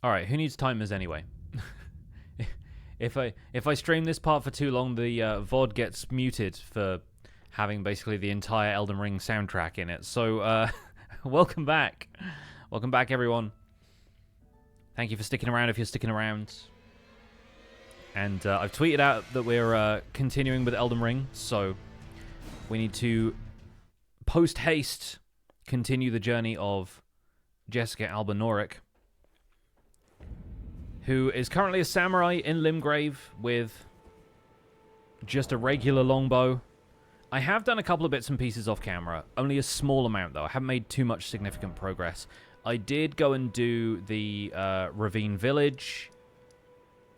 Alright, who needs timers anyway? If I stream this part for too long, the VOD gets muted for having basically the entire Elden Ring soundtrack in it. So, welcome back. Welcome back, everyone. Thank you for sticking around if you're sticking around. And I've tweeted out that we're continuing with Elden Ring, so we need to post-haste continue the journey of Jessica Albinauric, who is currently a samurai in Limgrave with just a regular longbow. I have done a couple of bits and pieces off camera, only a small amount though. I haven't made too much significant progress. I did go and do the Ravine Village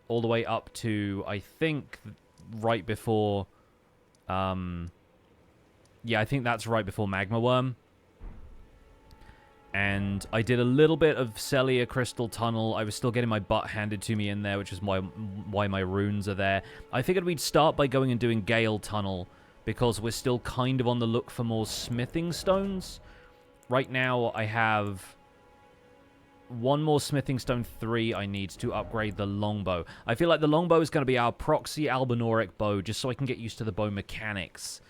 all the way up to, I think, right before... yeah, I think that's right before Magma Worm. And I did a little bit of Celia Crystal Tunnel. I was still getting my butt handed to me in there, which is why my runes are there. I figured we'd start by going and doing Gael Tunnel, because we're still kind of on the look for more smithing stones. Right now, I have one more smithing stone 3 I need to upgrade the longbow. I feel like the longbow is going to be our proxy Albinauric bow, just so I can get used to the bow mechanics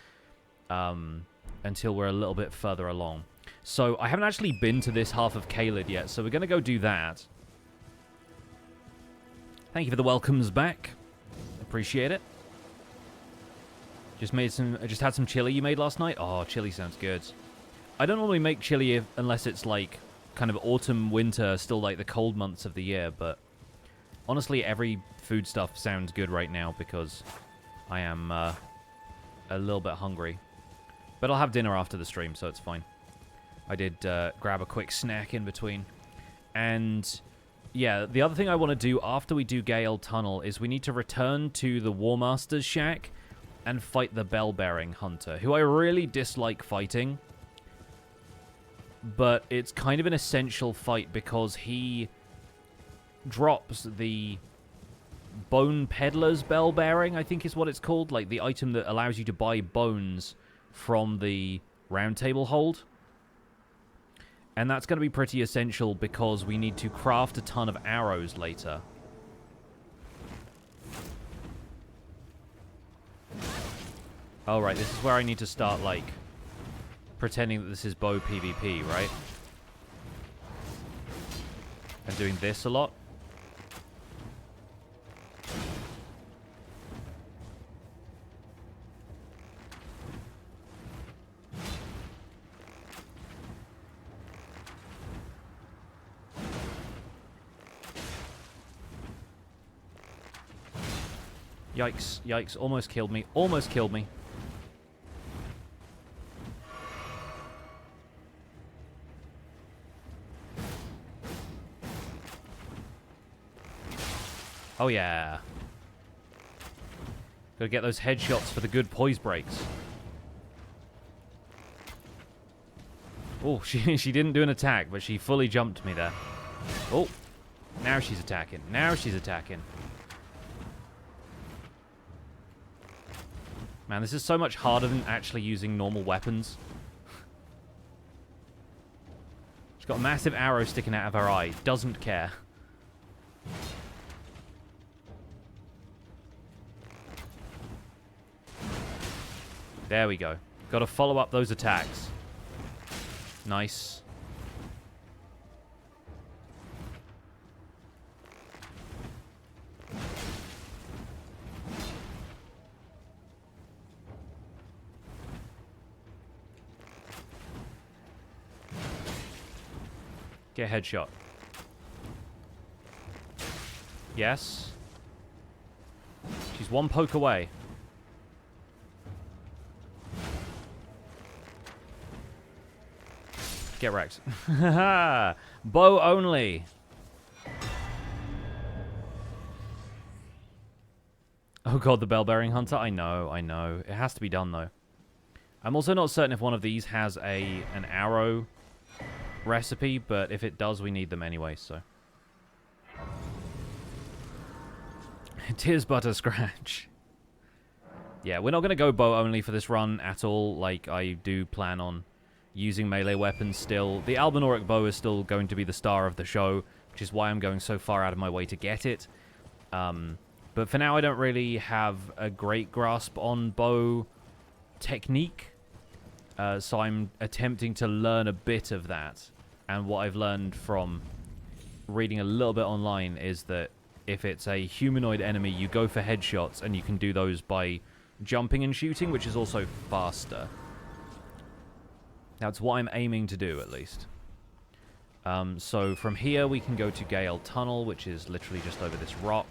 until we're a little bit further along. So, I haven't actually been to this half of Caelid yet, so we're going to go do that. Thank you for the welcomes back. Appreciate it. Just had some chili you made last night? Oh, chili sounds good. I don't normally make chili unless it's like kind of autumn, winter, still like the cold months of the year, but honestly, every food stuff sounds good right now because I am a little bit hungry. But I'll have dinner after the stream, so it's fine. I did grab a quick snack in between. And yeah, the other thing I want to do after we do Gael Tunnel is we need to return to the War Master's shack and fight the Bell-Bearing Hunter, who I really dislike fighting. But it's kind of an essential fight because he drops the Bone Peddler's Bell-Bearing, I think is what it's called. Like the item that allows you to buy bones from the Round Table Hold. And that's going to be pretty essential because we need to craft a ton of arrows later. Oh, right, this is where I need to start, like, pretending that this is bow PvP, right? And doing this a lot. Yikes, yikes, almost killed me, almost killed me. Oh yeah. Gotta get those headshots for the good poise breaks. Oh, she didn't do an attack, but she fully jumped me there. Oh, now she's attacking, now she's attacking. Man, this is so much harder than actually using normal weapons. She's got a massive arrow sticking out of her eye. Doesn't care. There we go. Got to follow up those attacks. Nice. Get a headshot. Yes. She's one poke away. Get wrecked. Bow only. Oh god, the Bell-Bearing Hunter. I know, I know. It has to be done, though. I'm also not certain if one of these has an arrow recipe, but if it does, we need them anyway, so. Tis but a scratch. Yeah, we're not going to go bow only for this run at all. Like, I do plan on using melee weapons still. The Albinauric Bow is still going to be the star of the show, which is why I'm going so far out of my way to get it. But for now, I don't really have a great grasp on bow technique, so I'm attempting to learn a bit of that. And what I've learned from reading a little bit online is that if it's a humanoid enemy, you go for headshots, and you can do those by jumping and shooting, which is also faster. That's what I'm aiming to do, at least. So from here, we can go to Gael Tunnel, which is literally just over this rock.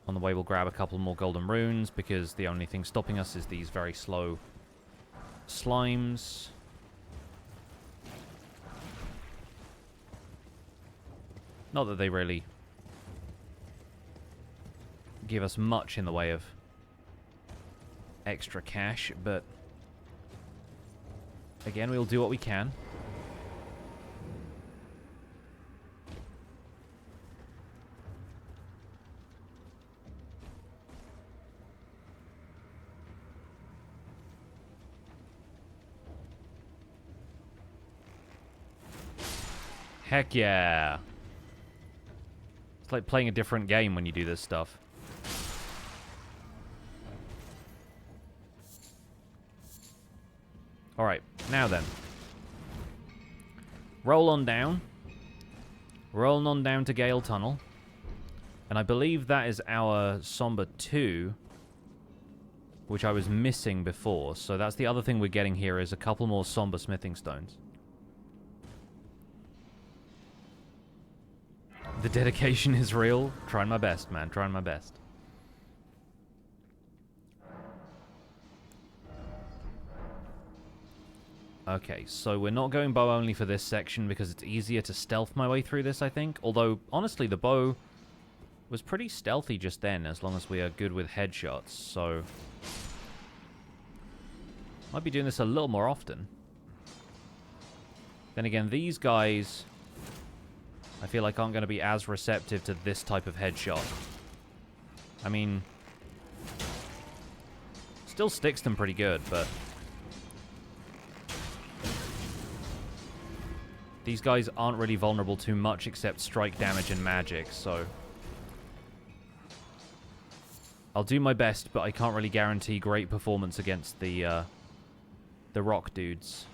On the way, we'll grab a couple more golden runes, because the only thing stopping us is these very slow slimes. Not that they really give us much in the way of extra cash, but again, we'll do what we can. Heck yeah. It's like playing a different game when you do this stuff. Alright, now then. Roll on down. Rolling on down to Gael Tunnel. And I believe that is our Somber 2, which I was missing before. So that's the other thing we're getting here, is a couple more Somber Smithing Stones. The dedication is real. Trying my best, man. Trying my best. Okay, so we're not going bow only for this section because it's easier to stealth my way through this, I think. Although, honestly, the bow was pretty stealthy just then, as long as we are good with headshots, so might be doing this a little more often. Then again, these guys, I feel like aren't going to be as receptive to this type of headshot. I mean, still sticks them pretty good, but these guys aren't really vulnerable to much except strike damage and magic, so I'll do my best, but I can't really guarantee great performance against the rock dudes.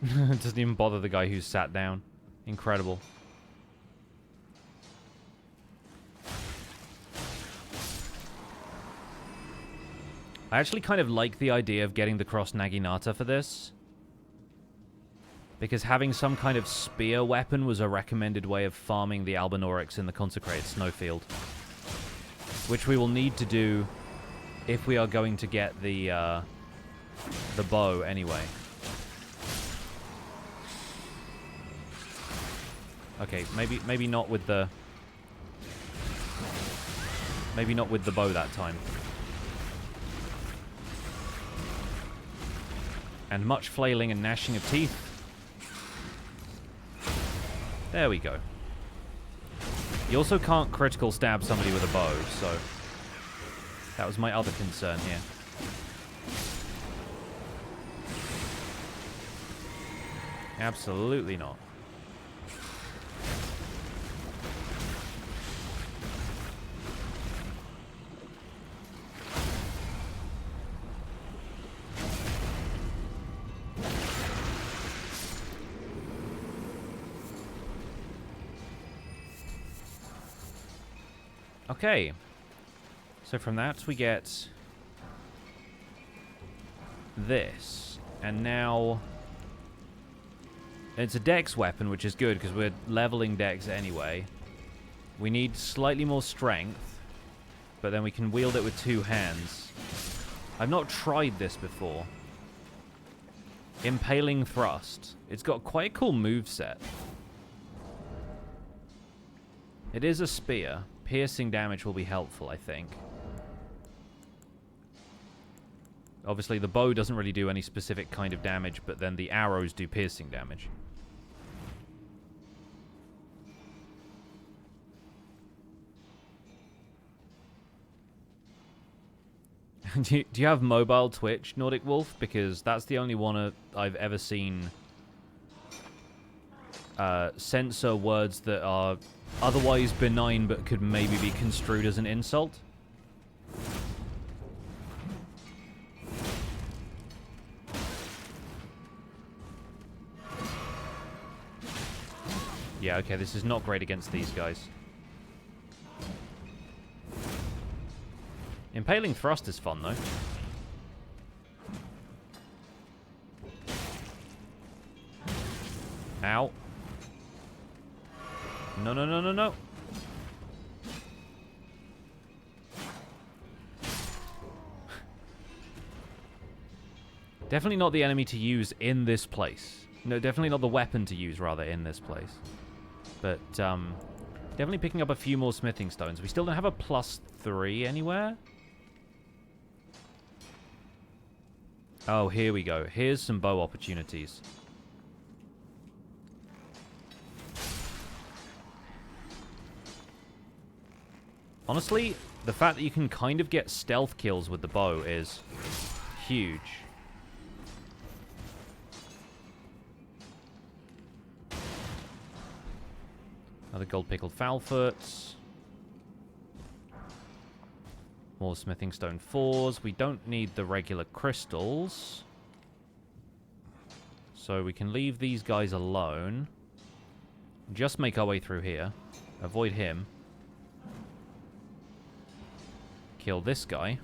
It doesn't even bother the guy who's sat down. Incredible. I actually kind of like the idea of getting the Cross Naginata for this, because having some kind of spear weapon was a recommended way of farming the Albinaurics in the Consecrated Snowfield, which we will need to do if we are going to get the bow anyway. Okay, maybe not with the bow that time. And much flailing and gnashing of teeth. There we go. You also can't critical stab somebody with a bow, so that was my other concern here. Absolutely not. Okay, so from that we get this, and now it's a dex weapon, which is good because we're leveling dex anyway. We need slightly more strength, but then we can wield it with two hands. I've not tried this before. Impaling Thrust. It's got quite a cool moveset. It is a spear. Piercing damage will be helpful, I think. Obviously, the bow doesn't really do any specific kind of damage, but then the arrows do piercing damage. Do you have mobile Twitch, Nordic Wolf? Because that's the only one I've ever seen censor words that are otherwise benign but could maybe be construed as an insult. Yeah, okay, this is not great against these guys. Impaling Thrust is fun, though. Ow. No, no, no, no, no. Definitely not the enemy to use in this place. No, definitely not the weapon to use, rather, in this place. But, definitely picking up a few more smithing stones. We still don't have a +3 anywhere. Oh, here we go. Here's some bow opportunities. Honestly, the fact that you can kind of get stealth kills with the bow is huge. Another gold pickled foulfoots. More smithing stone 4s. We don't need the regular crystals. So we can leave these guys alone. Just make our way through here. Avoid him. Kill this guy.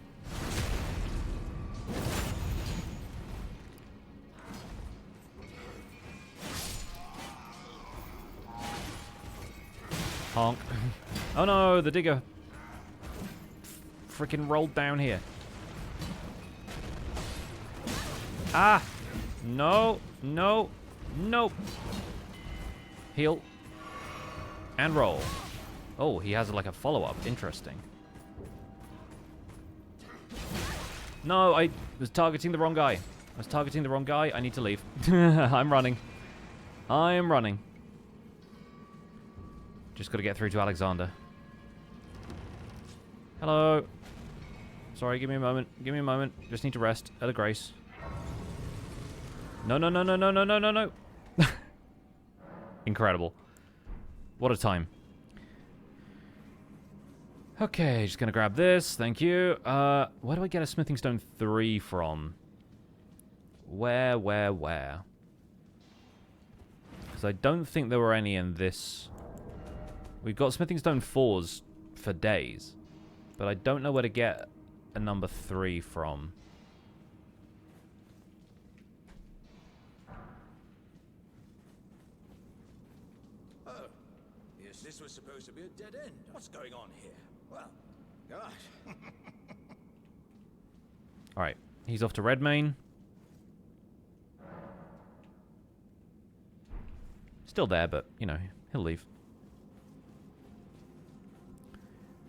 Honk. Oh no, the digger freaking rolled down here. Ah! No, no, nope. Heal. And roll. Oh, he has like a follow-up. Interesting. No, I was targeting the wrong guy. I need to leave. I'm running. I'm running. Just got to get through to Alexander. Hello. Sorry, give me a moment. Give me a moment. Just need to rest. At a grace. No, no, no, no, no, no, no, no, no. Incredible. What a time. Okay, just gonna grab this. Thank you. Where do I get a smithing stone 3 from? Where? Because I don't think there were any in this. We've got smithing stone 4s for days. But I don't know where to get a number 3 from. Oh, yes, this was supposed to be a dead end. What's going on here? Well, gosh. Alright, he's off to Redmane. Still there, but, you know, he'll leave.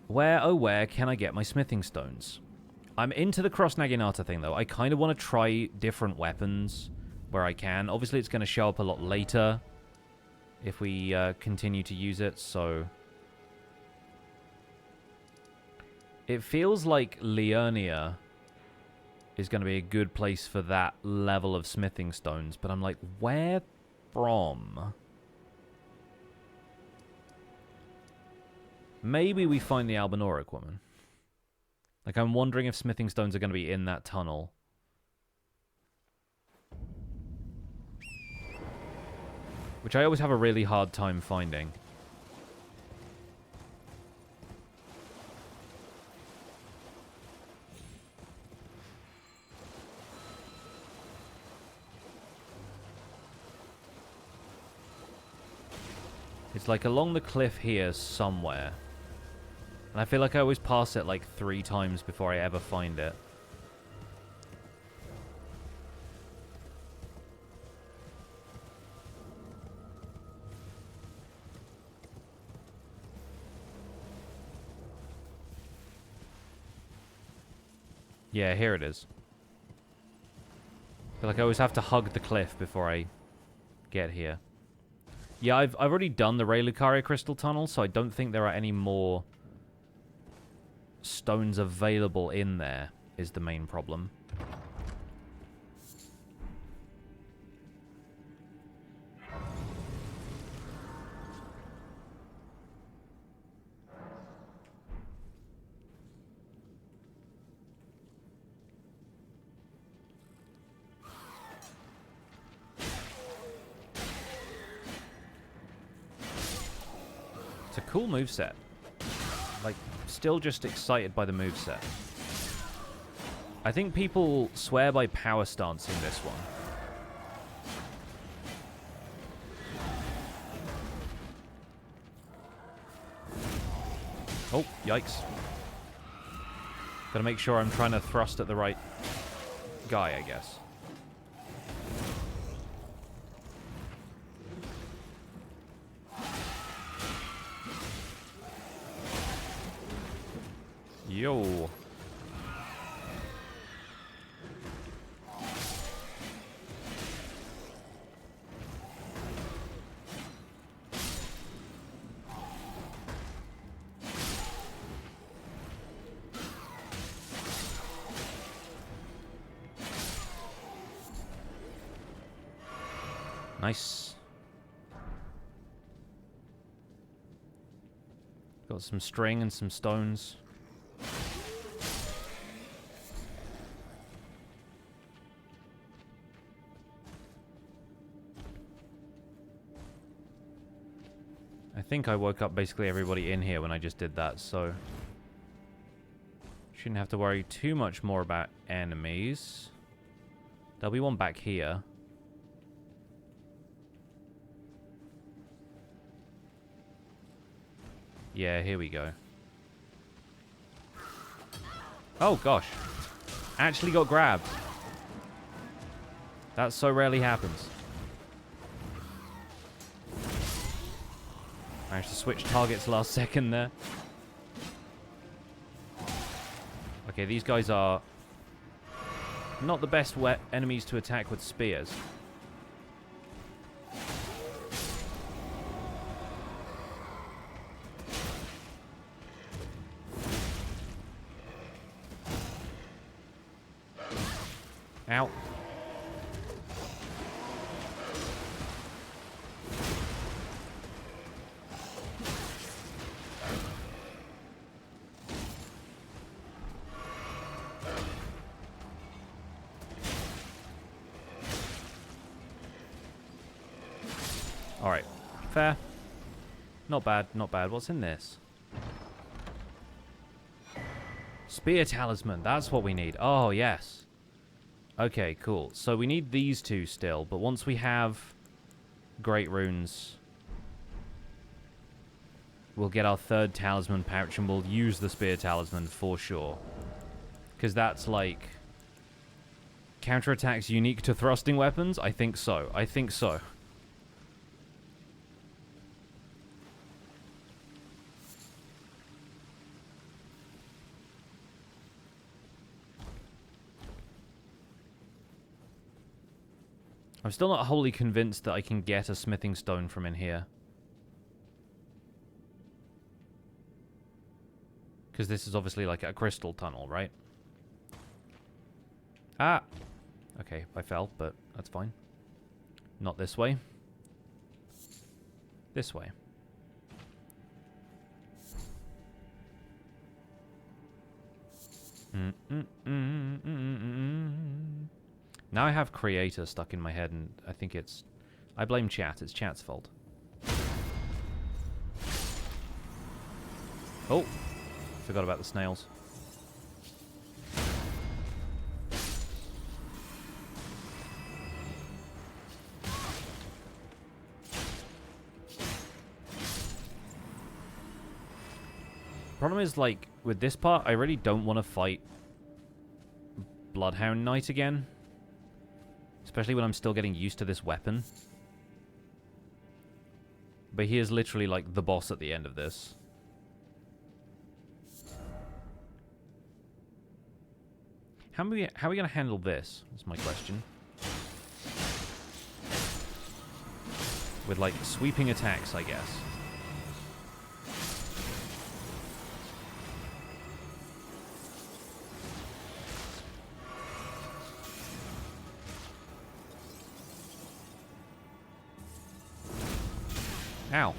Where, oh where, can I get my smithing stones? I'm into the cross-naginata thing, though. I kind of want to try different weapons where I can. Obviously, it's going to show up a lot later if we continue to use it, so... It feels like Liurnia is going to be a good place for that level of smithing stones, but I'm like, where from? Maybe we find the Albinauric woman. Like, I'm wondering if smithing stones are going to be in that tunnel. Which I always have a really hard time finding. It's like along the cliff here somewhere. And I feel like I always pass it like 3 times before I ever find it. Yeah, here it is. feel like I always have to hug the cliff before I get here. Yeah, I've already done the Lucaria Crystal Tunnel, so I don't think there are any more stones available in there, is the main problem. It's a cool moveset. Like, still just excited by the moveset. I think people swear by power stance in this one. Oh, yikes. Gotta make sure I'm trying to thrust at the right guy, I guess. Yo. Nice. Got some string and some stones. I think I woke up basically everybody in here when I just did that, so shouldn't have to worry too much more about enemies. There'll be one back here. Yeah, here we go. Oh, gosh. Actually got grabbed. That so rarely happens. Managed to switch targets last second there. Okay, these guys are not the best enemies to attack with spears. Ow. Alright. Fair. Not bad, not bad. What's in this? Spear Talisman. That's what we need. Oh, yes. Okay, cool. So we need these two still, but once we have Great Runes, we'll get our third Talisman pouch and we'll use the Spear Talisman for sure. Because that's like counterattacks unique to thrusting weapons? I think so. I think so. I'm still not wholly convinced that I can get a smithing stone from in here. Because this is obviously like a crystal tunnel, right? Ah! Okay, I fell, but that's fine. Not this way. This way. Now I have creator stuck in my head, and I think it's... I blame chat. It's chat's fault. Oh! Forgot about the snails. Problem is, like, with this part, I really don't want to fight Bloodhound Knight again. Especially when I'm still getting used to this weapon. But he is literally, like, the boss at the end of this. How are we going to handle this? That's my question. With, like, sweeping attacks, I guess. Ow.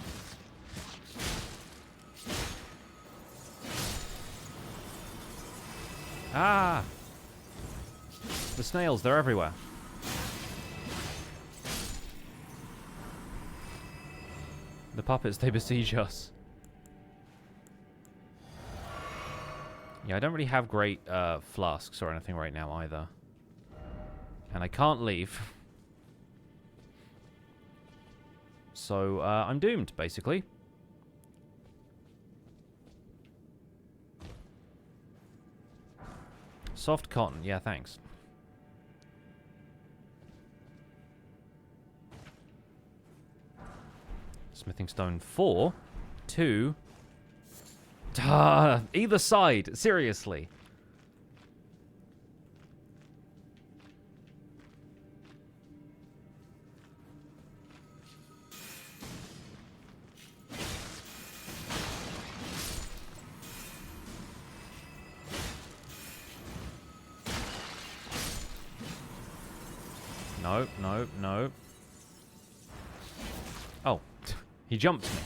Ah! The snails, they're everywhere. The puppets, they besiege us. Yeah, I don't really have great flasks or anything right now either. And I can't leave. So, I'm doomed, basically. Soft cotton, yeah, thanks. Smithing stone 4, 2. Either side, seriously. No, no, no. Oh, he jumped me.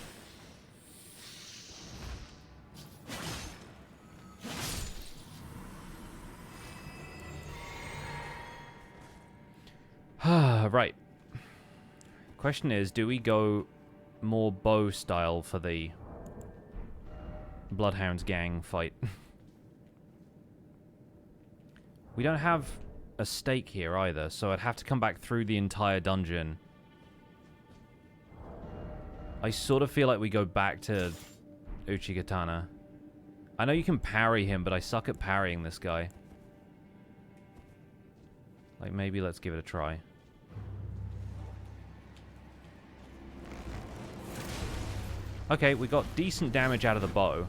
Right. Question is, do we go more bow style for the Bloodhounds gang fight? We don't have a stake here either, so I'd have to come back through the entire dungeon. I sort of feel like we go back to Uchigatana. I know you can parry him, but I suck at parrying this guy. Like, maybe let's give it a try. Okay, we got decent damage out of the bow.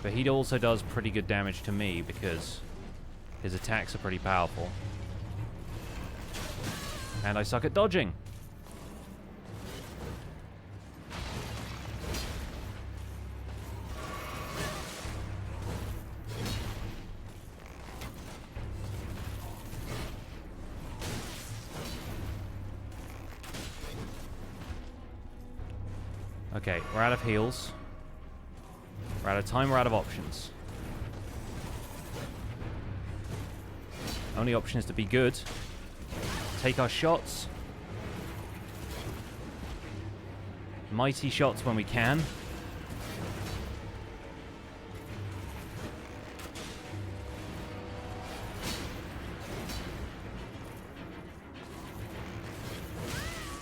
But he also does pretty good damage to me because his attacks are pretty powerful. And I suck at dodging. Okay, we're out of heals. We're out of time, we're out of options. Only option is to be good. Take our shots. Mighty shots when we can.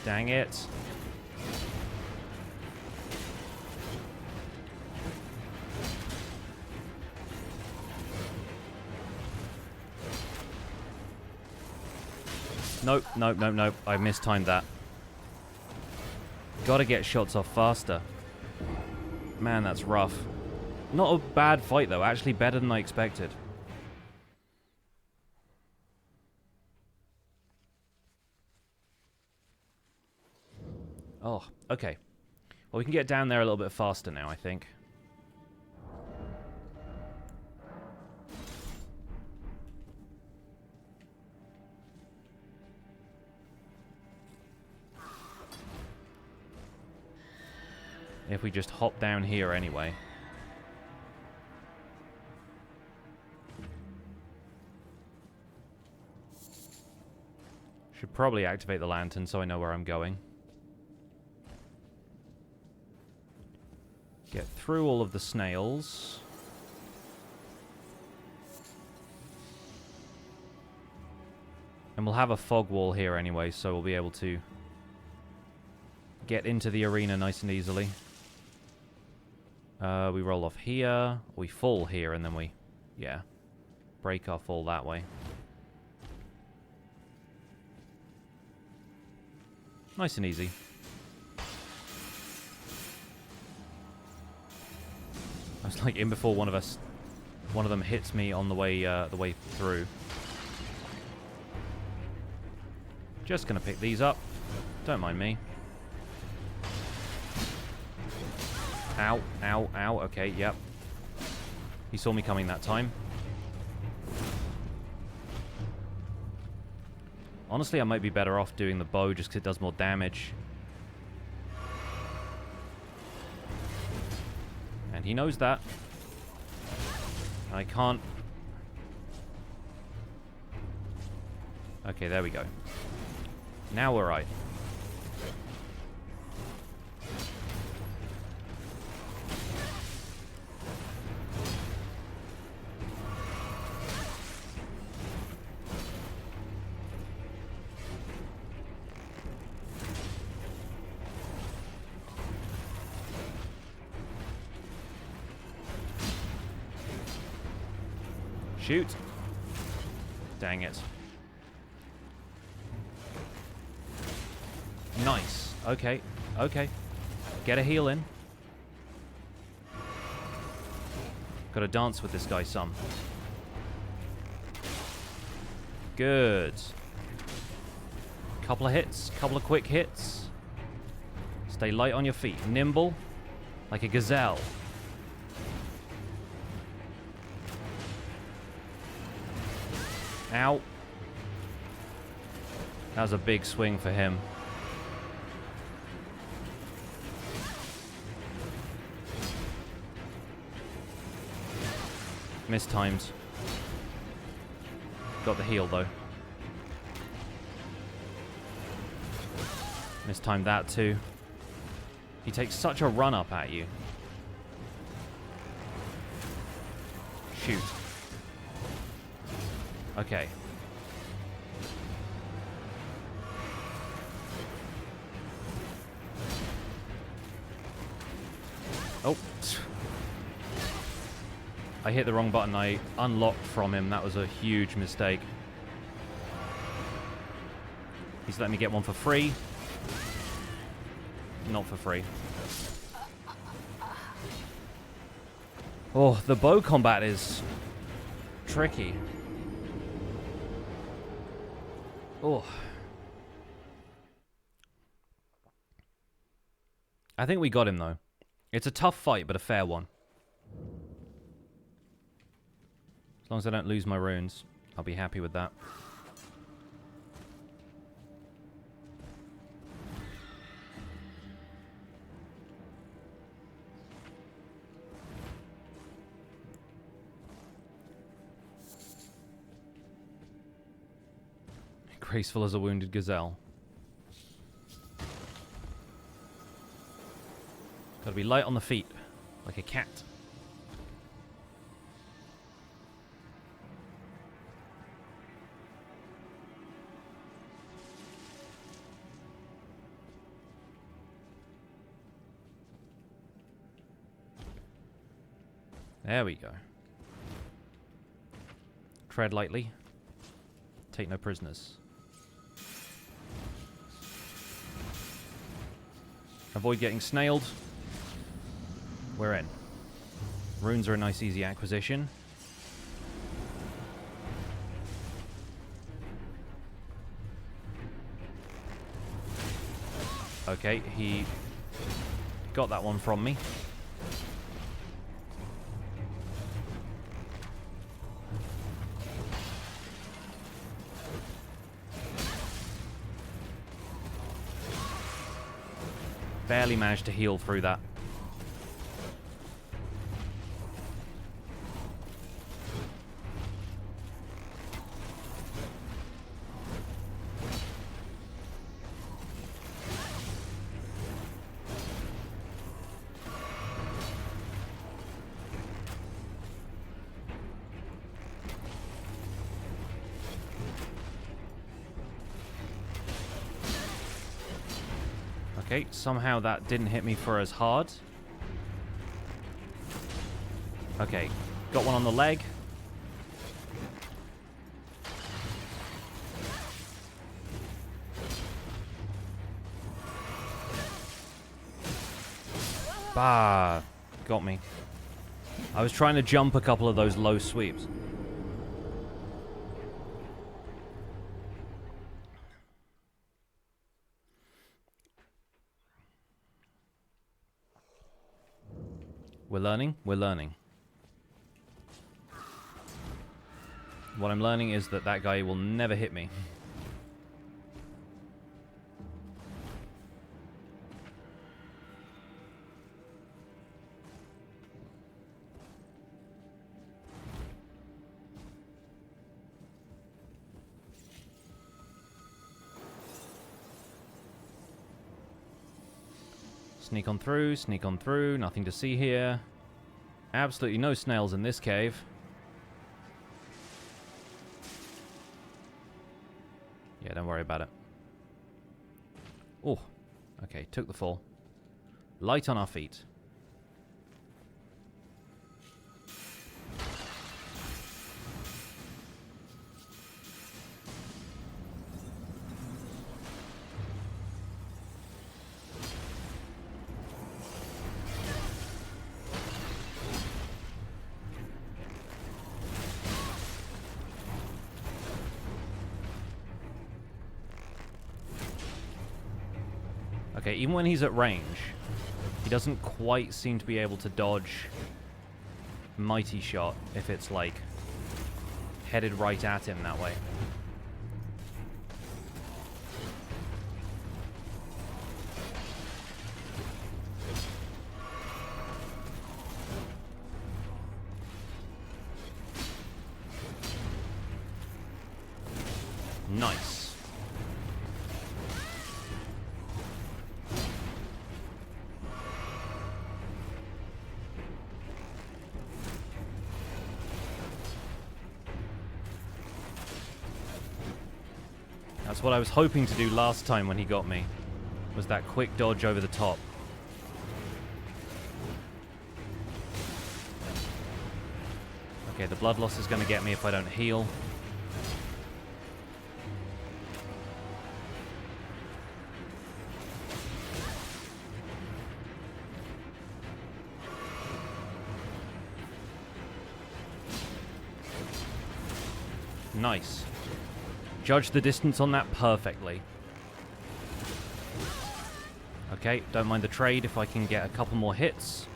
Dang it. Nope, nope, nope, nope. I mistimed that. Gotta get shots off faster. Man, that's rough. Not a bad fight, though. Actually better than I expected. Oh, okay. Well, we can get down there a little bit faster now, I think. If we just hop down here anyway. Should probably activate the lantern so I know where I'm going. Get through all of the snails. And we'll have a fog wall here anyway, so we'll be able to get into the arena nice and easily. We roll off here, we fall here, and then we, yeah, break our fall that way. Nice and easy. I was like in before one of them hits me on the way through. Just gonna pick these up. Don't mind me. Ow, ow, ow. Okay, yep. He saw me coming that time. Honestly, I might be better off doing the bow just because it does more damage. And he knows that. I can't... Okay, there we go. Now we're right. Shoot. Dang it. Nice. Okay. Okay. Get a heal in. Gotta dance with this guy some. Good. Couple of hits. Couple of quick hits. Stay light on your feet. Nimble. Like a gazelle. Ow. That was a big swing for him. Mistimed. Got the heal though. Mistimed that too. He takes such a run up at you. Shoot. Okay. Oh. I hit the wrong button. I unlocked from him. That was a huge mistake. He's letting me get one for free. Not for free. Oh, the bow combat is tricky. Oh. I think we got him, though. It's a tough fight, but a fair one. As long as I don't lose my runes, I'll be happy with that. Graceful as a wounded gazelle. Gotta be light on the feet, like a cat. There we go. Tread lightly. Take no prisoners. Avoid getting snailed. We're in. Runes are a nice, easy acquisition. Okay, he got that one from me. Barely managed to heal through that. Okay, somehow that didn't hit me for as hard. Okay, got one on the leg. Bah, got me. I was trying to jump a couple of those low sweeps. . We're learning. We're learning. What I'm learning is that that guy will never hit me. Sneak on through, nothing to see here. Absolutely no snails in this cave. Yeah, don't worry about it. Oh, okay, took the fall. Light on our feet. Okay, even when he's at range, he doesn't quite seem to be able to dodge Mighty Shot if it's, like, headed right at him that way. Nice. That's what I was hoping to do last time when he got me, was that quick dodge over the top. Okay, the blood loss is going to get me if I don't heal. Nice. Judge the distance on that perfectly. Okay, don't mind the trade if I can get a couple more hits.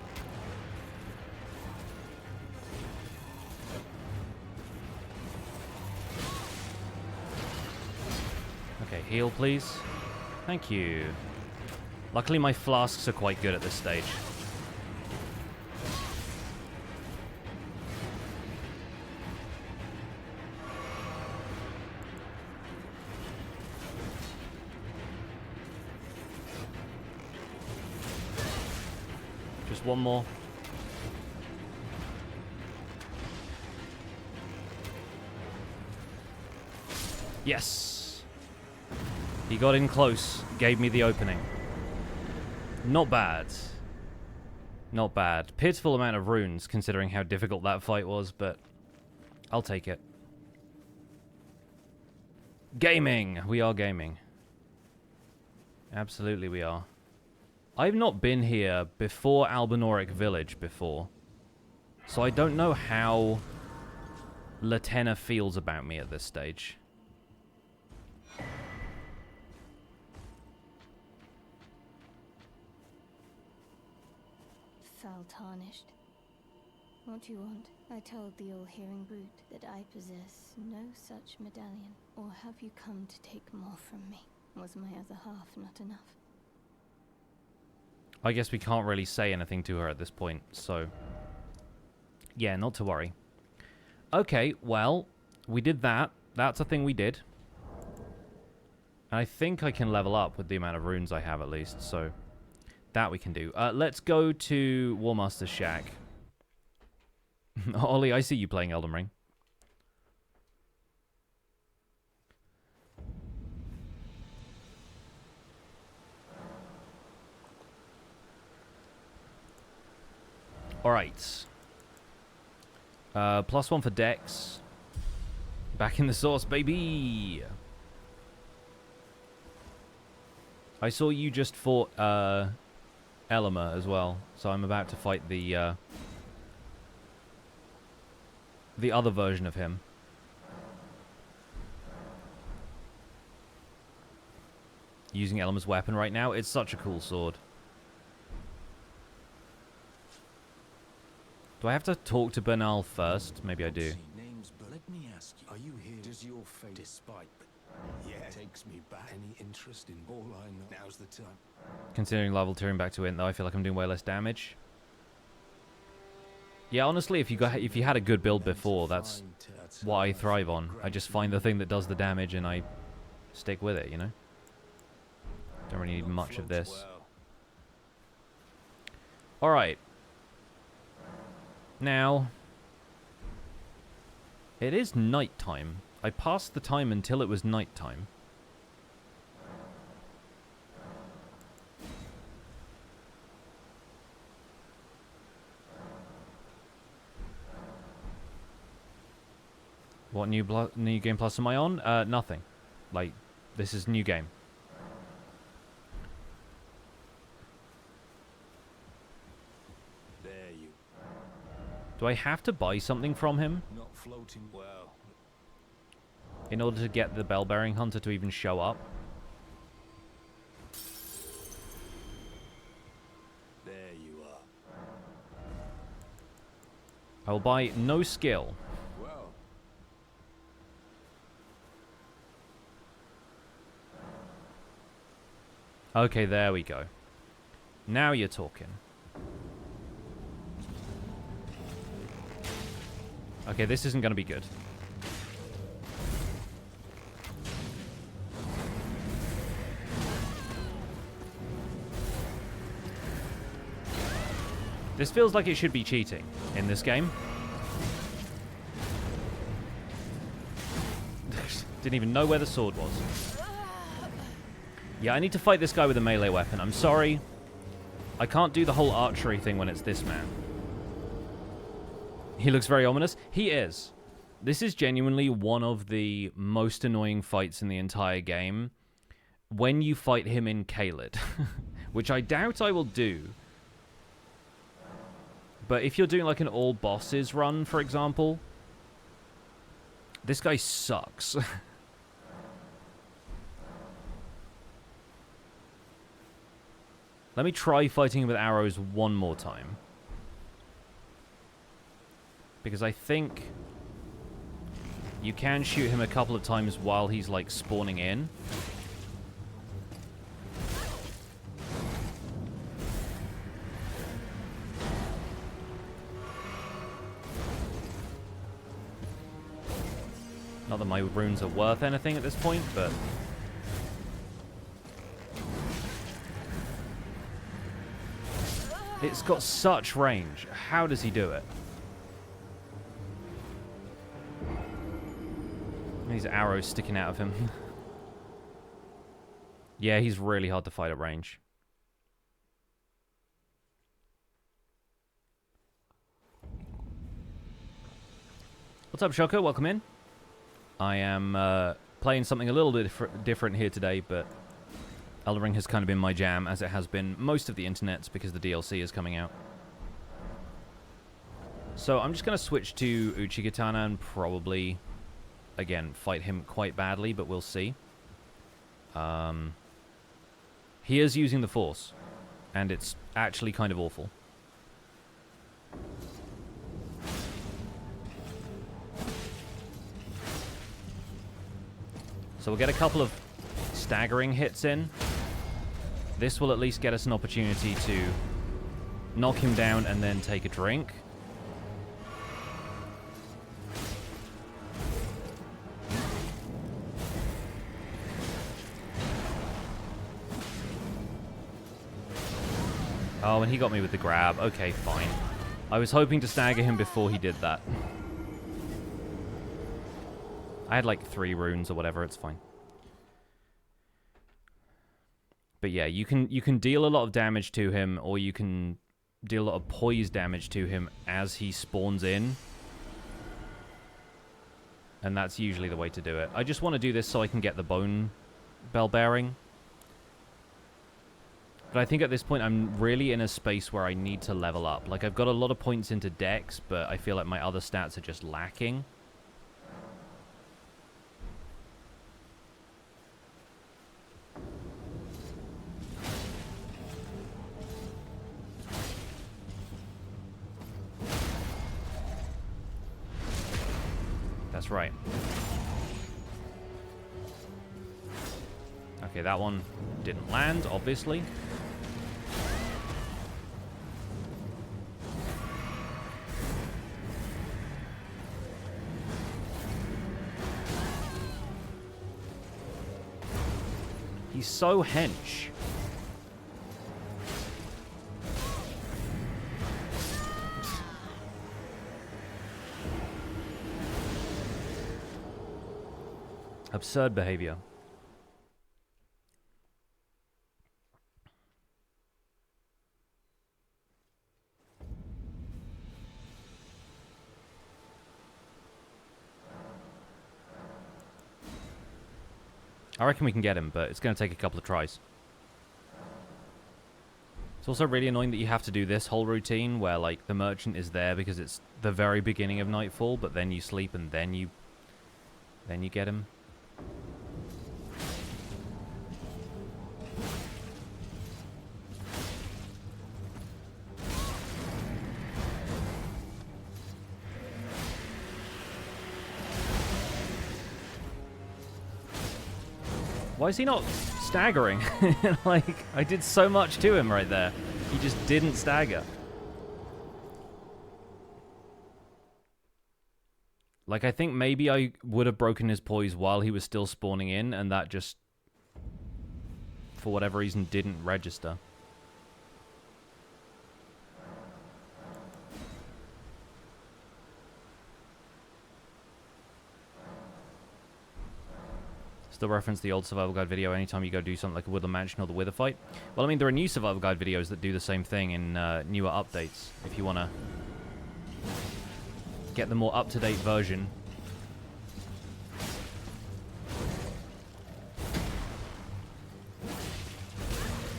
Okay, heal please. Thank you. Luckily my flasks are quite good at this stage. One more. Yes. He got in close, gave me the opening. Not bad. Not bad. Pitiful amount of runes, considering how difficult that fight was, but I'll take it. Gaming! We are gaming. Absolutely we are. I've not been here before Albinauric Village before, so I don't know how Liurnia feels about me at this stage. Foul tarnished. What do you want? I told the all-hearing brute that I possess no such medallion. Or have you come to take more from me? Was my other half not enough? I guess we can't really say anything to her at this point, so... yeah, not to worry. Okay, well, we did that. That's a thing we did. I think I can level up with the amount of runes I have at least, so... that we can do. Let's go to Warmaster's Shack. Ollie, I see you playing Elden Ring. Alright. +1 for Dex. Back in the source, baby! I saw you just fought Elima as well, so I'm about to fight the other version of him. Using Elima's weapon right now, it's such a cool sword. Do I have to talk to Bernal first? Maybe I do. Names, but let me ask you, are you here? Does your fate, despite, yeah, takes me back? Any interest in all I know? Now's the time. Considering level tearing back to int, though, I feel like I'm doing way less damage. Yeah, honestly, if you had a good build before, that's what I thrive on. I just find the thing that does the damage and I stick with it, you know? Don't really need much of this. Alright. Now, it is night time. I passed the time until it was night time. What new game plus am I on? Nothing. Like, this is new game. There you. Do I have to buy something from him Not floating well. in order to get the bell-bearing hunter to even show up? There you are. I will buy no skill. Well. Okay, there we go. Now you're talking. Okay, this isn't going to be good. This feels like it should be cheating in this game. Didn't even know where the sword was. Yeah, I need to fight this guy with a melee weapon. I'm sorry. I can't do the whole archery thing when it's this man. He looks very ominous. He is. This is genuinely one of the most annoying fights in the entire game. When you fight him in Caelid. Which I doubt I will do. But if you're doing like an all bosses run, for example, this guy sucks. Let me try fighting him with arrows one more time. Because I think you can shoot him a couple of times while he's like spawning in. Not that my runes are worth anything at this point, but... it's got such range. How does he do it? These arrows sticking out of him. Yeah, he's really hard to fight at range. What's up, Shoko? Welcome in. I am playing something a little bit different here today, but Elden Ring has kind of been my jam, as it has been most of the internet's, because the DLC is coming out. So I'm just going to switch to Uchigatana and probably, again, fight him quite badly, but we'll see. He is using the Force, and it's actually kind of awful. So we'll get a couple of staggering hits in. This will at least get us an opportunity to knock him down and then take a drink. Oh, and he got me with the grab. Okay, fine. I was hoping to stagger him before he did that. I had like 3 runes or whatever, it's fine. But yeah, you can deal a lot of damage to him, or you can deal a lot of poise damage to him as he spawns in. And that's usually the way to do it. I just want to do this so I can get the bone bell bearing. But I think at this point I'm really in a space where I need to level up. Like, I've got a lot of points into Dex, but I feel like my other stats are just lacking. That's right. Okay, that one didn't land, obviously. He's so hench. Absurd behavior. I reckon we can get him, but it's going to take a couple of tries. It's also really annoying that you have to do this whole routine where, like, the merchant is there because it's the very beginning of Nightfall, but then you sleep and then you get him. Why is he not staggering? Like, I did so much to him right there. He just didn't stagger. Like, I think maybe I would have broken his poise while he was still spawning in, and that just, for whatever reason, didn't register. Still reference the old survival guide video anytime you go do something like a Woodland Mansion or the Wither fight. Well, I mean, there are new survival guide videos that do the same thing in newer updates, if you want to get the more up-to-date version.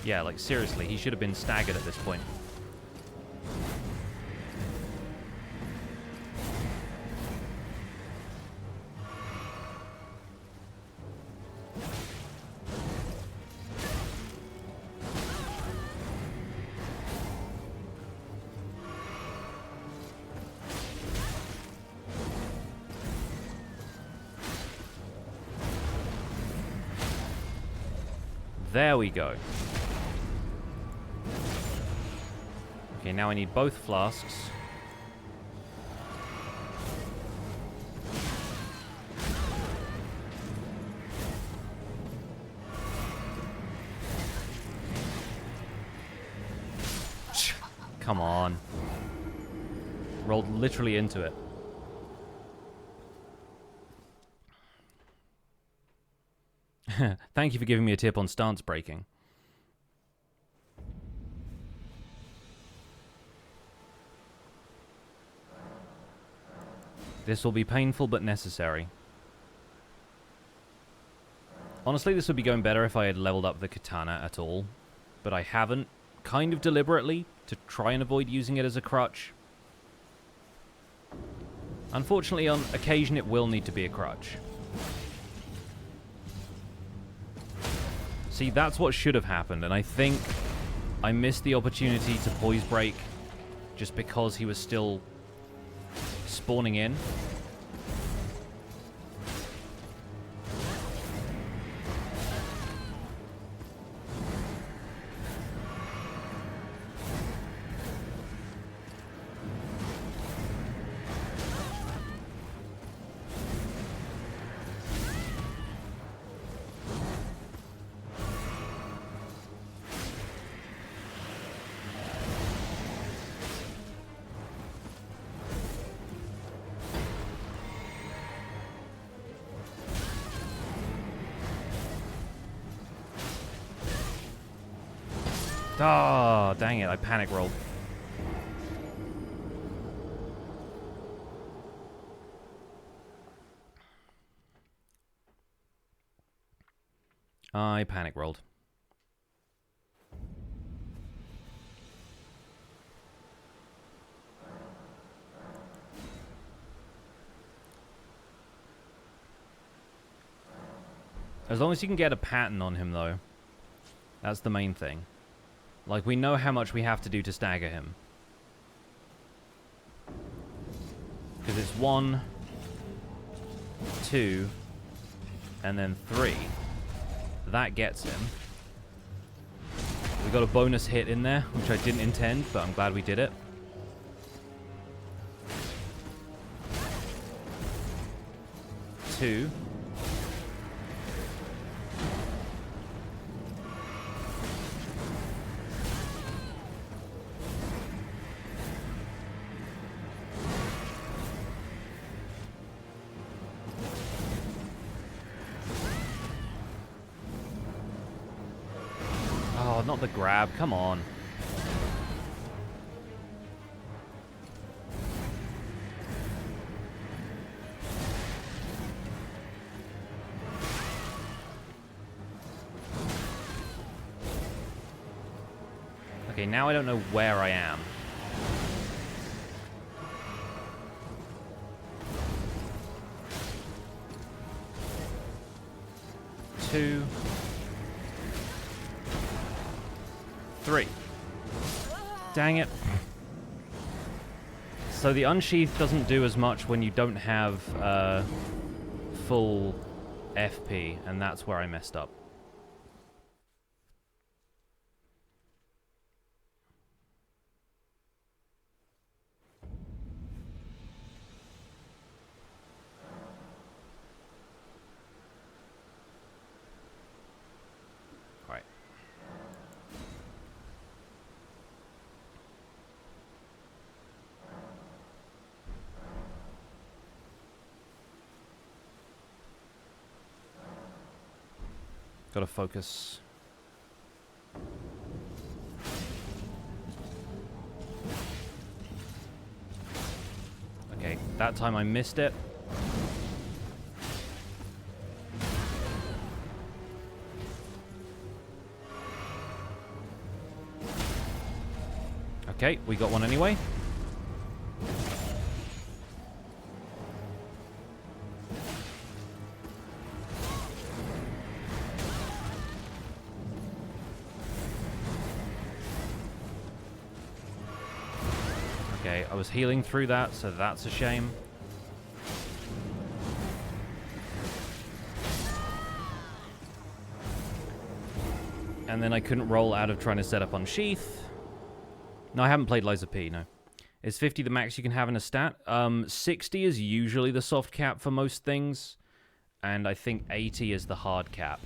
Yeah, like, seriously, he should have been staggered at this point. There we go. Okay, now I need both flasks. Come on. Rolled literally into it. Thank you for giving me a tip on stance breaking. This will be painful but necessary. Honestly, this would be going better if I had leveled up the katana at all, but I haven't, kind of deliberately, to try and avoid using it as a crutch. Unfortunately, on occasion it will need to be a crutch. See, that's what should have happened, and I think I missed the opportunity to poise break just because he was still spawning in. Oh, dang it, I panic rolled. I panic rolled. As long as you can get a pattern on him, though. That's the main thing. Like, we know how much we have to do to stagger him. Because it's 1, 2, and then 3. That gets him. We got a bonus hit in there, which I didn't intend, but I'm glad we did it. Two. Oh, not the grab. Come on. Okay, now I don't know where I am. Two. 3. Dang it. So the unsheath doesn't do as much when you don't have full FP, and that's where I messed up. Right. Gotta focus. Okay, that time I missed it. Okay, we got one anyway. Okay, I was healing through that, so that's a shame. And then I couldn't roll out of trying to set up Unsheath. No, I haven't played Lies of P, no. Is 50 the max you can have in a stat? 60 is usually the soft cap for most things, and I think 80 is the hard cap.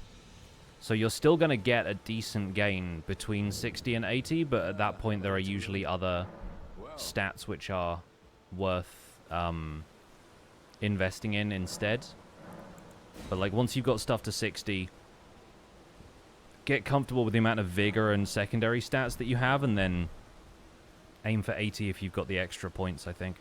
So you're still going to get a decent gain between 60 and 80, but at that point there are usually other stats which are worth investing in instead. But like once you've got stuff to 60, get comfortable with the amount of vigor and secondary stats that you have, and then aim for 80 if you've got the extra points, I think.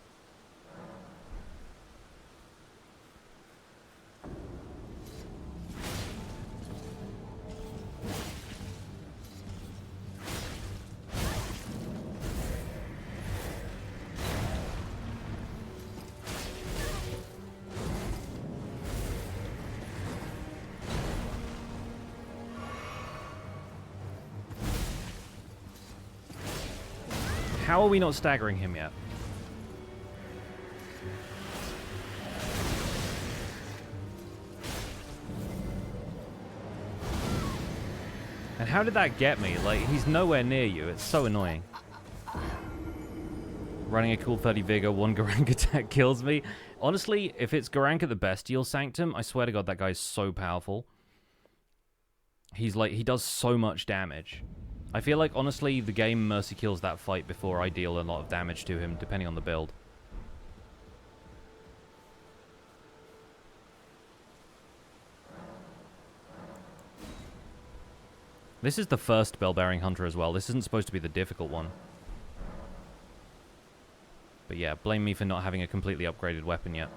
How are we not staggering him yet? And how did that get me? Like, he's nowhere near you. It's so annoying. Running a cool 30 vigor, 1 Garank attack kills me. Honestly, if it's Garank at the Bestial Sanctum, I swear to God, that guy's so powerful. He's like, he does so much damage. I feel like, honestly, the game mercy kills that fight before I deal a lot of damage to him, depending on the build. This is the first Bell-Bearing Hunter as well. This isn't supposed to be the difficult one. But yeah, blame me for not having a completely upgraded weapon yet.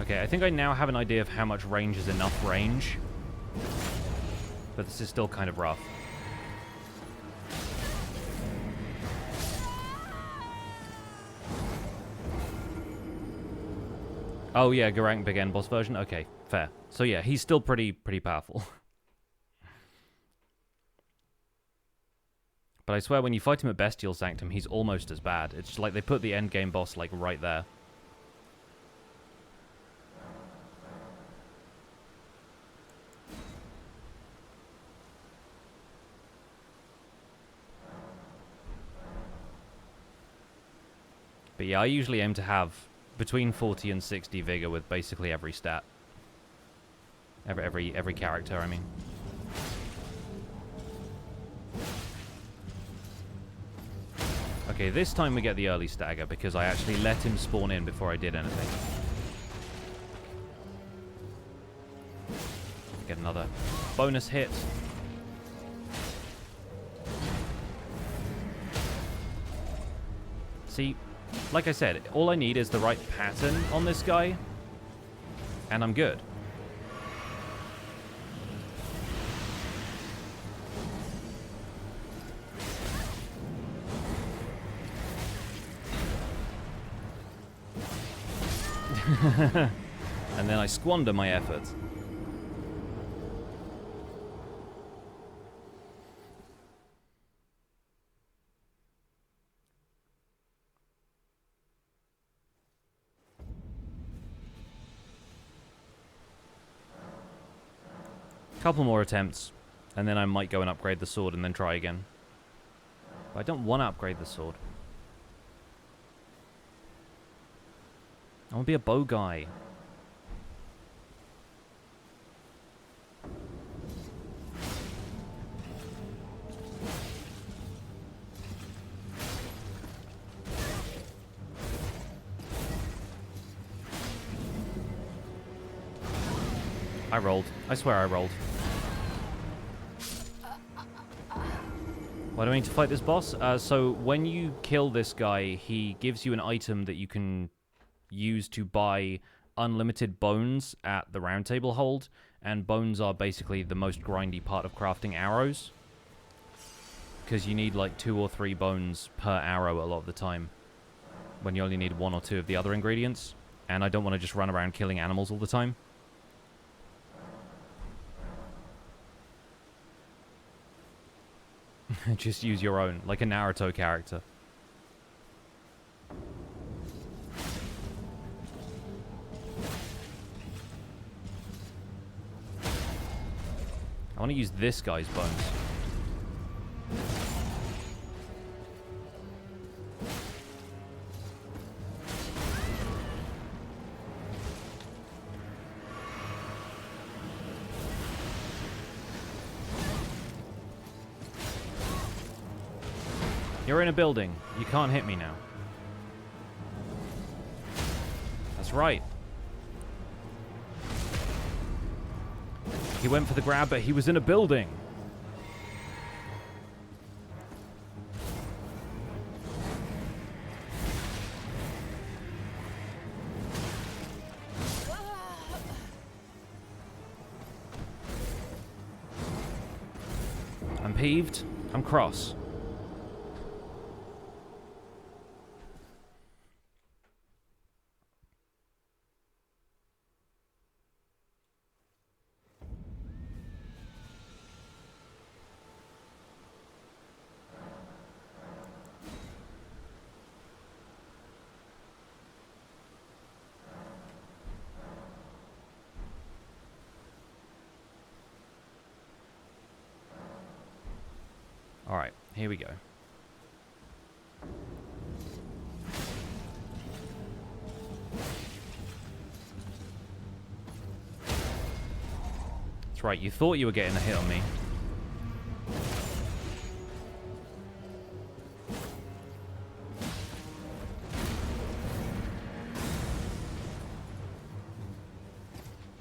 Okay, I think I now have an idea of how much range is enough range. But this is still kind of rough. Oh yeah, Garang Big End boss version? Okay, fair. So yeah, he's still pretty powerful. But I swear, when you fight him at Bestial Sanctum, he's almost as bad. It's like they put the endgame boss, like, right there. But yeah, I usually aim to have between 40 and 60 vigor with basically every stat. Every character, I mean. Okay, this time we get the early stagger because I actually let him spawn in before I did anything. Get another bonus hit. See, like I said, all I need is the right pattern on this guy, and I'm good. And then I squander my efforts. Couple more attempts, and then I might go and upgrade the sword and then try again. But I don't want to upgrade the sword. I want to be a bow guy. I rolled. I swear I rolled. Why do I need to fight this boss? So when you kill this guy, he gives you an item that you can use to buy unlimited bones at the round table hold, and bones are basically the most grindy part of crafting arrows, because you need like 2 or 3 bones per arrow a lot of the time when you only need 1 or 2 of the other ingredients, and I don't want to just run around killing animals all the time. Just use your own, like a Naruto character. I want to use this guy's bones. You're in a building. You can't hit me now. That's right. He went for the grab, but he was in a building. I'm peeved. I'm cross. Alright, here we go. That's right, you thought you were getting a hit on me.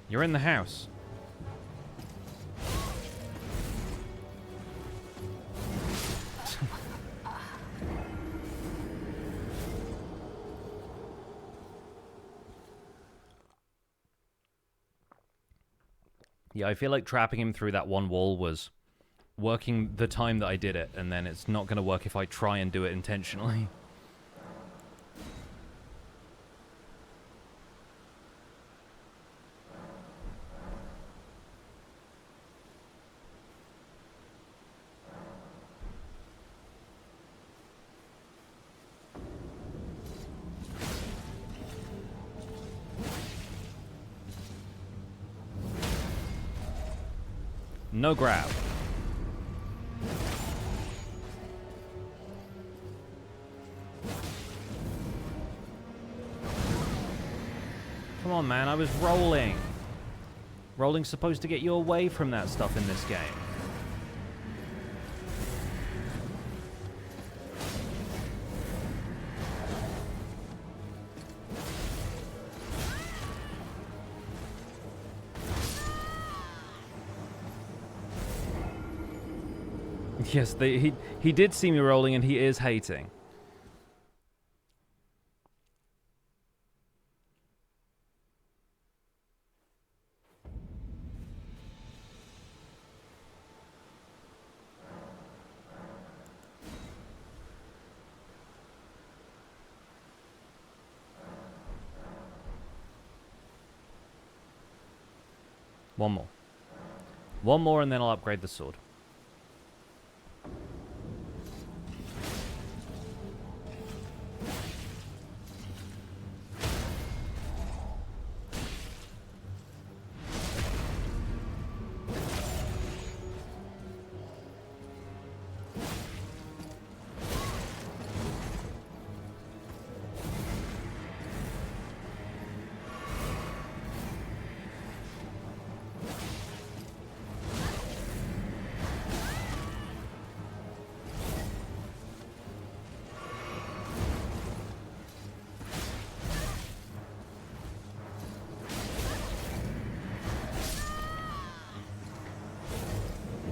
You're in the house. Yeah, I feel like trapping him through that one wall was working the time that I did it, and then it's not going to work if I try and do it intentionally. No grab. Come on, man, I was rolling. Rolling's supposed to get you away from that stuff in this game. Yes, he did see me rolling, and he is hating. One more. One more, and then I'll upgrade the sword.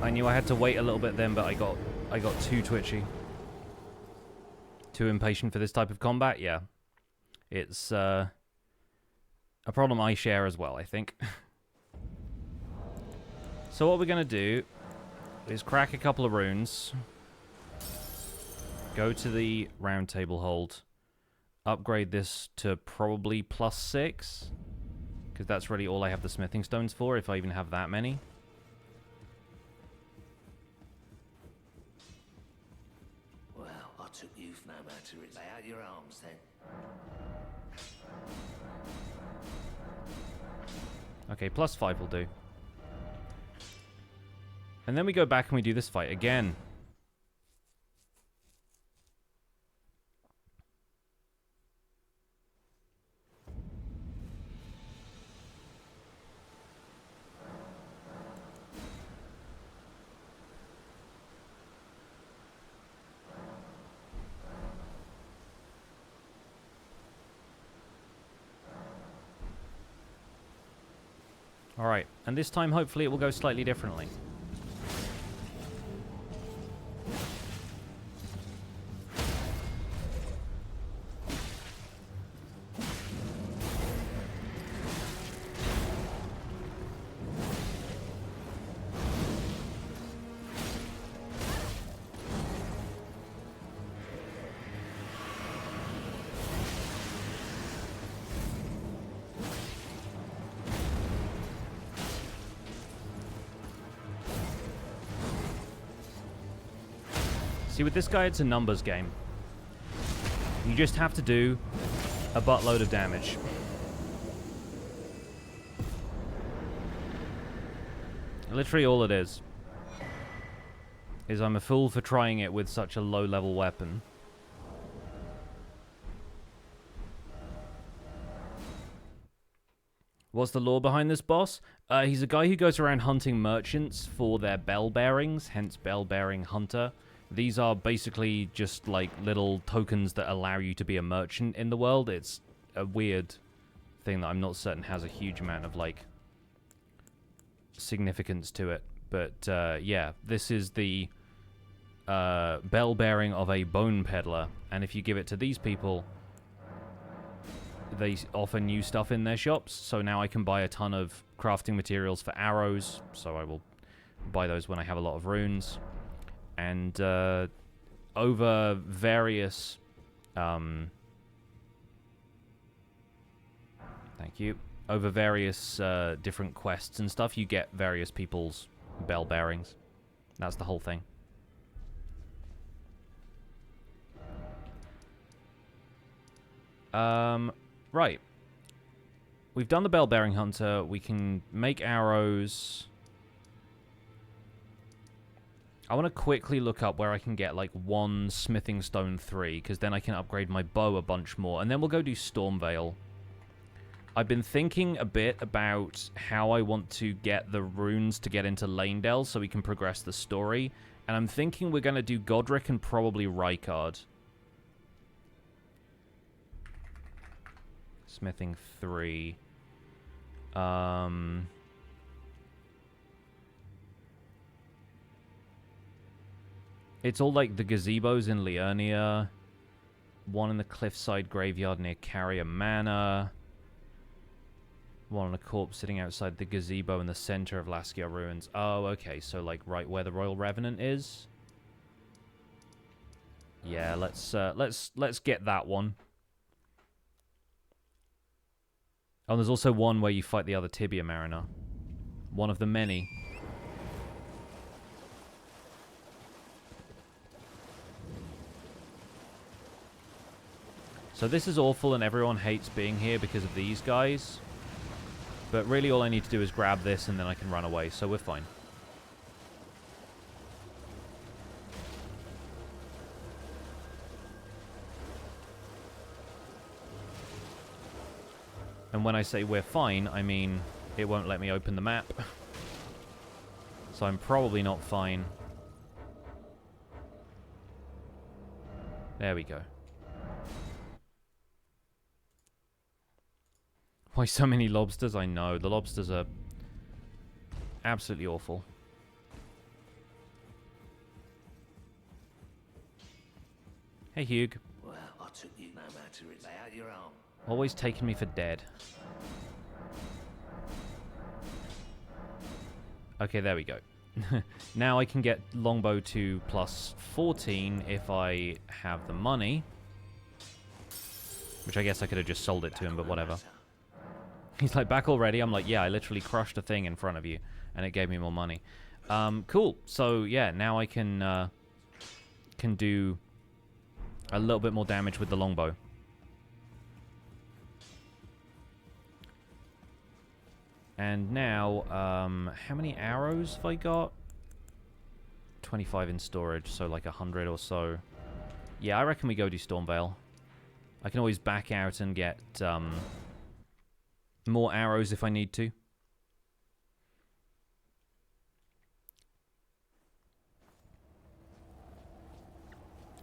I knew I had to wait a little bit then, but I got too twitchy. Too impatient for this type of combat, yeah. It's a problem I share as well, I think. So what we're going to do is crack a couple of runes, go to the round table hold, upgrade this to probably +6, because that's really all I have the smithing stones for, if I even have that many. Took you no matter it. Lay out your arms then. Okay, +5 will do. And then we go back and we do this fight again. Alright, and this time hopefully it will go slightly differently. See, with this guy, it's a numbers game. You just have to do a buttload of damage. Literally all it is I'm a fool for trying it with such a low-level weapon. What's the lore behind this boss? He's a guy who goes around hunting merchants for their bell bearings, hence bell-bearing hunter. These are basically just like little tokens that allow you to be a merchant in the world. It's a weird thing that I'm not certain has a huge amount of like significance to it. But yeah, this is the bell bearing of a bone peddler, and if you give it to these people, they offer new stuff in their shops. So now I can buy a ton of crafting materials for arrows, so I will buy those when I have a lot of runes. And over various... thank you. Over various different quests and stuff, you get various people's bell bearings. That's the whole thing. Right. We've done the bell-bearing hunter. We can make arrows. I want to quickly look up where I can get, like, 1 smithing stone 3, because then I can upgrade my bow a bunch more. And then we'll go do Stormveil. I've been thinking a bit about how I want to get the runes to get into Lanedale so we can progress the story. And I'm thinking we're going to do Godrick and probably Rykard. Smithing 3. It's all like the gazebos in Liurnia. One in the cliffside graveyard near Carrier Manor. One on a corpse sitting outside the gazebo in the center of Laskia Ruins. Oh, okay, so like right where the Royal Revenant is. Yeah, let's get that one. Oh, there's also one where you fight the other Tibia Mariner. One of the many. So this is awful and everyone hates being here because of these guys. But really all I need to do is grab this and then I can run away, so we're fine. And when I say we're fine, I mean it won't let me open the map. So I'm probably not fine. There we go. Why so many lobsters? I know. The lobsters are absolutely awful. Hey, Hugh. Well, I took you no matter it. Lay out your arm. Always taking me for dead. Okay, there we go. Now I can get longbow to plus 14 if I have the money. Which I guess I could have just sold it to him, but whatever. He's like, back already? I'm like, yeah, I literally crushed a thing in front of you, and it gave me more money. Cool. So, yeah, now I can do a little bit more damage with the longbow. And now, how many arrows have I got? 25 in storage, so like 100 or so. Yeah, I reckon we go do Stormveil. I can always back out and get more arrows if I need to.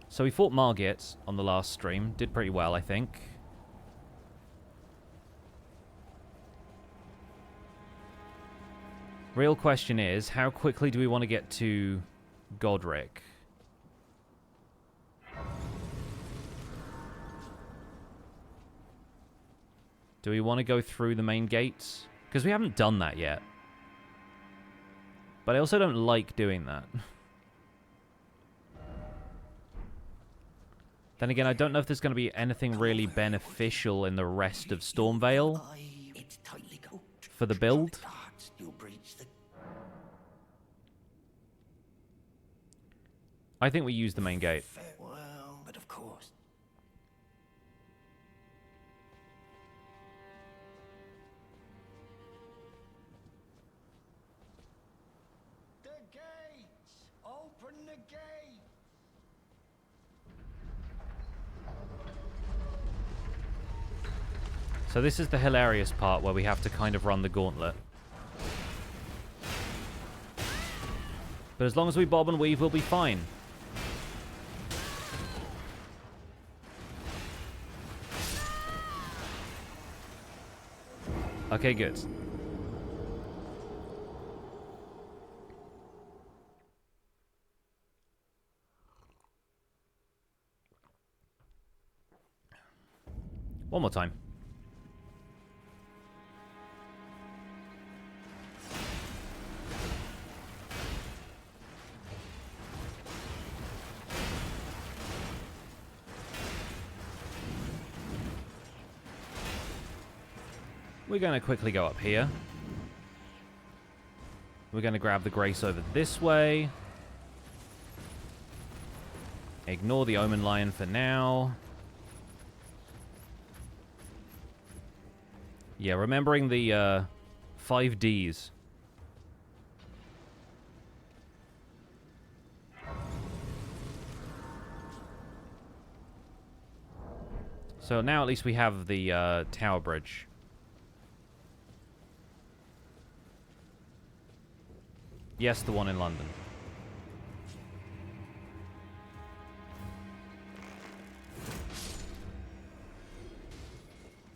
So we fought Margit on the last stream. Did pretty well, I think. Real question is, how quickly do we want to get to Godrick? Do we want to go through the main gates? Because we haven't done that yet. But I also don't like doing that. Then again, I don't know if there's going to be anything really beneficial in the rest of Stormveil for the build. I think we use the main gate. Well, but of course. The gates! Open the gate! So this is the hilarious part where we have to kind of run the gauntlet. But as long as we bob and weave, we'll be fine. Okay, good. One more time. We're going to quickly go up here. We're going to grab the Grace over this way. Ignore the Omen Lion for now. Yeah, remembering the 5 Ds. So now at least we have the Tower Bridge. Yes, the one in London.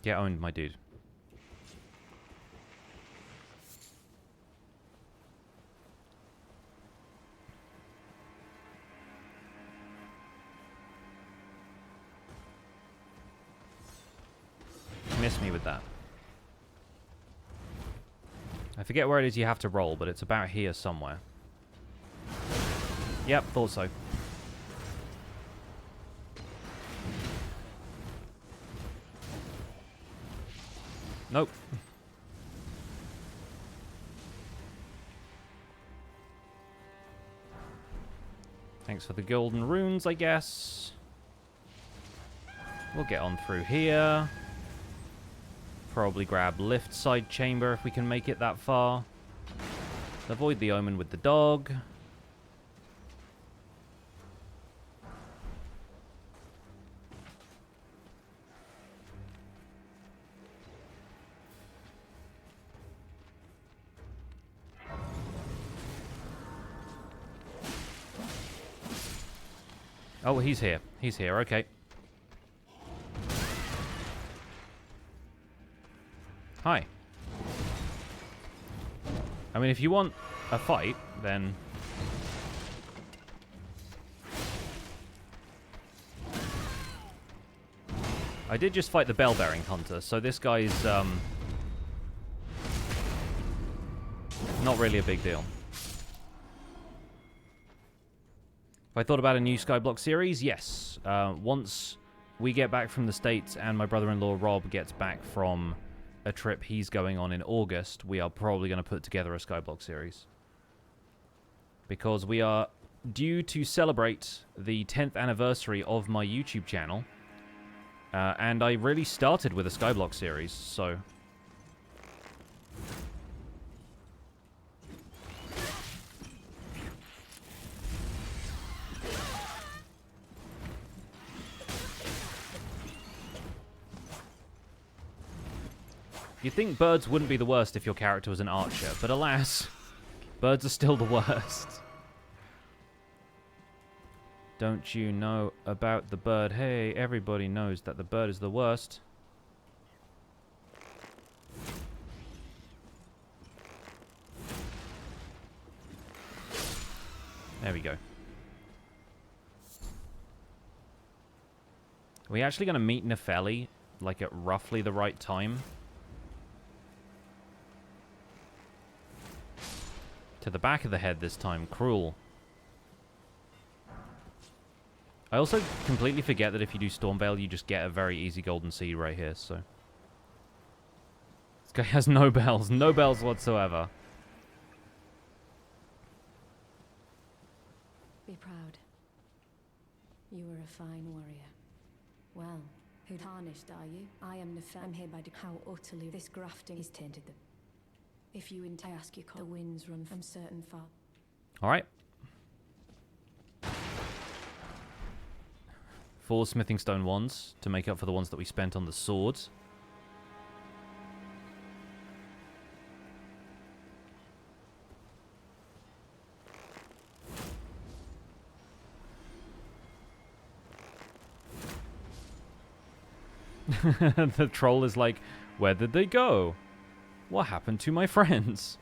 Get owned, my dude. Miss me with that. I forget where it is you have to roll, but it's about here somewhere. Yep, thought so. Nope. Thanks for the golden runes, I guess. We'll get on through here. Probably grab lift side chamber if we can make it that far. Avoid the omen with the dog. Oh, he's here. He's here, okay. Hi. I mean, if you want a fight, then... I did just fight the Bell-Bearing Hunter, so this guy's, not really a big deal. Have I thought about a new Skyblock series? Yes. Once we get back from the States and my brother-in-law Rob gets back from a trip he's going on in August, we are probably going to put together a Skyblock series. Because we are due to celebrate the 10th anniversary of my YouTube channel. And I really started with a Skyblock series, so... You'd think birds wouldn't be the worst if your character was an archer, but alas, birds are still the worst. Don't you know about the bird? Hey, everybody knows that the bird is the worst. There we go. Are we actually going to meet Nefeli, like, at roughly the right time? To the back of the head this time. Cruel. I also completely forget that if you do Stormveil, you just get a very easy golden seed right here, so... This guy has no bells. No bells whatsoever. Be proud. You were a fine warrior. Well, who tarnished are you? I am Nefeli. I'm here by how utterly this grafting is tainted them. If you I ask you, the winds run from certain far. Alright. 4 smithing stone wands to make up for the ones that we spent on the swords. The troll is like, where did they go? What happened to my friends?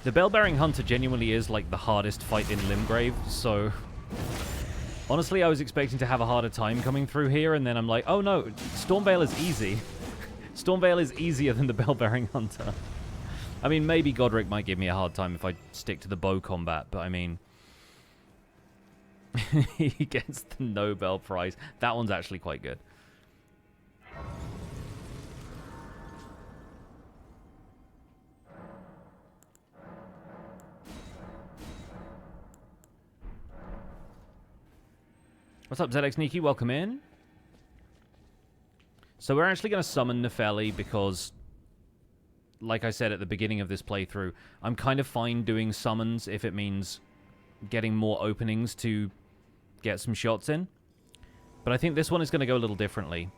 The Bell-Bearing Hunter genuinely is, like, the hardest fight in Limgrave, so... Honestly, I was expecting to have a harder time coming through here, and then I'm like, oh no, Stormveil is easy. Stormveil is easier than the Bell-Bearing Hunter. I mean, maybe Godrick might give me a hard time if I stick to the bow combat, but I mean... he gets the Nobel Prize. That one's actually quite good. What's up, ZX Niki? Welcome in. So we're actually going to summon Nefeli because, like I said at the beginning of this playthrough, I'm kind of fine doing summons if it means getting more openings to get some shots in. But I think this one is going to go a little differently.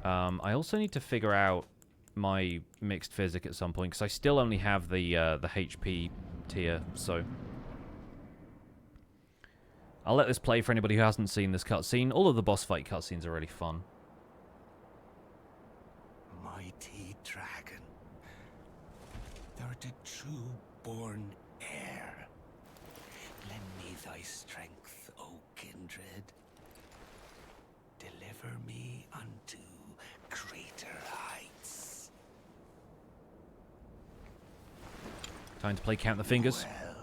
I also need to figure out my mixed physic at some point because I still only have the HP tier, so... I'll let this play for anybody who hasn't seen this cutscene. All of the boss fight cutscenes are really fun. Mighty dragon, thou art a true-born heir. Lend me thy strength, O kindred. Deliver me unto greater heights. Time to play Count the Fingers. Well,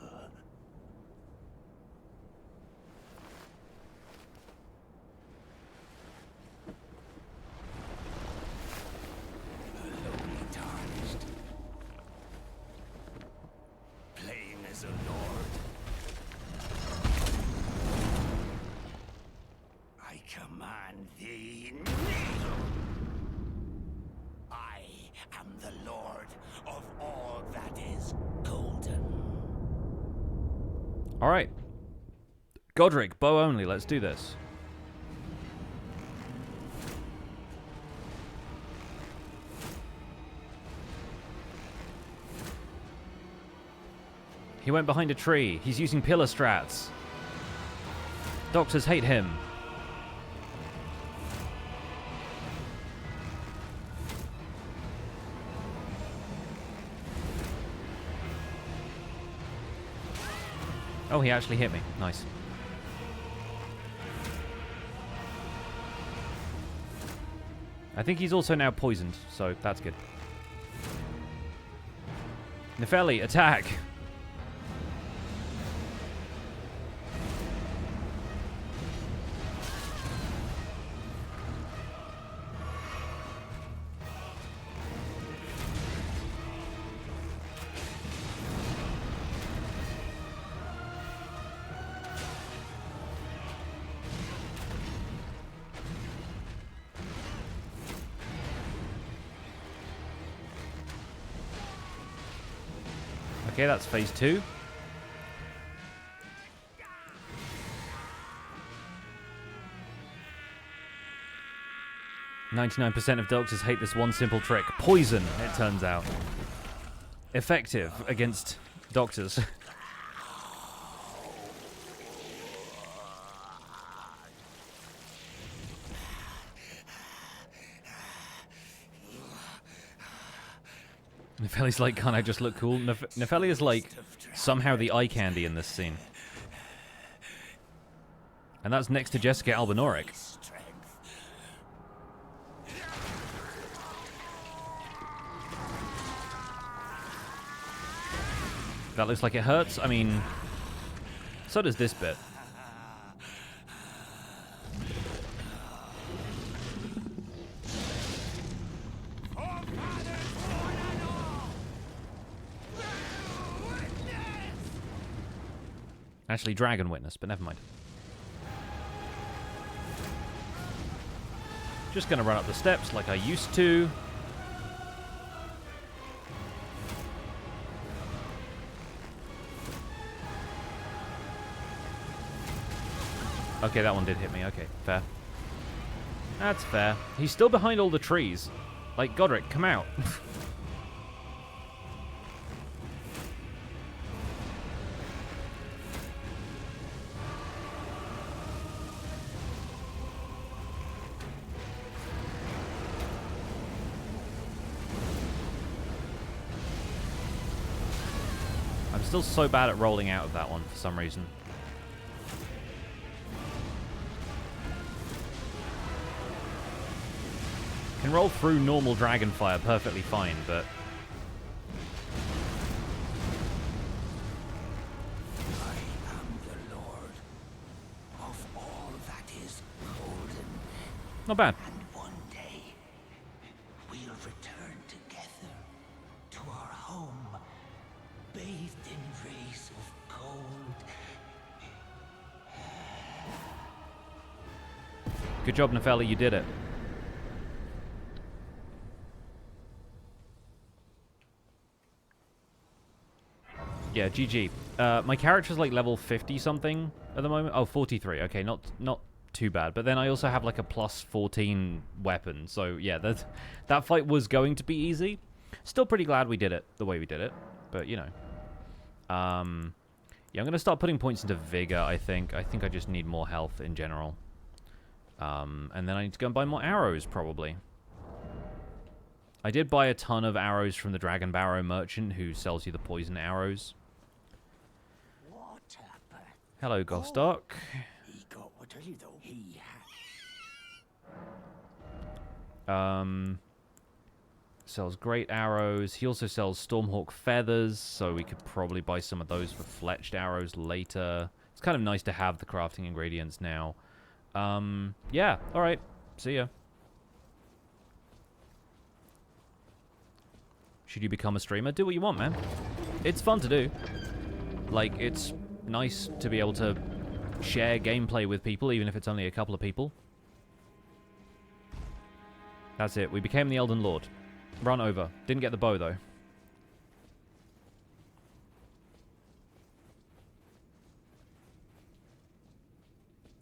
Alright. Godrick, bow only, let's do this. He went behind a tree. He's using pillar strats. Doctors hate him. Oh, he actually hit me. Nice. I think he's also now poisoned, so that's good. Nefeli, attack! Okay, that's phase 2. "99% of doctors hate this one simple trick. Poison, it turns out. Effective against doctors." Nefeli's like, can't I just look cool? Nefeli is like somehow the eye candy in this scene. And that's next to Jessica Albinauric. That looks like it hurts. I mean, so does this bit. Actually, Dragon Witness, but never mind. Just gonna run up the steps like I used to. Okay, that one did hit me. Okay, fair. That's fair. He's still behind all the trees. Like, Godrick, come out. Still so bad at rolling out of that one for some reason. Can roll through normal Dragonfire perfectly fine, but... I am the Lord of all that is golden. Not bad. And one day, we'll return together to our home, bathed in rays of gold. Good job, Nepheli, you did it. Yeah, GG. My character's like level 50 something at the moment. Oh, 43. Okay, not too bad. But then I also have like a plus 14 weapon. So yeah, that fight was going to be easy. Still pretty glad we did it the way we did it. But you know. Yeah, I'm gonna start putting points into vigor, I think. I think I just need more health in general. And then I need to go and buy more arrows, probably. I did buy a ton of arrows from the Dragon Barrow merchant who sells you the poison arrows. Hello, Gostock. He got what are you though? He sells great arrows. He also sells Stormhawk feathers, so we could probably buy some of those for fletched arrows later. It's kind of nice to have the crafting ingredients now. Yeah, alright. See ya. Should you become a streamer? Do what you want, man. It's fun to do. Like, it's nice to be able to share gameplay with people, even if it's only a couple of people. That's it. We became the Elden Lord. Run over. Didn't get the bow, though.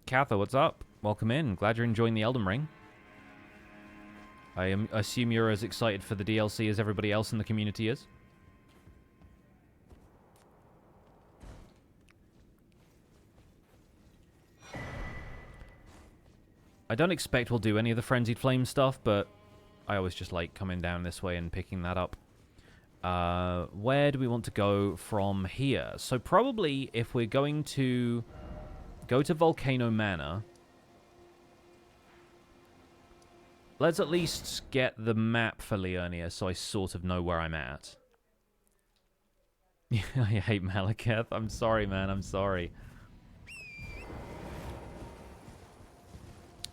Katha, what's up? Welcome in. Glad you're enjoying the Elden Ring. I assume you're as excited for the DLC as everybody else in the community is. I don't expect we'll do any of the Frenzied Flame stuff, but I always just like coming down this way and picking that up. Where do we want to go from here? So probably if we're going to go to Volcano Manor, let's at least get the map for Liurnia so I sort of know where I'm at. I hate Malekith. I'm sorry, man. I'm sorry.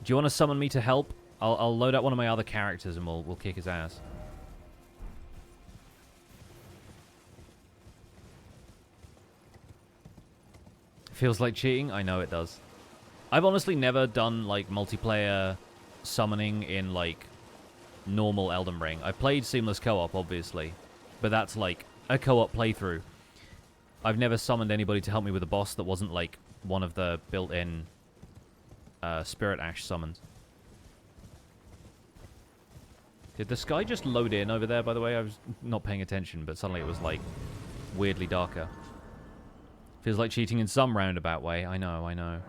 Do you want to summon me to help? I'll load up one of my other characters and we'll kick his ass. Feels like cheating? I know it does. I've honestly never done, like, multiplayer summoning in, like, normal Elden Ring. I played Seamless Co-op, obviously. But that's, like, a co-op playthrough. I've never summoned anybody to help me with a boss that wasn't, like, one of the built-in Spirit Ash summons. Did the sky just load in over there, by the way? I was not paying attention, but suddenly it was, like, weirdly darker. Feels like cheating in some roundabout way. I know, I know.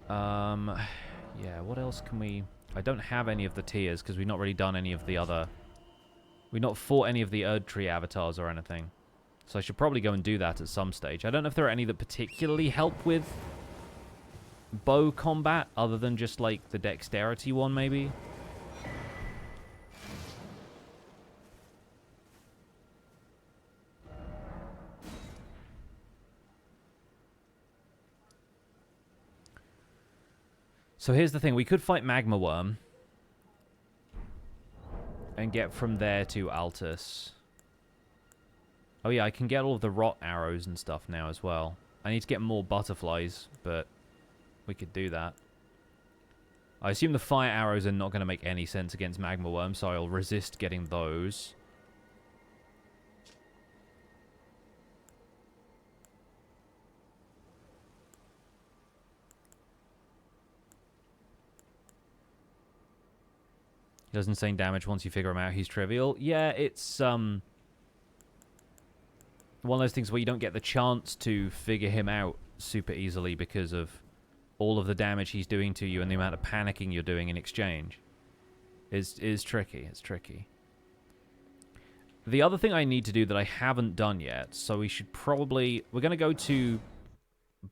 Yeah, what else can we... I don't have any of the tiers, because we've not really done any of the other... We've not fought any of the Erd Tree avatars or anything. So I should probably go and do that at some stage. I don't know if there are any that particularly help with bow combat, other than just, like, the dexterity one, maybe. So here's the thing. We could fight Magma Worm and get from there to Altus. Oh yeah, I can get all of the rot arrows and stuff now as well. I need to get more butterflies, but we could do that. I assume the fire arrows are not going to make any sense against Magma Worm, so I'll resist getting those. He does insane damage once you figure him out. He's trivial. Yeah, it's one of those things where you don't get the chance to figure him out super easily because of all of the damage he's doing to you and the amount of panicking you're doing in exchange. Is tricky. It's tricky. The other thing I need to do that I haven't done yet, so we should probably... We're going to go to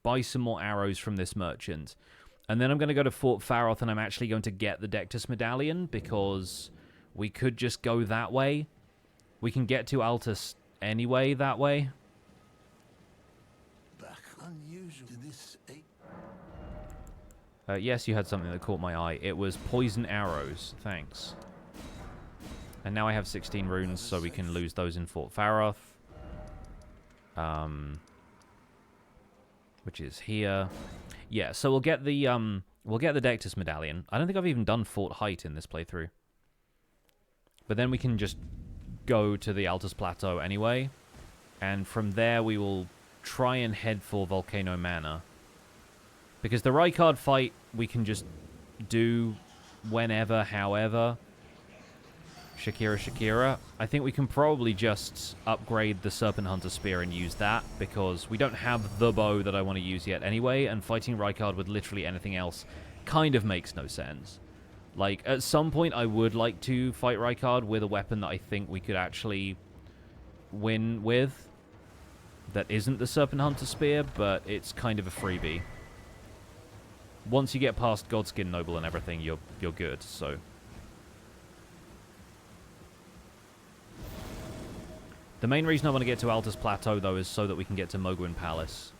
buy some more arrows from this merchant. And then I'm going to go to Fort Faroth, and I'm actually going to get the Dectus Medallion, because we could just go that way. We can get to Altus anyway that way. Back unusual to this. Yes, you had something that caught my eye. It was poison arrows. Thanks. And now I have 16 runes, so we can lose those in Fort Faroth. Which is here. Yeah, so we'll get the Dectus Medallion. I don't think I've even done Fort Height in this playthrough. But then we can just go to the Altus Plateau anyway. And from there we will try and head for Volcano Manor. Because the Rykard fight we can just do whenever, however. Shakira. I think we can probably just upgrade the Serpent Hunter Spear and use that, because we don't have the bow that I want to use yet anyway, and fighting Rykard with literally anything else kind of makes no sense. Like, at some point I would like to fight Rykard with a weapon that I think we could actually win with that isn't the Serpent Hunter Spear, but it's kind of a freebie. Once you get past Godskin Noble and everything, you're good, so... The main reason I want to get to Altus Plateau, though, is so that we can get to Mohgwyn Palace.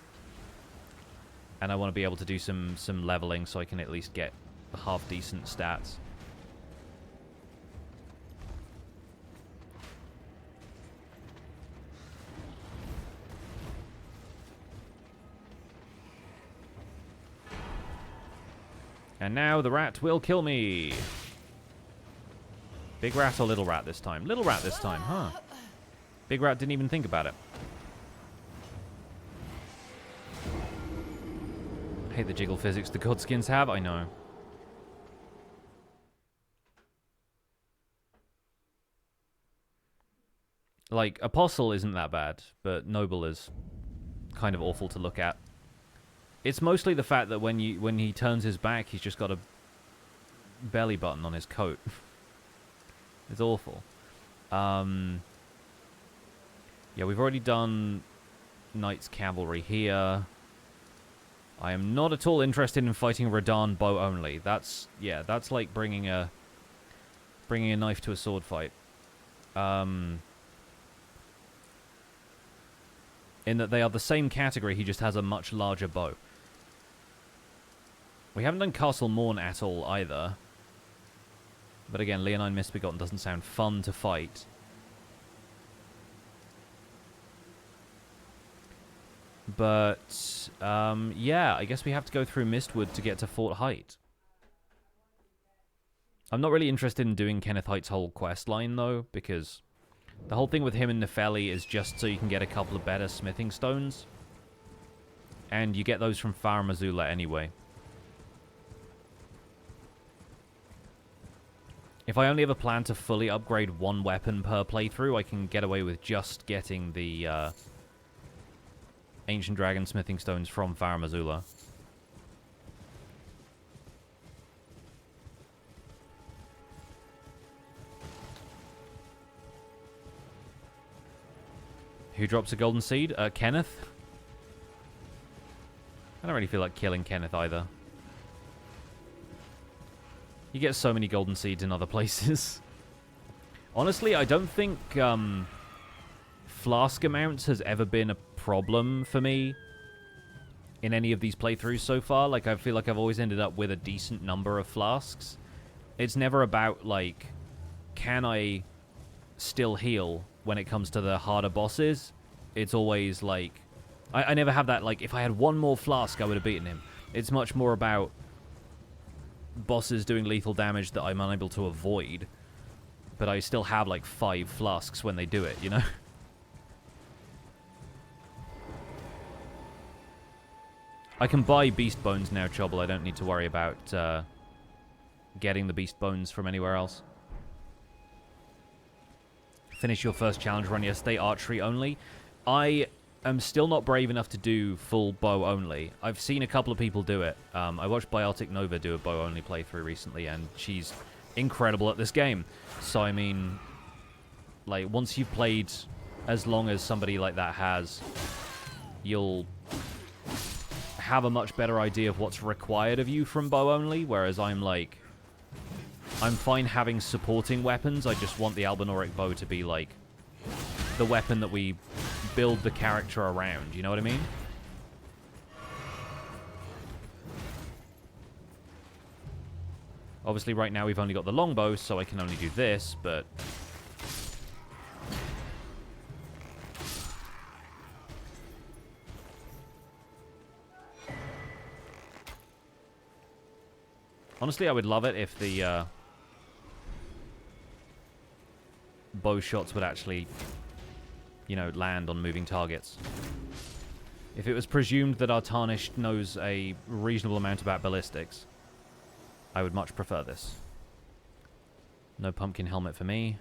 And I want to be able to do some leveling so I can at least get half-decent stats. And now the rat will kill me. Big rat or little rat this time? Little rat this time, huh? Big rat didn't even think about it. I hate the jiggle physics the Godskins have, I know. Like, Apostle isn't that bad, but Noble is kind of awful to look at. It's mostly the fact that when he turns his back, he's just got a belly button on his coat. It's awful. Yeah, we've already done Knight's Cavalry here. I am not at all interested in fighting Radahn bow only. That's like bringing a knife to a sword fight. In that they are the same category, he just has a much larger bow. We haven't done Castle Morn at all either. But again, Leonine Misbegotten doesn't sound fun to fight. But, yeah, I guess we have to go through Mistwood to get to Fort Height. I'm not really interested in doing Kenneth Height's whole quest line, though, because the whole thing with him and Nefeli is just so you can get a couple of better smithing stones. And you get those from Farum Azula anyway. If I only ever plan to fully upgrade one weapon per playthrough, I can get away with just getting the Ancient Dragon smithing stones from Farum Azula. Who drops a golden seed? Kenneth? I don't really feel like killing Kenneth either. You get so many golden seeds in other places. Honestly, I don't think flask amounts has ever been a problem for me in any of these playthroughs so far. Like, I feel like I've always ended up with a decent number of flasks. It's never about, like, can I still heal when it comes to the harder bosses? It's always, like... I never have that, like, if I had one more flask, I would have beaten him. It's much more about bosses doing lethal damage that I'm unable to avoid, but I still have like 5 flasks when they do it, you know? I can buy beast bones now, Chobble. I don't need to worry about getting the beast bones from anywhere else. Finish your first challenge run yesterday, archery only. I am still not brave enough to do full bow only. I've seen a couple of people do it. I watched Biotic Nova do a bow only playthrough recently, and she's incredible at this game. So, I mean, Like, once you've played as long as somebody like that has, you'll have a much better idea of what's required of you from bow only, whereas I'm like, I'm fine having supporting weapons. I just want the Albinauric Bow to be, like, the weapon that we build the character around. You know what I mean? Obviously, right now we've only got the longbow, so I can only do this, but... honestly, I would love it if the bow shots would actually, you know, land on moving targets. If it was presumed that our Tarnished knows a reasonable amount about ballistics, I would much prefer this. No pumpkin helmet for me.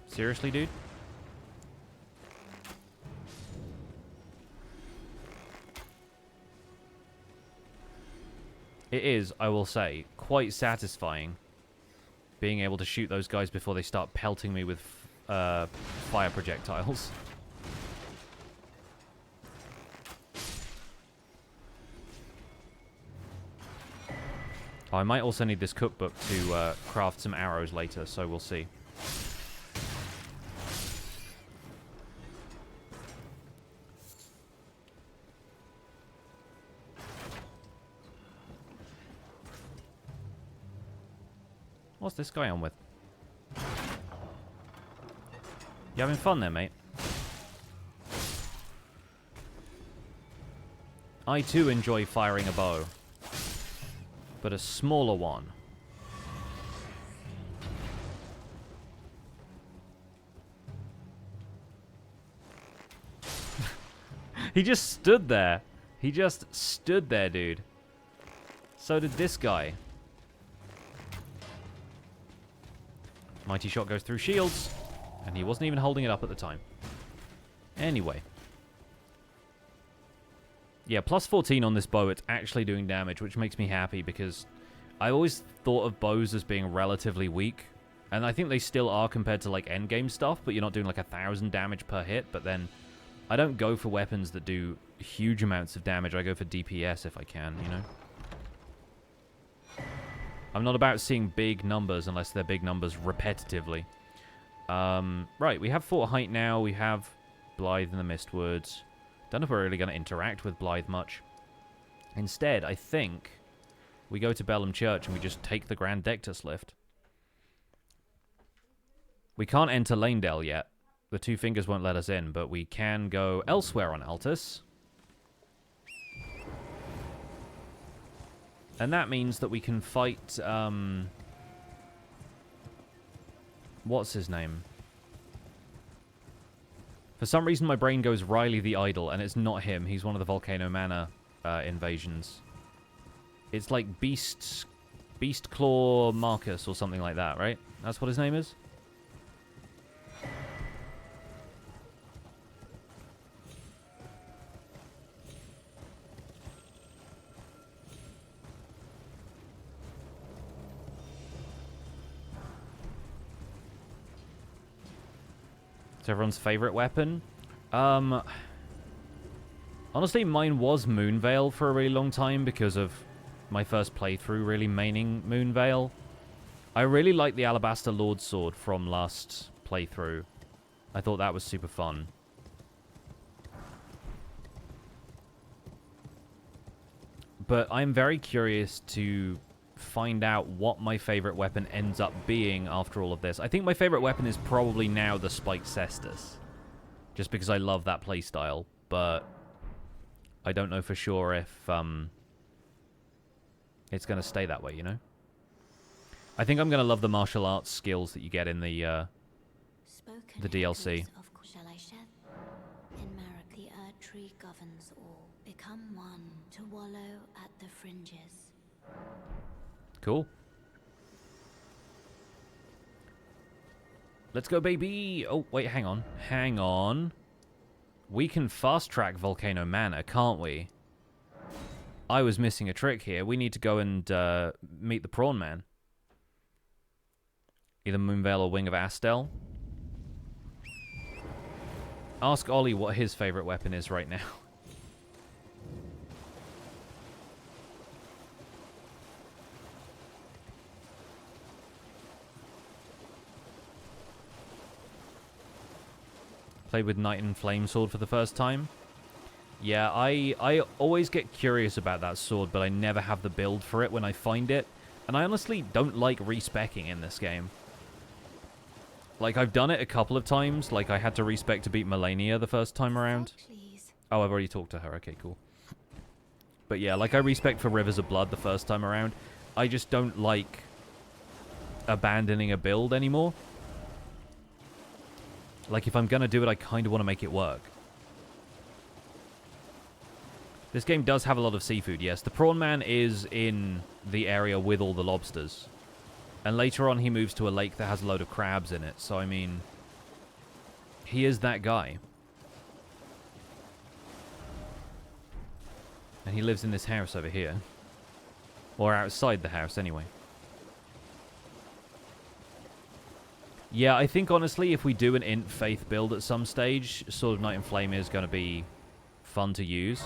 Seriously, dude? It is, I will say, quite satisfying being able to shoot those guys before they start pelting me with fire projectiles. Oh, I might also need this cookbook to craft some arrows later, so we'll see. What's this guy on with? You having fun there, mate? I too enjoy firing a bow, but a smaller one. He just stood there. He just stood there, dude. So did this guy. Mighty shot goes through shields, and he wasn't even holding it up at the time. Anyway. Yeah, plus 14 on this bow, it's actually doing damage, which makes me happy, because I always thought of bows as being relatively weak, and I think they still are compared to, like, endgame stuff, but you're not doing, like, 1,000 damage per hit, but then I don't go for weapons that do huge amounts of damage. I go for DPS if I can, you know? I'm not about seeing big numbers unless they're big numbers repetitively. Right, we have Fort Height now. We have Blythe in the Mistwoods. Don't know if we're really going to interact with Blythe much. Instead, I think we go to Bellum Church and we just take the Grand Dectus lift. We can't enter Lanedale yet. The Two Fingers won't let us in, but we can go elsewhere on Altus. And that means that we can fight, what's his name? For some reason, my brain goes Riley the Idol, and it's not him. He's one of the Volcano Manor invasions. It's like Beast Claw Marcus or something like that, right? That's what his name is? It's everyone's favorite weapon. Honestly, mine was Moonveil for a really long time because of my first playthrough really maining Moonveil. I really liked the Alabaster Lord Sword from last playthrough. I thought that was super fun. But I'm very curious to find out what my favorite weapon ends up being after all of this. I think my favorite weapon is probably now the Spiked Cestus, just because I love that playstyle, but I don't know for sure if it's going to stay that way, you know? I think I'm going to love the martial arts skills that you get in the DLC. Shall I shed? In Marika, the Earth Tree governs all. Become one to wallow at the fringes. Cool. Let's go, baby! Oh, wait, hang on. Hang on. We can fast-track Volcano Manor, can't we? I was missing a trick here. We need to go and meet the Prawn Man. Either Moonveil or Wing of Astel. Ask Ollie what his favorite weapon is right now. Played with Knight and Flame Sword for the first time. Yeah, I always get curious about that sword, but I never have the build for it when I find it. And I honestly don't like respecking in this game. Like, I've done it a couple of times. Like, I had to respec to beat Malenia the first time around. Oh, I've already talked to her. Okay, cool. But yeah, like, I respec for Rivers of Blood the first time around. I just don't like abandoning a build anymore. Like, if I'm gonna do it, I kind of want to make it work. This game does have a lot of seafood, yes. The Prawn Man is in the area with all the lobsters. And later on, he moves to a lake that has a load of crabs in it. So, I mean, he is that guy. And he lives in this house over here. Or outside the house, anyway. Yeah, I think, honestly, if we do an Int Faith build at some stage, Sword of Night and Flame is going to be fun to use.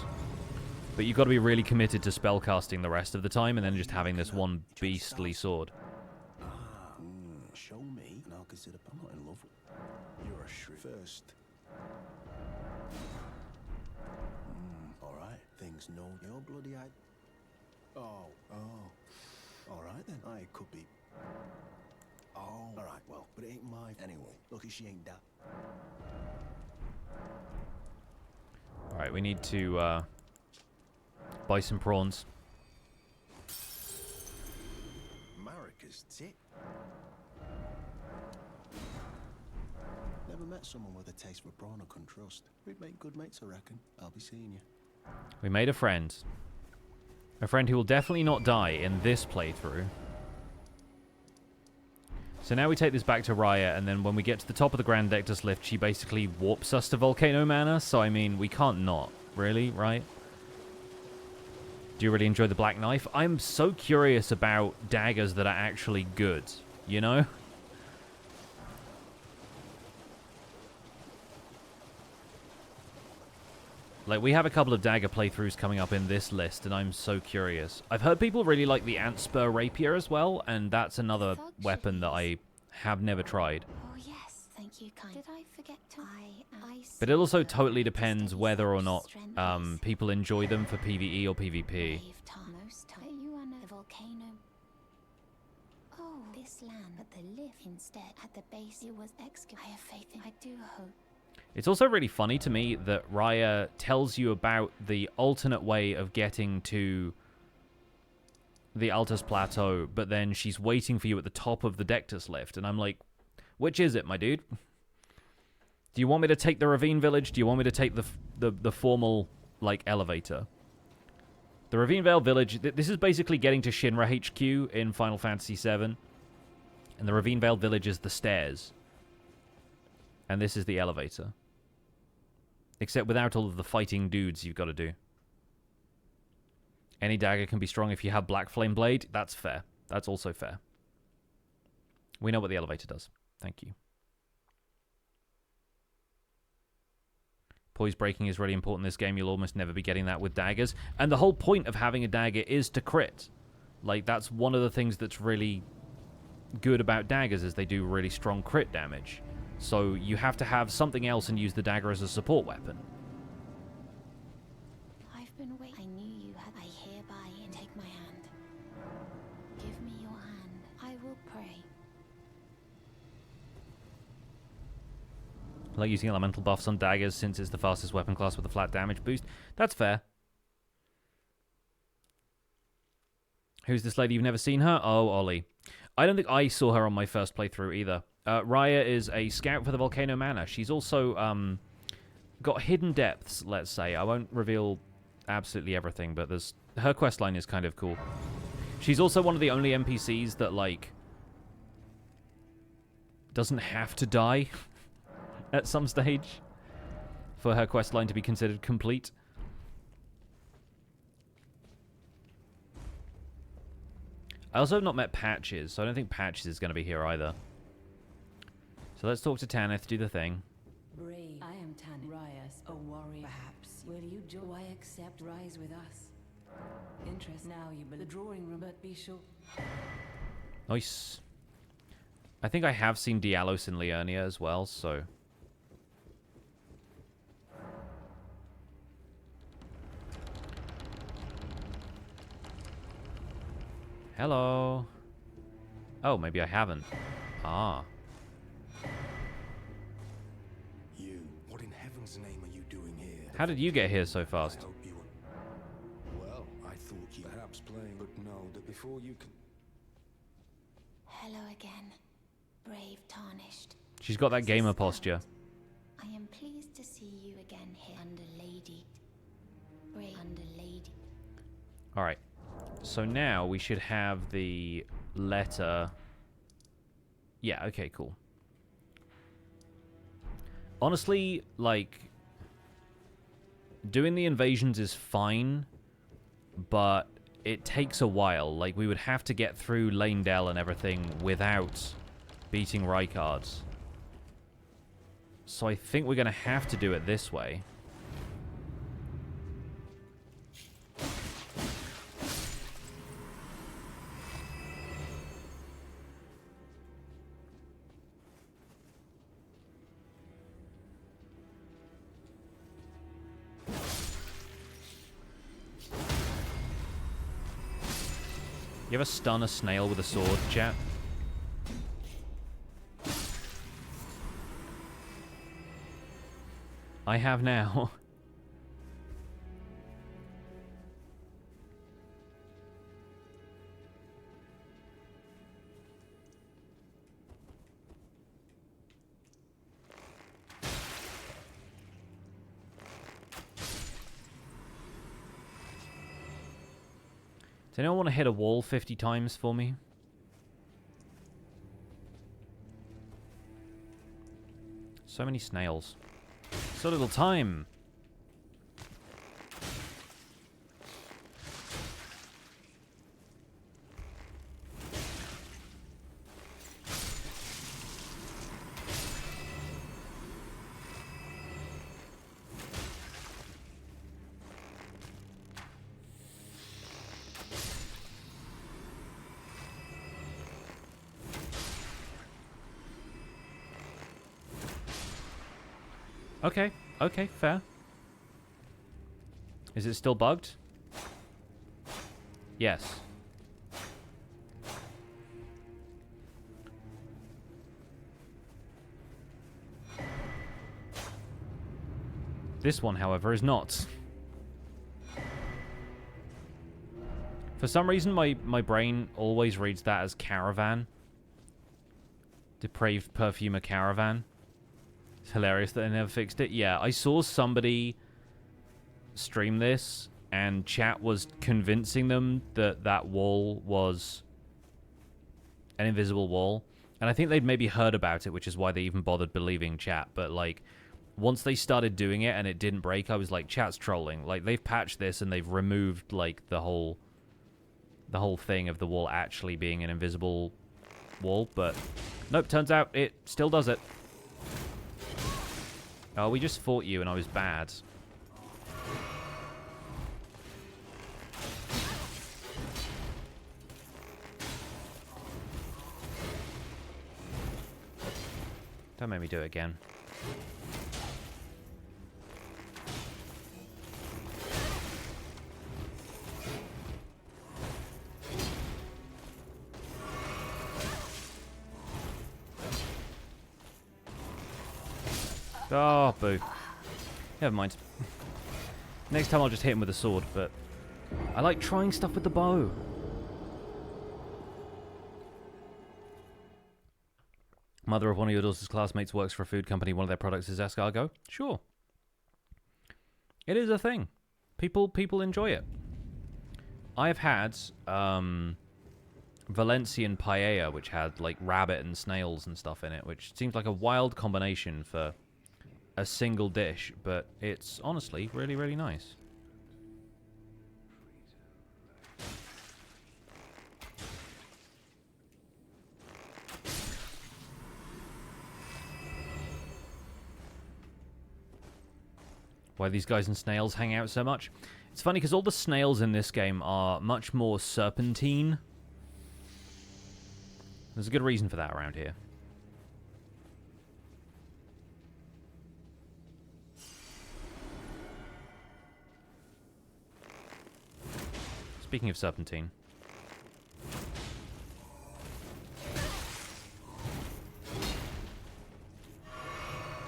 But you've got to be really committed to spellcasting the rest of the time and then just having this one beastly sword. Show me, and I'll consider. I'm not in love with. You're a shrew first. All right, things know you're bloody. Oh. All right then. I could be. Oh. All right. Well, but it ain't mine anyway. Lucky she ain't that. All right, we need to buy some prawns. Marika's tit. Never met someone with a taste for prawn I couldn't trust. We'd make good mates, I reckon. I'll be seeing you. We made a friend. A friend who will definitely not die in this playthrough. So now we take this back to Raya, and then when we get to the top of the Grand Dectus lift, she basically warps us to Volcano Manor. So, I mean, we can't not. Really, right? Do you really enjoy the Black Knife? I'm so curious about daggers that are actually good, you know? Like, we have a couple of dagger playthroughs coming up in this list, and I'm so curious. I've heard people really like the Ant Spur Rapier as well, and that's another weapon that I have never tried. Oh yes, thank you, kind. Did I forget to? But it also totally depends whether or not people enjoy them for PvE or PvP. The volcano. Oh, this land, but the lift instead at the base it was excavated. I have faith in. I do hope. It's also really funny to me that Raya tells you about the alternate way of getting to the Altus Plateau, but then she's waiting for you at the top of the Dectus lift, and I'm like, which is it, my dude? Do you want me to take the Ravine Village? Do you want me to take the formal, like, elevator? The Ravine Vale Village, this is basically getting to Shinra HQ in Final Fantasy VII, and the Ravine Vale Village is the stairs. And this is the elevator. Except without all of the fighting dudes you've got to do. Any dagger can be strong if you have Black Flame Blade. That's fair. That's also fair. We know what the elevator does. Thank you. Poise breaking is really important in this game. You'll almost never be getting that with daggers. And the whole point of having a dagger is to crit. Like, that's one of the things that's really good about daggers, is they do really strong crit damage. So you have to have something else and use the dagger as a support weapon. I've been waiting. I knew you had. I hereby and take my hand. Give me your hand. I will pray. I like using elemental buffs on daggers since it's the fastest weapon class with a flat damage boost. That's fair. Who's this lady? You've never seen her? Oh, Ollie. I don't think I saw her on my first playthrough either. Raya is a scout for the Volcano Manor. She's also got hidden depths, let's say. I won't reveal absolutely everything, but her questline is kind of cool. She's also one of the only NPCs that, like, doesn't have to die at some stage for her questline to be considered complete. I also have not met Patches, so I don't think Patches is going to be here either. So let's talk to Tanith, do the thing. Brave. I am Tan Rias, a warrior. Perhaps. Will you joy accept rise with us? Interest now you the drawing room, but be sure. Nice. I think I have seen Dialos in Liurnia as well, so... Hello. Oh, maybe I haven't. Ah. You, what in heaven's name are you doing here? How did you get here so fast? I hope you were... Well, I thought you perhaps playing, but no, that before you can... Hello again, brave tarnished. She's got that gamer posture. I am pleased to see you again here under Lady. Brave under Lady. Alright. So now we should have the letter... Yeah, okay, cool. Honestly, like... Doing the invasions is fine, but it takes a while. Like, we would have to get through Lanedell and everything without beating Rykard. So I think we're going to have to do it this way. You ever stun a snail with a sword, chat? I have now. Does anyone want to hit a wall 50 times for me? So many snails. So little time. Okay, okay, fair. Is it still bugged? Yes. This one, however, is not. For some reason, my brain always reads that as caravan. Depraved perfumer caravan. It's hilarious that they never fixed it. Yeah, I saw somebody stream this, and chat was convincing them that that wall was an invisible wall. And I think they'd maybe heard about it, which is why they even bothered believing chat. But, like, once they started doing it and it didn't break, I was like, chat's trolling. Like, they've patched this and they've removed, like, the whole thing of the wall actually being an invisible wall. But, nope, turns out it still does it. Oh, we just fought you and I was bad. Don't make me do it again. Oh, boo. Never mind. Next time I'll just hit him with a sword, but I like trying stuff with the bow. Mother of one of your daughter's classmates works for a food company. One of their products is escargot. Sure. It is a thing. People enjoy it. I've had Valencian paella, which had like rabbit and snails and stuff in it, which seems like a wild combination for a single dish, but it's honestly really, really nice. Why these guys and snails hang out so much. It's funny because all the snails in this game are much more serpentine. There's a good reason for that around here. Speaking of serpentine.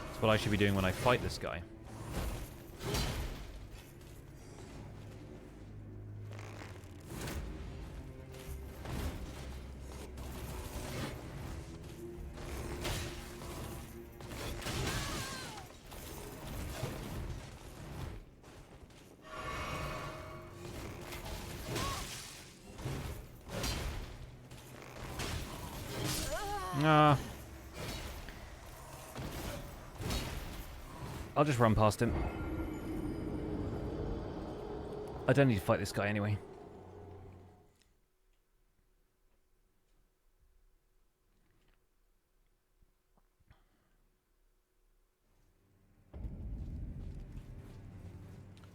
That's what I should be doing when I fight this guy. I'll just run past him. I don't need to fight this guy anyway.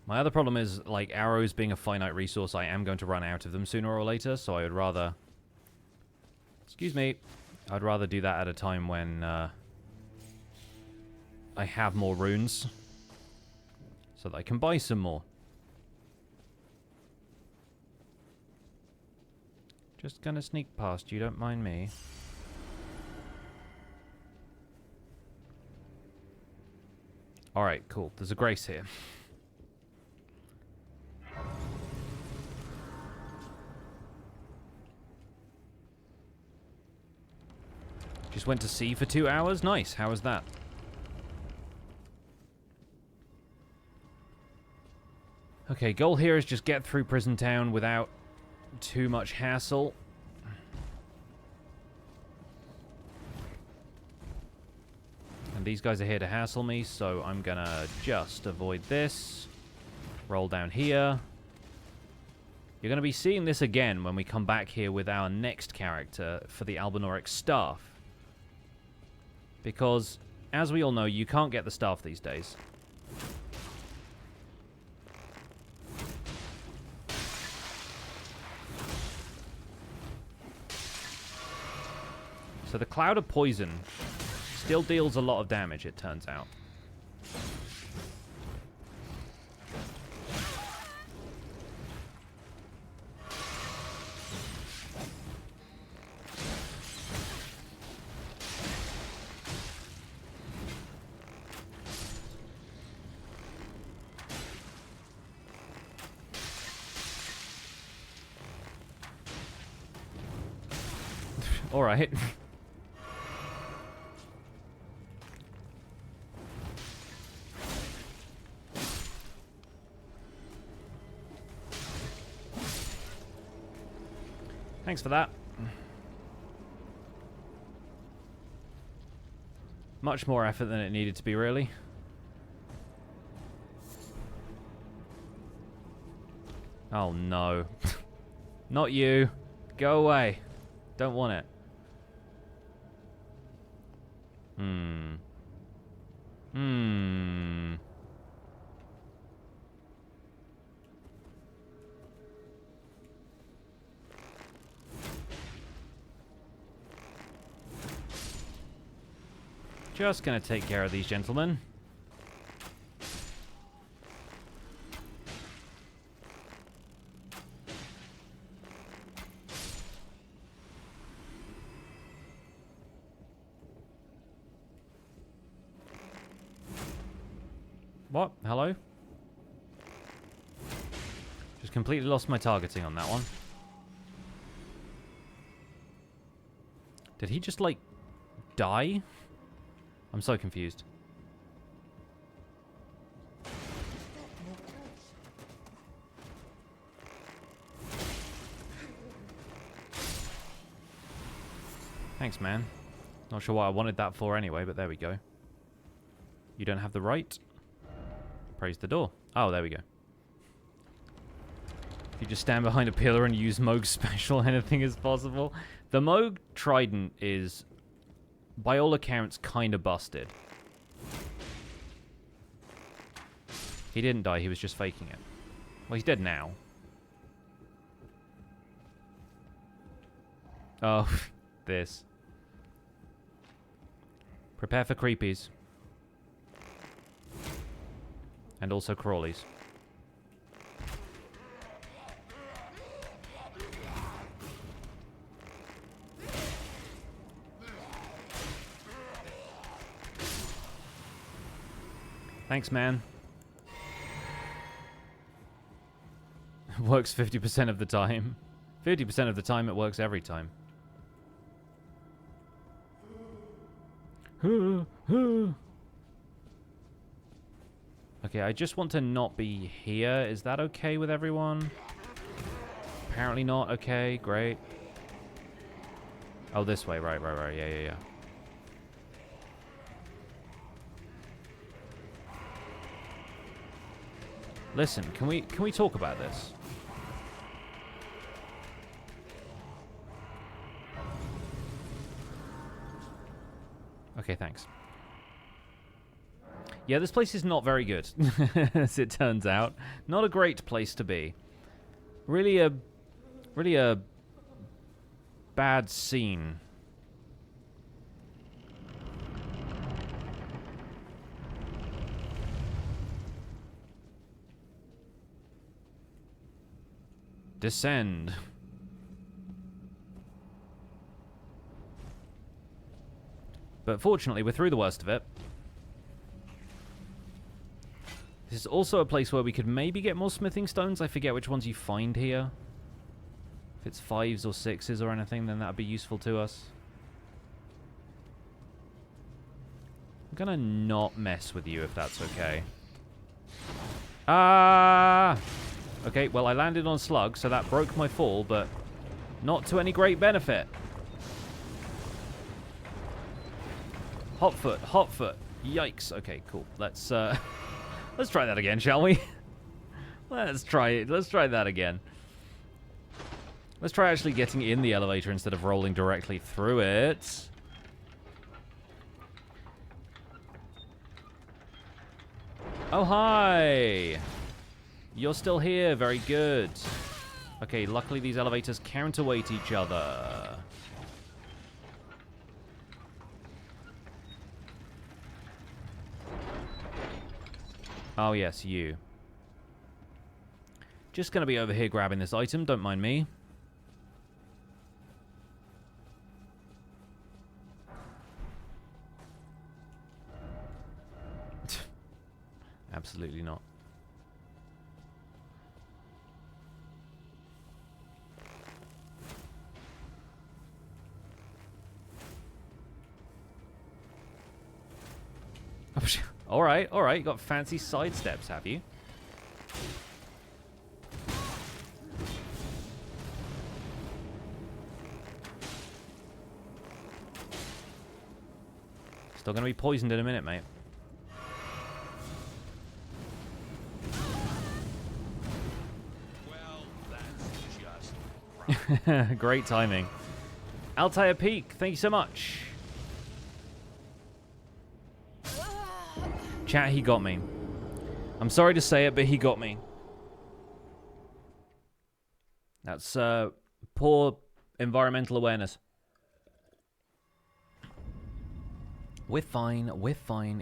My other problem is, like, arrows being a finite resource, I am going to run out of them sooner or later, so I would rather... Excuse me. I'd rather do that at a time when I have more runes, so that I can buy some more. Just gonna sneak past you, don't mind me. Alright, cool. There's a grace here. Just went to sea for 2 hours? Nice. How was that? Okay, goal here is just get through Prison Town without too much hassle. And these guys are here to hassle me, so I'm gonna just avoid this. Roll down here. You're gonna be seeing this again when we come back here with our next character for the Albinauric staff. Because, as we all know, you can't get the staff these days. So the Cloud of Poison still deals a lot of damage, it turns out. All right. Thanks for that. Much more effort than it needed to be, really. Oh, no. Not you. Go away. Don't want it. Just gonna take care of these gentlemen. What? Hello? Just completely lost my targeting on that one. Did he just, like, die? I'm so confused. Thanks, man. Not sure what I wanted that for anyway, but there we go. You don't have the right? Praise the door. Oh, there we go. If you just stand behind a pillar and use Mohg's special, anything is possible. The Mohg trident is, by all accounts, kind of busted. He didn't die, he was just faking it. Well, he's dead now. Oh, this. Prepare for creepies. And also crawlies. Thanks, man. Works 50% of the time. 50% of the time, it works every time. Okay, I just want to not be here. Is that okay with everyone? Apparently not. Okay, great. Oh, this way. Right. Yeah. Listen, can we talk about this? Okay, thanks. Yeah, this place is not very good, as it turns out. Not a great place to be. Really a bad scene. Descend. But fortunately, we're through the worst of it. This is also a place where we could maybe get more smithing stones. I forget which ones you find here. If it's 5s or 6s or anything, then that would be useful to us. I'm gonna not mess with you if that's okay. Ah! Okay, well, I landed on slug, so that broke my fall, but not to any great benefit. Hotfoot. Yikes. Okay, cool. Let's let's try that again, shall we? Let's try it. Let's try that again. Let's try actually getting in the elevator instead of rolling directly through it. Oh, hi! You're still here. Very good. Okay, luckily these elevators counterweight each other. Oh, yes, you. Just gonna be over here grabbing this item. Don't mind me. Absolutely not. All right. You got fancy side steps, have you? Still gonna be poisoned in a minute, mate. Well, that's just Great timing. Altair Peak, thank you so much. Chat, he got me. I'm sorry to say it, but he got me. That's poor environmental awareness. We're fine.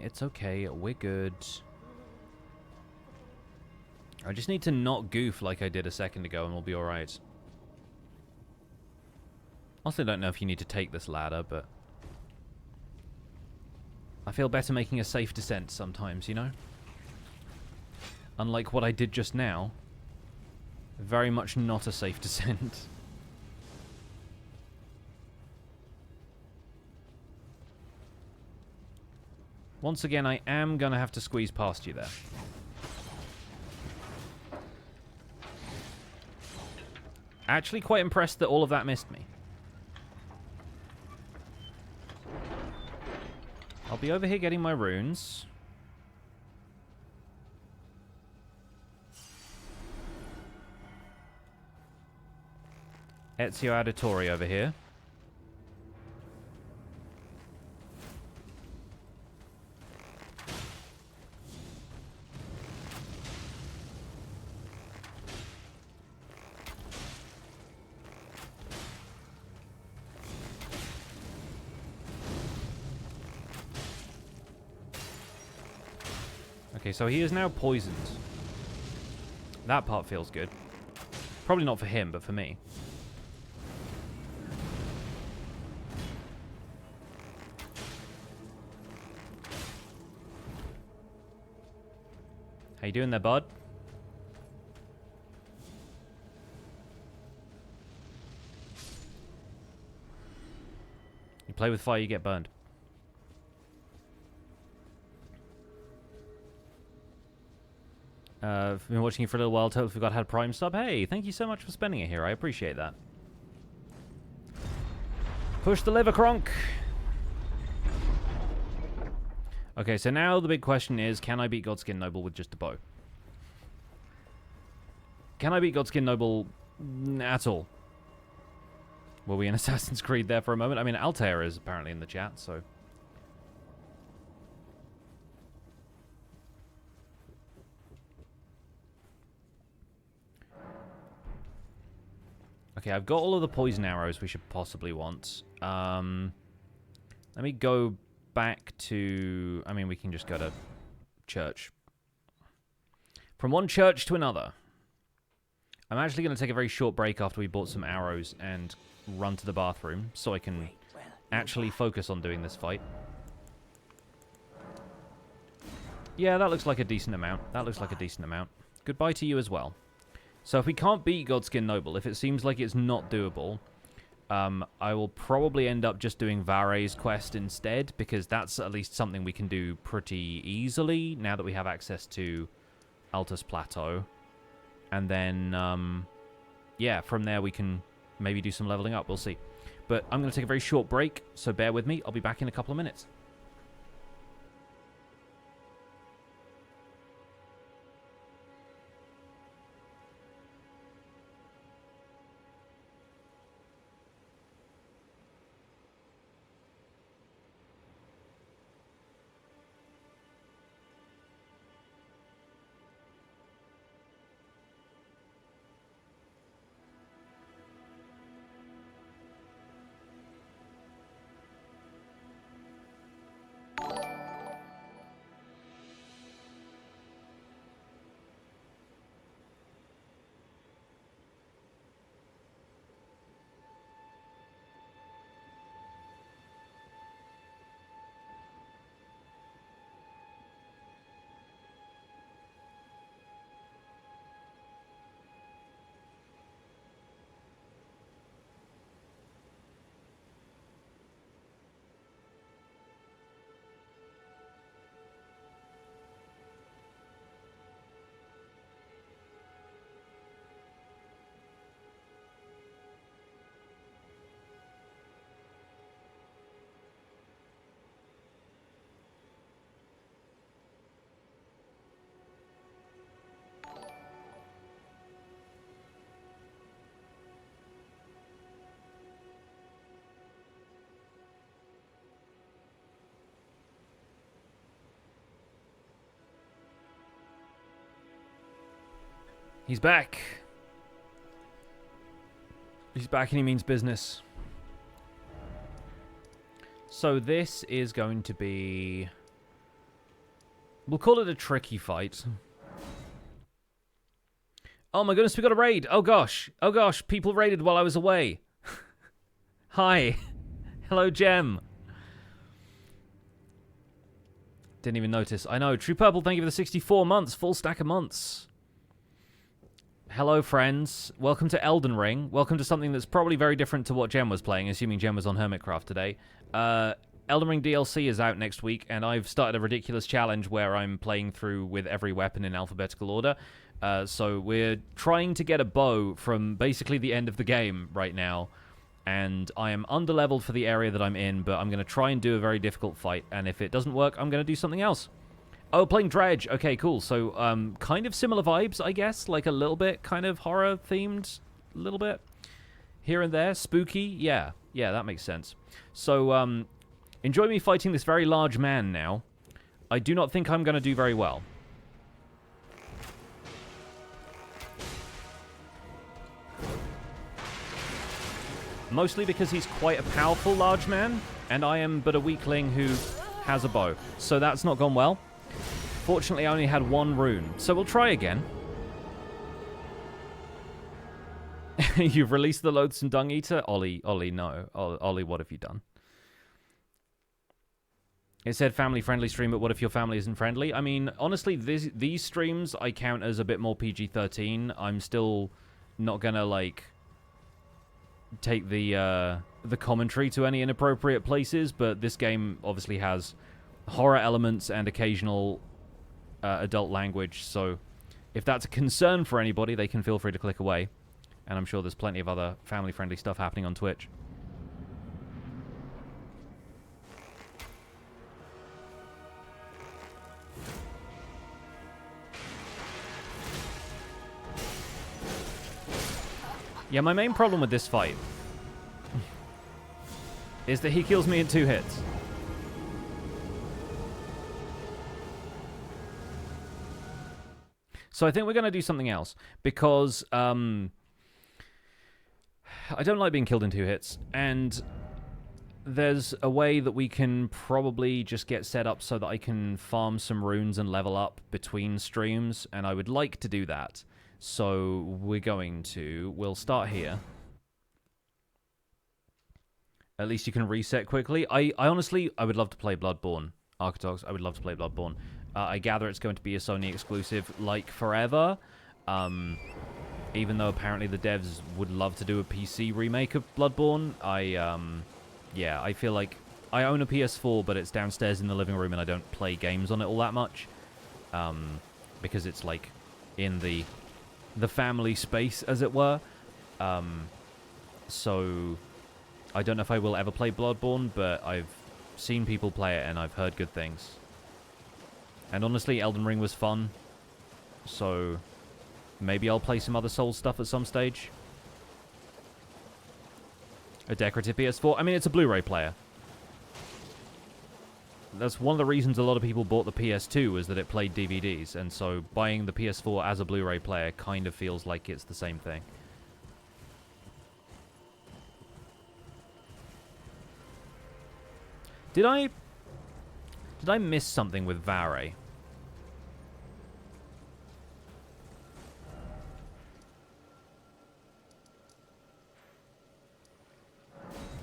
It's okay. We're good. I just need to not goof like I did a second ago and we'll be alright. Also don't know if you need to take this ladder, but I feel better making a safe descent sometimes, you know? Unlike what I did just now. Very much not a safe descent. Once again, I am gonna have to squeeze past you there. Actually quite impressed that all of that missed me. I'll be over here getting my runes. Ezio Auditore over here. Okay, so he is now poisoned. That part feels good. Probably not for him, but for me. How you doing there, bud? You play with fire, you get burned. I've been watching you for a little while. Totally forgot how to Prime sub. Hey, thank you so much for spending it here. I appreciate that. Push the liver, Kronk. Okay, so now the big question is, can I beat Godskin Noble with just a bow? Can I beat Godskin Noble at all? Were we in Assassin's Creed there for a moment? I mean, Altair is apparently in the chat, so... Okay, I've got all of the poison arrows we should possibly want. Let me go back to... I mean, we can just go to church. From one church to another. I'm actually going to take a very short break after we bought some arrows and run to the bathroom so I can actually focus on doing this fight. Yeah, that looks like a decent amount. That looks like a decent amount. Goodbye to you as well. So if we can't beat Godskin Noble, if it seems like it's not doable, I will probably end up just doing Varre's quest instead, because that's at least something we can do pretty easily now that we have access to Altus Plateau. And then, yeah, from there we can maybe do some leveling up. We'll see. But I'm going to take a very short break, so bear with me. I'll be back in a couple of minutes. He's back. He's back and he means business. So this is going to be... We'll call it a tricky fight. Oh my goodness, we got a raid. Oh gosh. Oh gosh, people raided while I was away. Hi. Hello, Gem. Didn't even notice. I know. True Purple, thank you for the 64 months. Full stack of months. Hello, friends. Welcome to Elden Ring. Welcome to something that's probably very different to what Jem was playing, assuming Jem was on Hermitcraft today. Elden Ring DLC is out next week, and I've started a ridiculous challenge where I'm playing through with every weapon in alphabetical order. So we're trying to get a bow from basically the end of the game right now, and I am underleveled for the area that I'm in, but I'm going to try and do a very difficult fight, and if it doesn't work, I'm going to do something else. Oh, playing Dredge. Okay, cool. So, kind of similar vibes, I guess. Like a little bit kind of horror-themed, a little bit. Here and there. Spooky. Yeah. Yeah, that makes sense. So, enjoy me fighting this very large man now. I do not think I'm going to do very well. Mostly because he's quite a powerful large man, and I am but a weakling who has a bow. So that's not gone well. Fortunately, I only had one rune, so we'll try again. You've released the loathsome dung eater? Ollie, no. Ollie, what have you done? It said family-friendly stream, but what if your family isn't friendly? I mean, honestly, these streams I count as a bit more PG-13. I'm still not gonna, like, take the commentary to any inappropriate places, but this game obviously has horror elements and occasional adult language, so if that's a concern for anybody, they can feel free to click away. And I'm sure there's plenty of other family-friendly stuff happening on Twitch. Yeah, my main problem with this fight is that he kills me in 2 hits. So I think we're going to do something else, because I don't like being killed in 2 hits, and there's a way that we can probably just get set up so that I can farm some runes and level up between streams, and I would like to do that. So we'll start here. At least you can reset quickly. I honestly, I would love to play Bloodborne. Architox, I would love to play Bloodborne. I gather it's going to be a Sony exclusive, like forever. Even though apparently the devs would love to do a PC remake of Bloodborne. Yeah, I feel like I own a PS4, but it's downstairs in the living room, and I don't play games on it all that much. Because it's like in the family space, as it were. So I don't know if I will ever play Bloodborne, but I've seen people play it, and I've heard good things. And honestly, Elden Ring was fun, so maybe I'll play some other Souls stuff at some stage. A decorative PS4. I mean, it's a Blu-ray player. That's one of the reasons a lot of people bought the PS2, was that it played DVDs, and so buying the PS4 as a Blu-ray player kind of feels like it's the same thing. Did I miss something with Varre?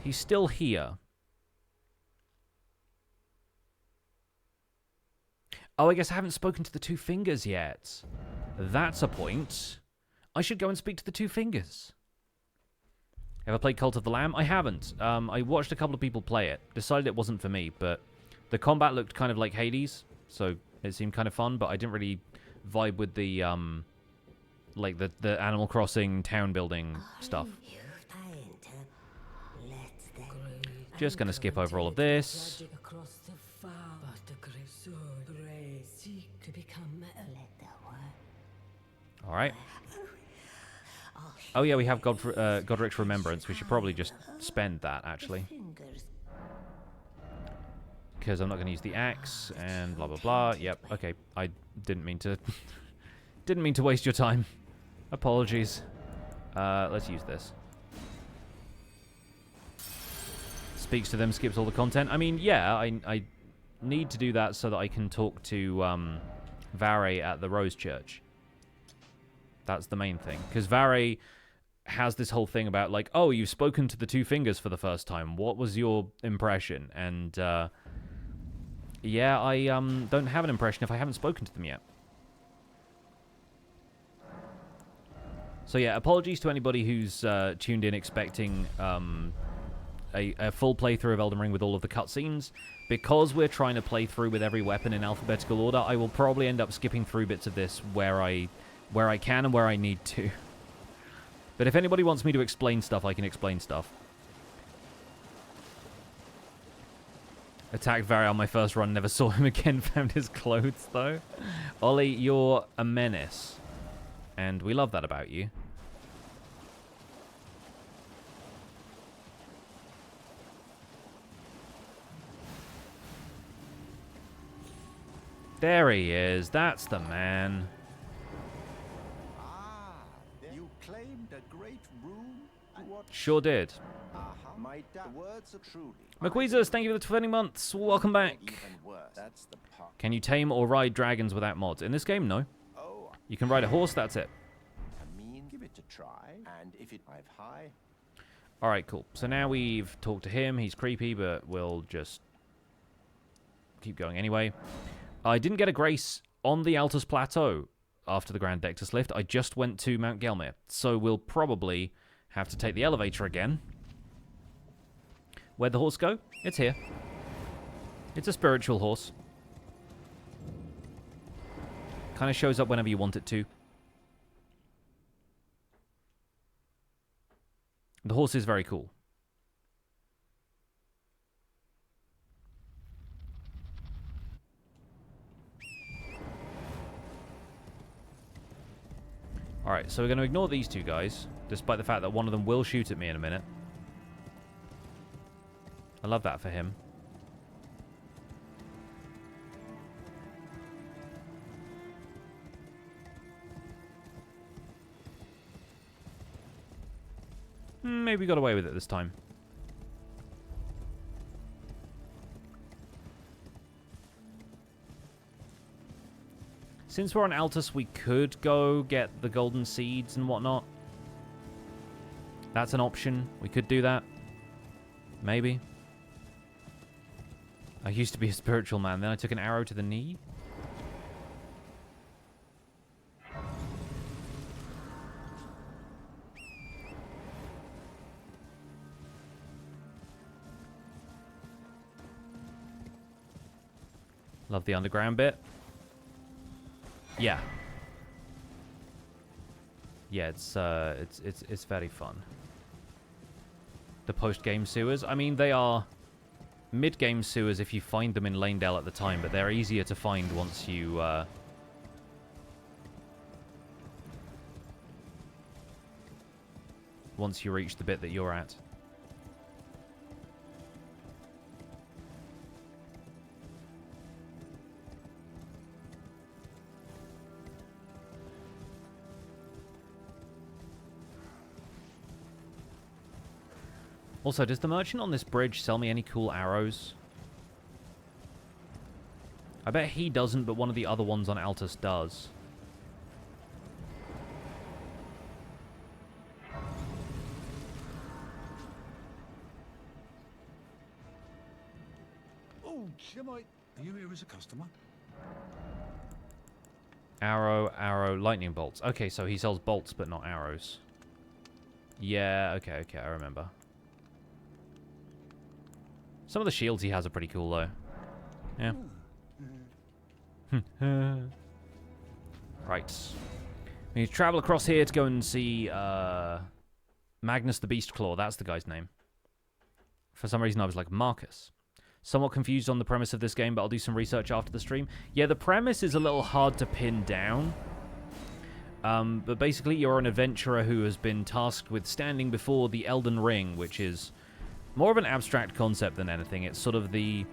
He's still here. Oh, I guess I haven't spoken to the Two Fingers yet. That's a point. I should go and speak to the Two Fingers. Have I played Cult of the Lamb? I haven't. I watched a couple of people play it. Decided it wasn't for me, but the combat looked kind of like Hades, so it seemed kind of fun, but I didn't really vibe with the, like, the Animal Crossing town building stuff. Just gonna skip over all of this. Alright. Oh yeah, we have Godric's Remembrance. We should probably just spend that, actually. Because I'm not going to use the axe, and blah blah blah. Yep, okay. I didn't mean to... didn't mean to waste your time. Apologies. Let's use this. Speaks to them, skips all the content. I mean, yeah, I need to do that so that I can talk to Varre at the Rose Church. That's the main thing. Because Varre has this whole thing about, like, oh, you've spoken to the Two Fingers for the first time. What was your impression? And, yeah, I don't have an impression if I haven't spoken to them yet. So, yeah, apologies to anybody who's tuned in expecting a full playthrough of Elden Ring with all of the cutscenes. Because we're trying to play through with every weapon in alphabetical order, I will probably end up skipping through bits of this where I can and where I need to. But if anybody wants me to explain stuff, I can explain stuff. Attacked Varre on my first run, never saw him again, found his clothes, though. Ollie, you're a menace. And we love that about you. There he is. That's the man. You claimed a great room? What? Sure did. My words are truly. McWeezers, thank you for the 20 months. Welcome back. Even worse. That's the part. Can you tame or ride dragons without mods? In this game, no. Oh, You can ride a horse, that's it. I mean, give it a try. And if it I've high. Alright, cool. So now we've talked to him. He's creepy, but we'll just keep going anyway. I didn't get a grace on the Altus Plateau after the Grand Dectus lift. I just went to Mount Gelmir. So we'll probably have to take the elevator again. Where'd the horse go? It's here. It's a spiritual horse. Kind of shows up whenever you want it to. The horse is very cool. Alright, so we're going to ignore these two guys, despite the fact that one of them will shoot at me in a minute. I love that for him. Maybe we got away with it this time. Since we're on Altus, we could go get the golden seeds and whatnot. That's an option. We could do that. Maybe. I used to be a spiritual man, then I took an arrow to the knee. Love the underground bit. Yeah. Yeah, it's very fun. The post-game sewers. I mean, they are mid-game sewers if you find them in Lanedale at the time, but they're easier to find once you reach the bit that you're at. Also, does the merchant on this bridge sell me any cool arrows? I bet he doesn't, but one of the other ones on Altus does. Oh, Jimmy, are you here as a customer? Arrow, lightning bolts. Okay, so he sells bolts, but not arrows. Yeah, okay, I remember. Some of the shields he has are pretty cool, though. Yeah. Right. We need to travel across here to go and see Magnus the Beastclaw. That's the guy's name. For some reason, I was like, Marcus. Somewhat confused on the premise of this game, but I'll do some research after the stream. Yeah, the premise is a little hard to pin down. But basically, you're an adventurer who has been tasked with standing before the Elden Ring, which is more of an abstract concept than anything. It's sort of the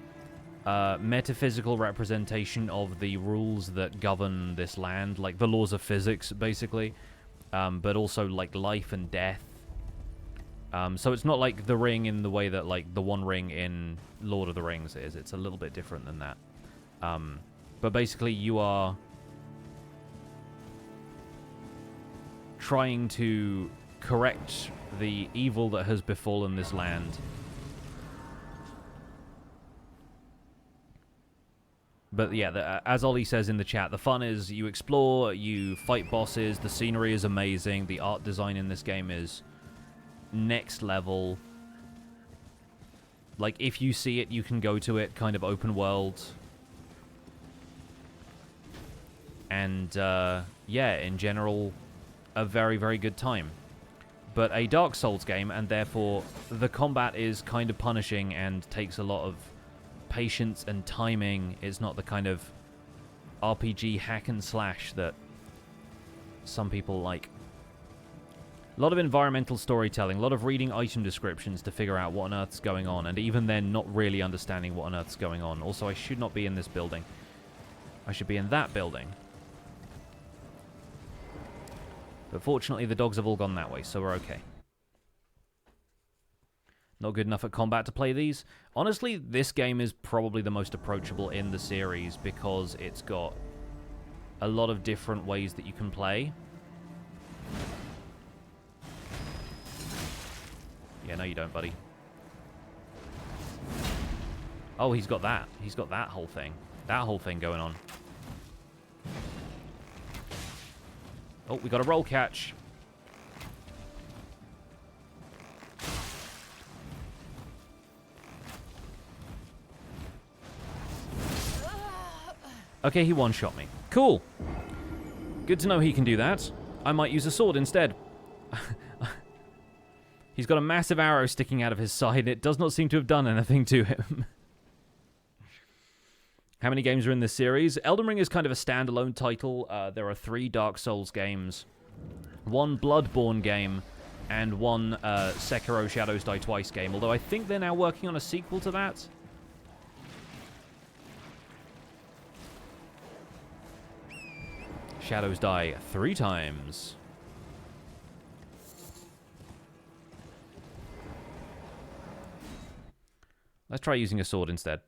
metaphysical representation of the rules that govern this land, like the laws of physics, basically, but also like life and death. So it's not like the ring in the way that like the One Ring in Lord of the Rings is. It's a little bit different than that. But basically, you are trying to correct the evil that has befallen this land. But yeah, as Ollie says in the chat, the fun is you explore, you fight bosses, the scenery is amazing, the art design in this game is next level. Like, if you see it, you can go to it, kind of open world. And, yeah, in general, a very, very good time. But a Dark Souls game, and therefore the combat is kind of punishing and takes a lot of patience and timing. It's not the kind of RPG hack and slash that some people like. A lot of environmental storytelling, a lot of reading item descriptions to figure out what on earth's going on, and even then not really understanding what on earth's going on. Also, I should not be in this building. I should be in that building. But fortunately, the dogs have all gone that way, so we're okay. Not good enough at combat to play these. Honestly, this game is probably the most approachable in the series because it's got a lot of different ways that you can play. Yeah, no you don't, buddy. Oh, he's got that. He's got that whole thing. That whole thing going on. Oh, we got a roll catch. Okay, he one-shot me. Cool. Good to know he can do that. I might use a sword instead. He's got a massive arrow sticking out of his side. It does not seem to have done anything to him. How many games are in this series? Elden Ring is kind of a standalone title. There are 3 Dark Souls games, 1 Bloodborne game, and 1 Sekiro Shadows Die Twice game. Although I think they're now working on a sequel to that. Shadows die 3 times. Let's try using a sword instead.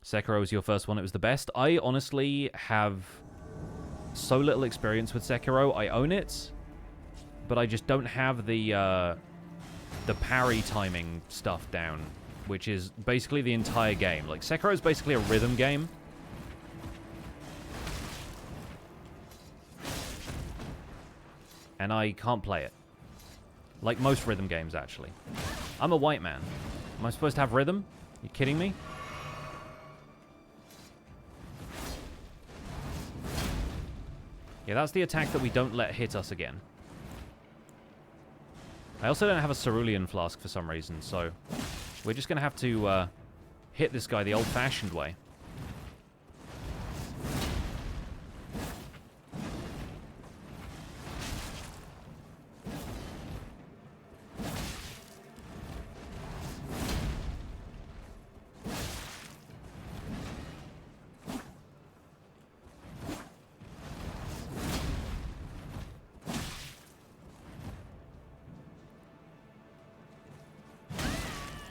Sekiro was your first one. It was the best. I honestly have so little experience with Sekiro. I own it, but I just don't have the parry timing stuff down, which is basically the entire game. Like, Sekiro is basically a rhythm game. And I can't play it. Like most rhythm games, actually. I'm a white man. Am I supposed to have rhythm? You kidding me? Yeah, that's the attack that we don't let hit us again. I also don't have a cerulean flask for some reason, so we're just going to have to hit this guy the old-fashioned way.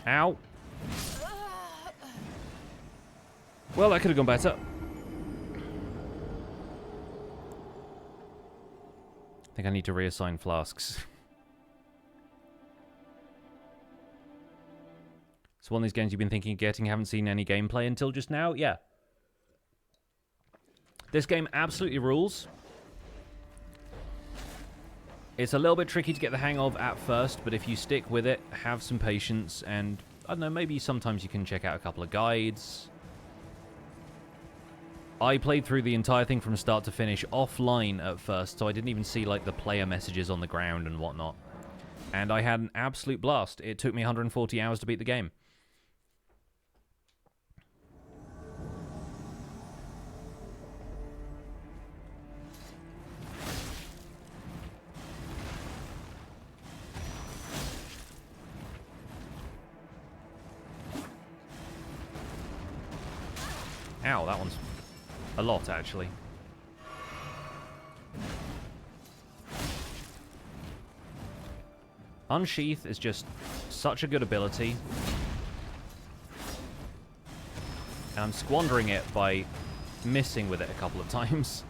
Ow. Well, that could have gone better. I think I need to reassign flasks. It's one of these games you've been thinking of getting, haven't seen any gameplay until just now? Yeah. This game absolutely rules. It's a little bit tricky to get the hang of at first, but if you stick with it, have some patience, and, I don't know, maybe sometimes you can check out a couple of guides. I played through the entire thing from start to finish offline at first, so I didn't even see, like, the player messages on the ground and whatnot. And I had an absolute blast. It took me 140 hours to beat the game. Ow, that one's a lot, actually. Unsheath is just such a good ability. And I'm squandering it by missing with it a couple of times.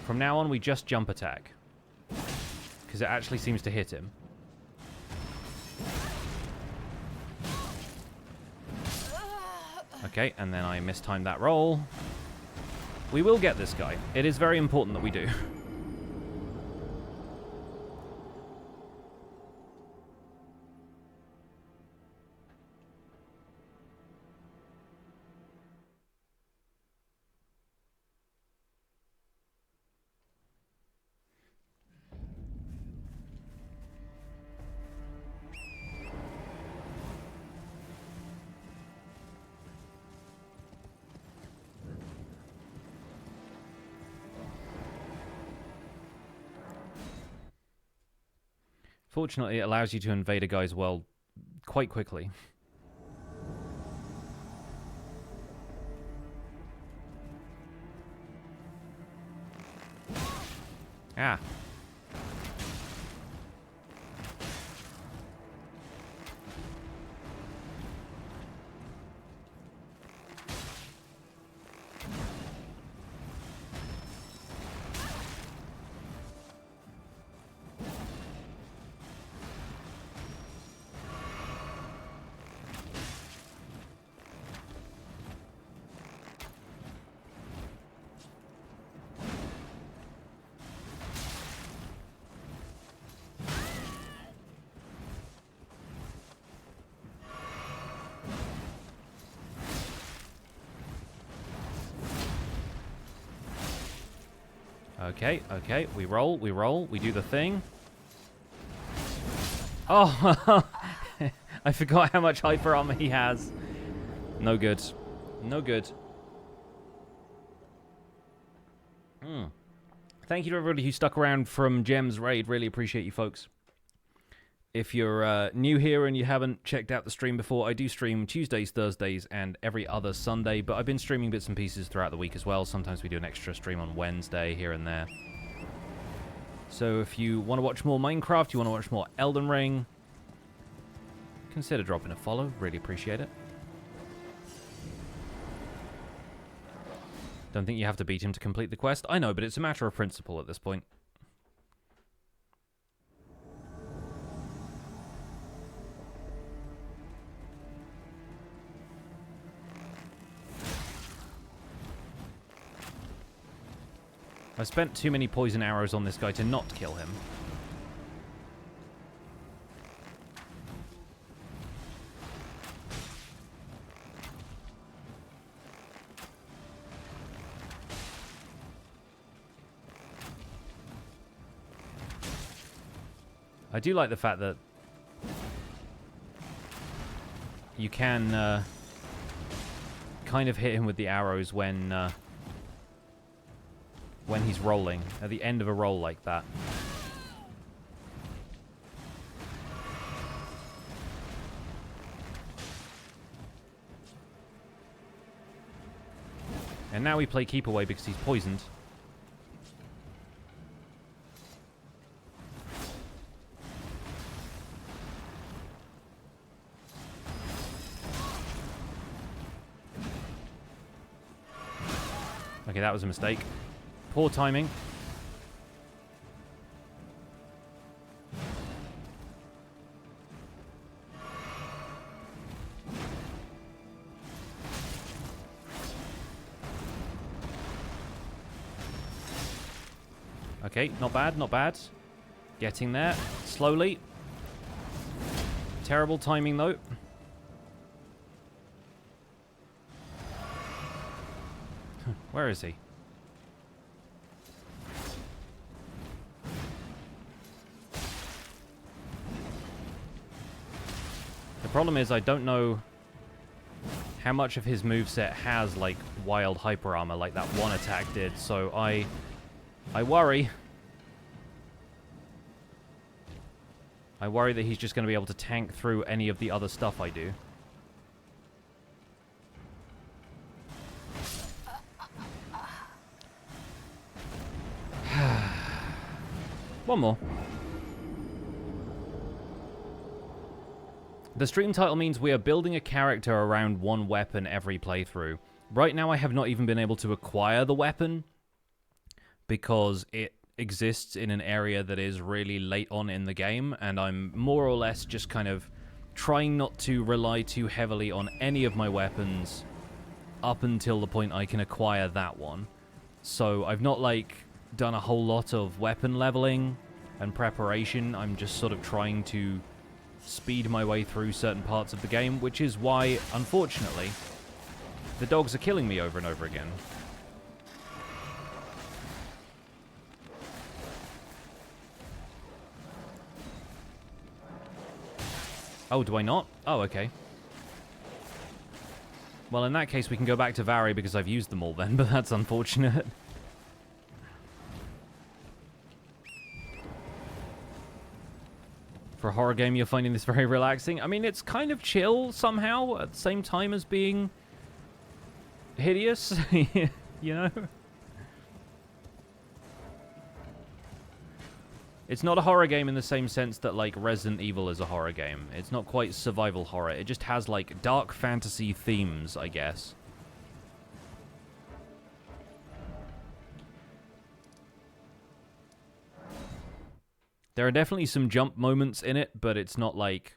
From now on, we just jump attack. Because it actually seems to hit him. Okay, and then I mistimed that roll. We will get this guy. It is very important that we do. Fortunately, it allows you to invade a guy's world quite quickly. Ah. Okay, okay, we roll, we do the thing. Oh, I forgot how much hyper armor he has. No good. No good. Thank you to everybody who stuck around from Gem's raid. Really appreciate you folks. If you're new here and you haven't checked out the stream before, I do stream Tuesdays, Thursdays, and every other Sunday, but I've been streaming bits and pieces throughout the week as well. Sometimes we do an extra stream on Wednesday here and there. So if you want to watch more Minecraft, you want to watch more Elden Ring, consider dropping a follow. Really appreciate it. Don't think you have to beat him to complete the quest. I know, but it's a matter of principle at this point. I spent too many poison arrows on this guy to not kill him. I do like the fact that you can kind of hit him with the arrows when he's rolling, at the end of a roll like that. And now we play keep away because he's poisoned. Okay, that was a mistake. Poor timing. Okay, not bad, not bad. Getting there, slowly. Terrible timing, though. Where is he? The problem is I don't know how much of his moveset has, like, wild hyper armor like that one attack did, so I worry. I worry that he's just going to be able to tank through any of the other stuff I do. One more. The stream title means we are building a character around one weapon every playthrough. Right now I have not even been able to acquire the weapon because it exists in an area that is really late on in the game, and I'm more or less just kind of trying not to rely too heavily on any of my weapons up until the point I can acquire that one. So I've not, like, done a whole lot of weapon leveling and preparation. I'm just sort of trying to speed my way through certain parts of the game, which is why, unfortunately, the dogs are killing me over and over again. Oh, do I not? Oh, okay. Well, in that case, we can go back to Varre because I've used them all then, but that's unfortunate. For a horror game, you're finding this very relaxing. I mean, it's kind of chill somehow at the same time as being hideous, you know? It's not a horror game in the same sense that, like, Resident Evil is a horror game. It's not quite survival horror. It just has, like, dark fantasy themes, I guess. There are definitely some jump moments in it, but it's not like...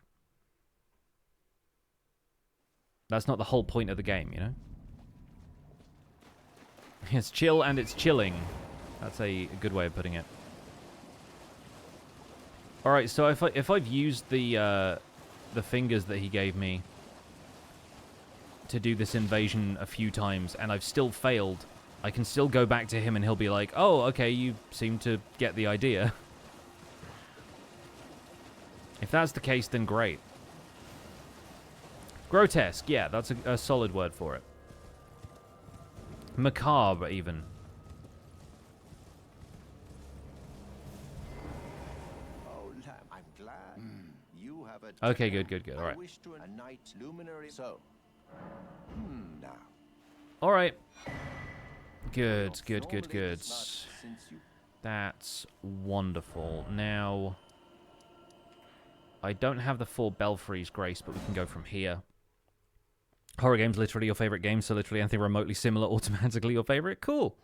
That's not the whole point of the game, you know? It's chill and it's chilling. That's a good way of putting it. Alright, so if I've used the fingers that he gave me to do this invasion a few times and I've still failed, I can still go back to him and he'll be like, oh, okay, you seem to get the idea. If that's the case, then great. Grotesque, yeah, that's a solid word for it. Macabre, even. Oh, I'm glad. You have a... Okay, good, all right. I wish to a knight luminary. So, now. All right. Good. That's wonderful. Now, I don't have the 4 Belfries Grace, but we can go from here. Horror games, literally your favorite game, so literally anything remotely similar, automatically your favorite. Cool.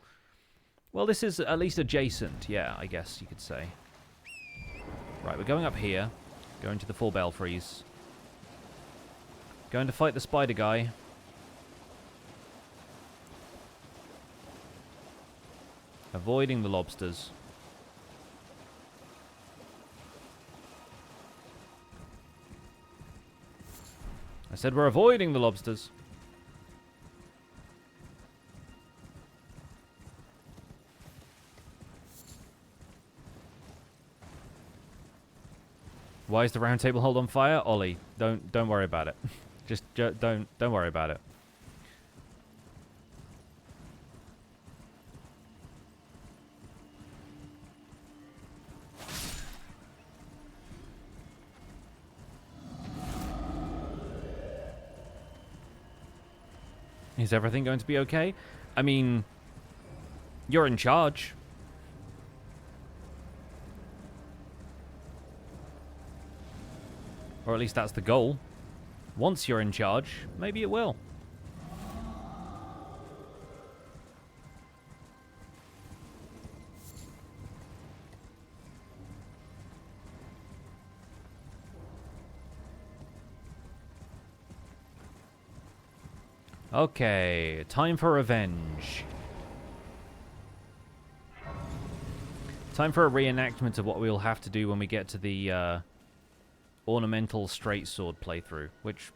Well, this is at least adjacent. Yeah, I guess you could say. Right, we're going up here. Going to the 4 Belfries. Going to fight the spider guy. Avoiding the lobsters. I said we're avoiding the lobsters. Why is the round table hold on fire? Ollie, don't worry about it. Just don't worry about it. Is everything going to be okay? I mean, you're in charge. Or at least that's the goal. Once you're in charge, maybe it will. Okay, time for revenge. Time for a reenactment of what we'll have to do when we get to the ornamental straight sword playthrough, which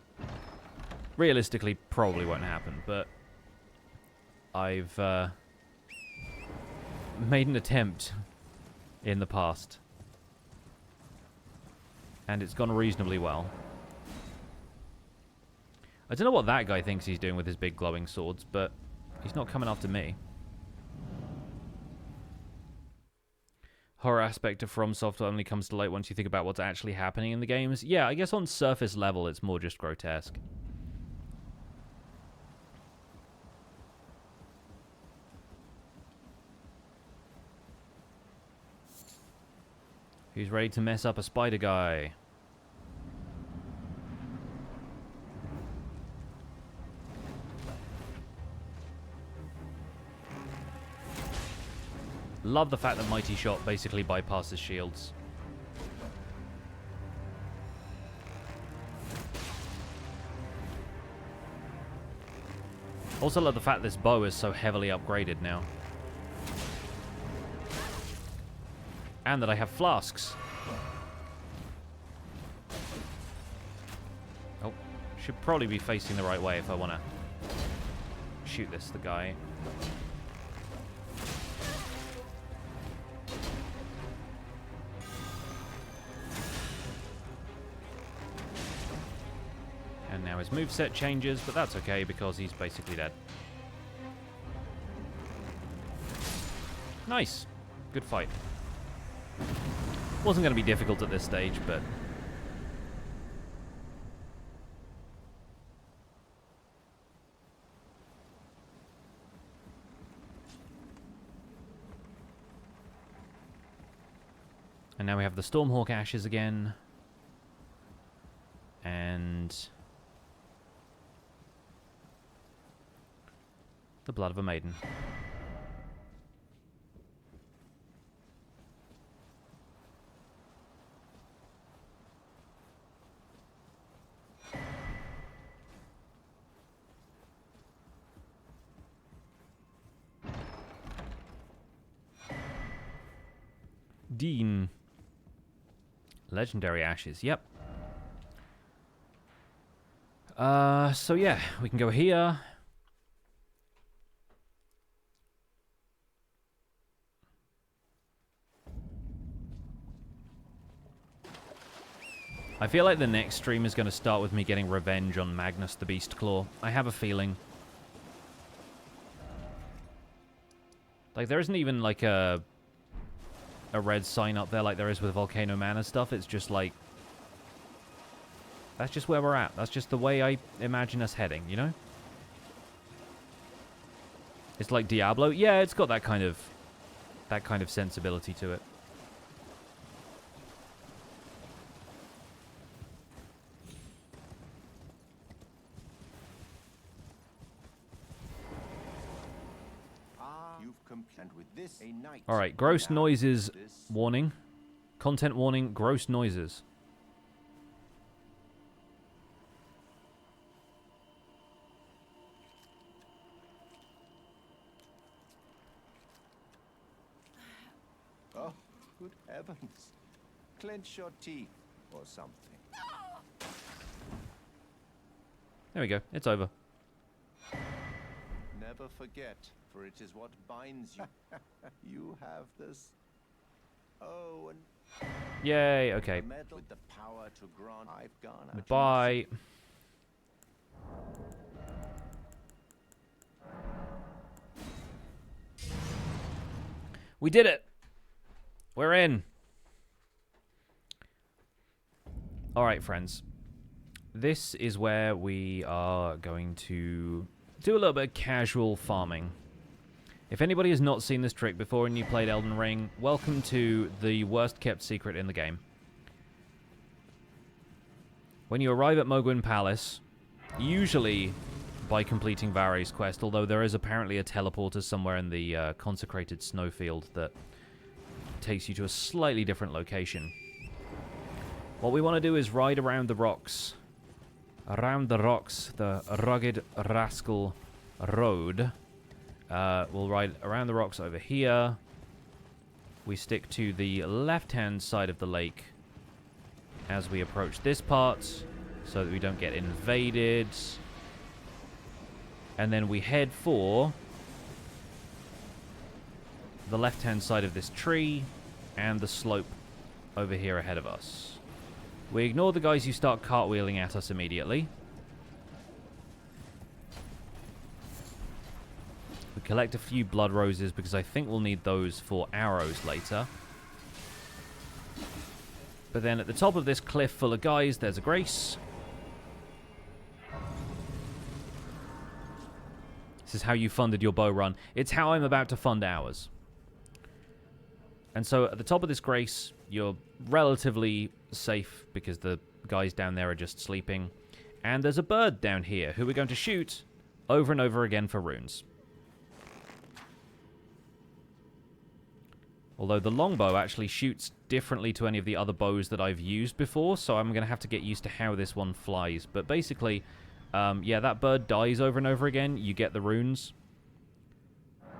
realistically probably won't happen, but I've made an attempt in the past, and it's gone reasonably well. I don't know what that guy thinks he's doing with his big glowing swords, but he's not coming after me. Horror aspect of From Software only comes to light once you think about what's actually happening in the games. Yeah, I guess on surface level it's more just grotesque. Who's ready to mess up a spider guy? Love the fact that Mighty Shot basically bypasses shields. Also love the fact this bow is so heavily upgraded now. And that I have flasks. Oh, should probably be facing the right way if I want to shoot the guy. And now his moveset changes, but that's okay because he's basically dead. Nice. Good fight. Wasn't going to be difficult at this stage, but... And now we have the Stormhawk Ashes again. And the blood of a maiden. Dean. Legendary Ashes, yep. So yeah, we can go here. I feel like the next stream is going to start with me getting revenge on Magnus the Beastclaw. I have a feeling. Like, there isn't even, like, a red sign up there like there is with Volcano Manor stuff. It's just, like... That's just where we're at. That's just the way I imagine us heading, you know? It's like Diablo. Yeah, it's got that kind of sensibility to it. Alright, gross noises warning. Content warning, gross noises. Oh, good heavens. Clench your teeth or something. There we go. It's over. Never forget, for it is what binds you. You have this. Oh, and Yay, okay. with the power to grant. I've gone out. Bye. We did it. We're in. All right, friends. This is where we are going to do a little bit of casual farming. If anybody has not seen this trick before and you played Elden Ring, welcome to the worst kept secret in the game. When you arrive at Mohgwyn Palace, usually by completing Varre's quest, although there is apparently a teleporter somewhere in the consecrated snowfield that takes you to a slightly different location. What we want to do is ride around the rocks. Around the rocks, the rugged rascal road. We'll ride around the rocks over here. We stick to the left-hand side of the lake as we approach this part so that we don't get invaded. And then we head for the left-hand side of this tree and the slope over here ahead of us. We ignore the guys who start cartwheeling at us immediately. We collect a few blood roses because I think we'll need those for arrows later. But then at the top of this cliff full of guys, there's a grace. This is how you funded your bow run. It's how I'm about to fund ours. And so at the top of this grace, you're relatively safe because the guys down there are just sleeping. And there's a bird down here who we're going to shoot over and over again for runes. Although the longbow actually shoots differently to any of the other bows that I've used before, so I'm going to have to get used to how this one flies. But basically, yeah, that bird dies over and over again. You get the runes.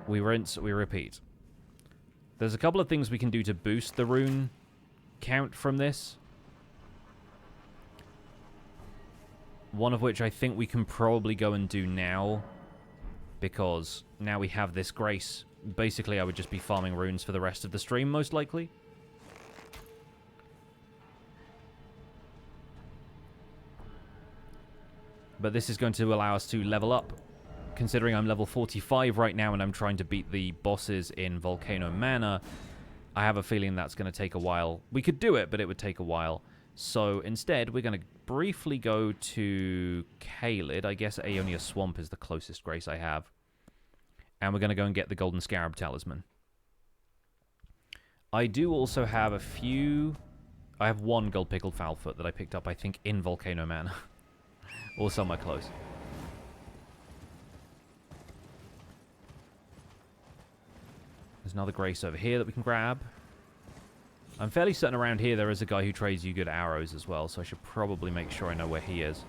We rinse, we repeat. There's a couple of things we can do to boost the rune count from this. One of which I think we can probably go and do now, because now we have this grace. Basically, I would just be farming runes for the rest of the stream, most likely. But this is going to allow us to level up. Considering I'm level 45 right now and I'm trying to beat the bosses in Volcano Manor, I have a feeling that's going to take a while. We could do it, but it would take a while. So instead, we're going to briefly go to Caelid. I guess Aeonia Swamp is the closest grace I have. And we're going to go and get the Golden Scarab Talisman. I do also have a few... I have one gold pickled foulfoot that I picked up, I think, in Volcano Manor. Or somewhere close. There's another grace over here that we can grab. I'm fairly certain around here there is a guy who trades you good arrows as well, so I should probably make sure I know where he is.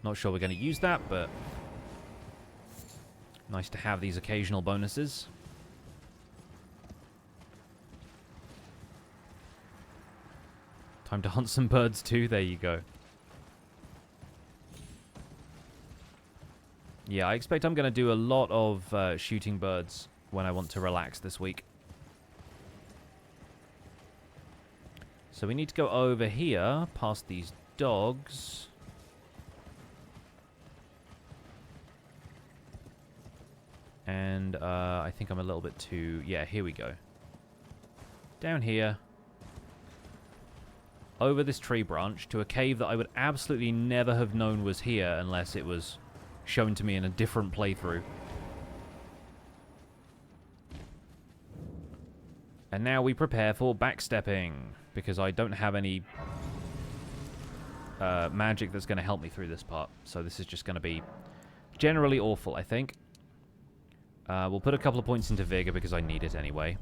Not sure we're going to use that, but nice to have these occasional bonuses. Time to hunt some birds too. There you go. Yeah, I expect I'm going to do a lot of shooting birds when I want to relax this week. So we need to go over here, past these dogs. And I think I'm a little bit too... Yeah, here we go. Down here. Over this tree branch to a cave that I would absolutely never have known was here unless it was shown to me in a different playthrough. And now we prepare for backstepping, because I don't have any magic that's going to help me through this part. So this is just going to be generally awful, I think. We'll put a couple of points into Vigor because I need it anyway.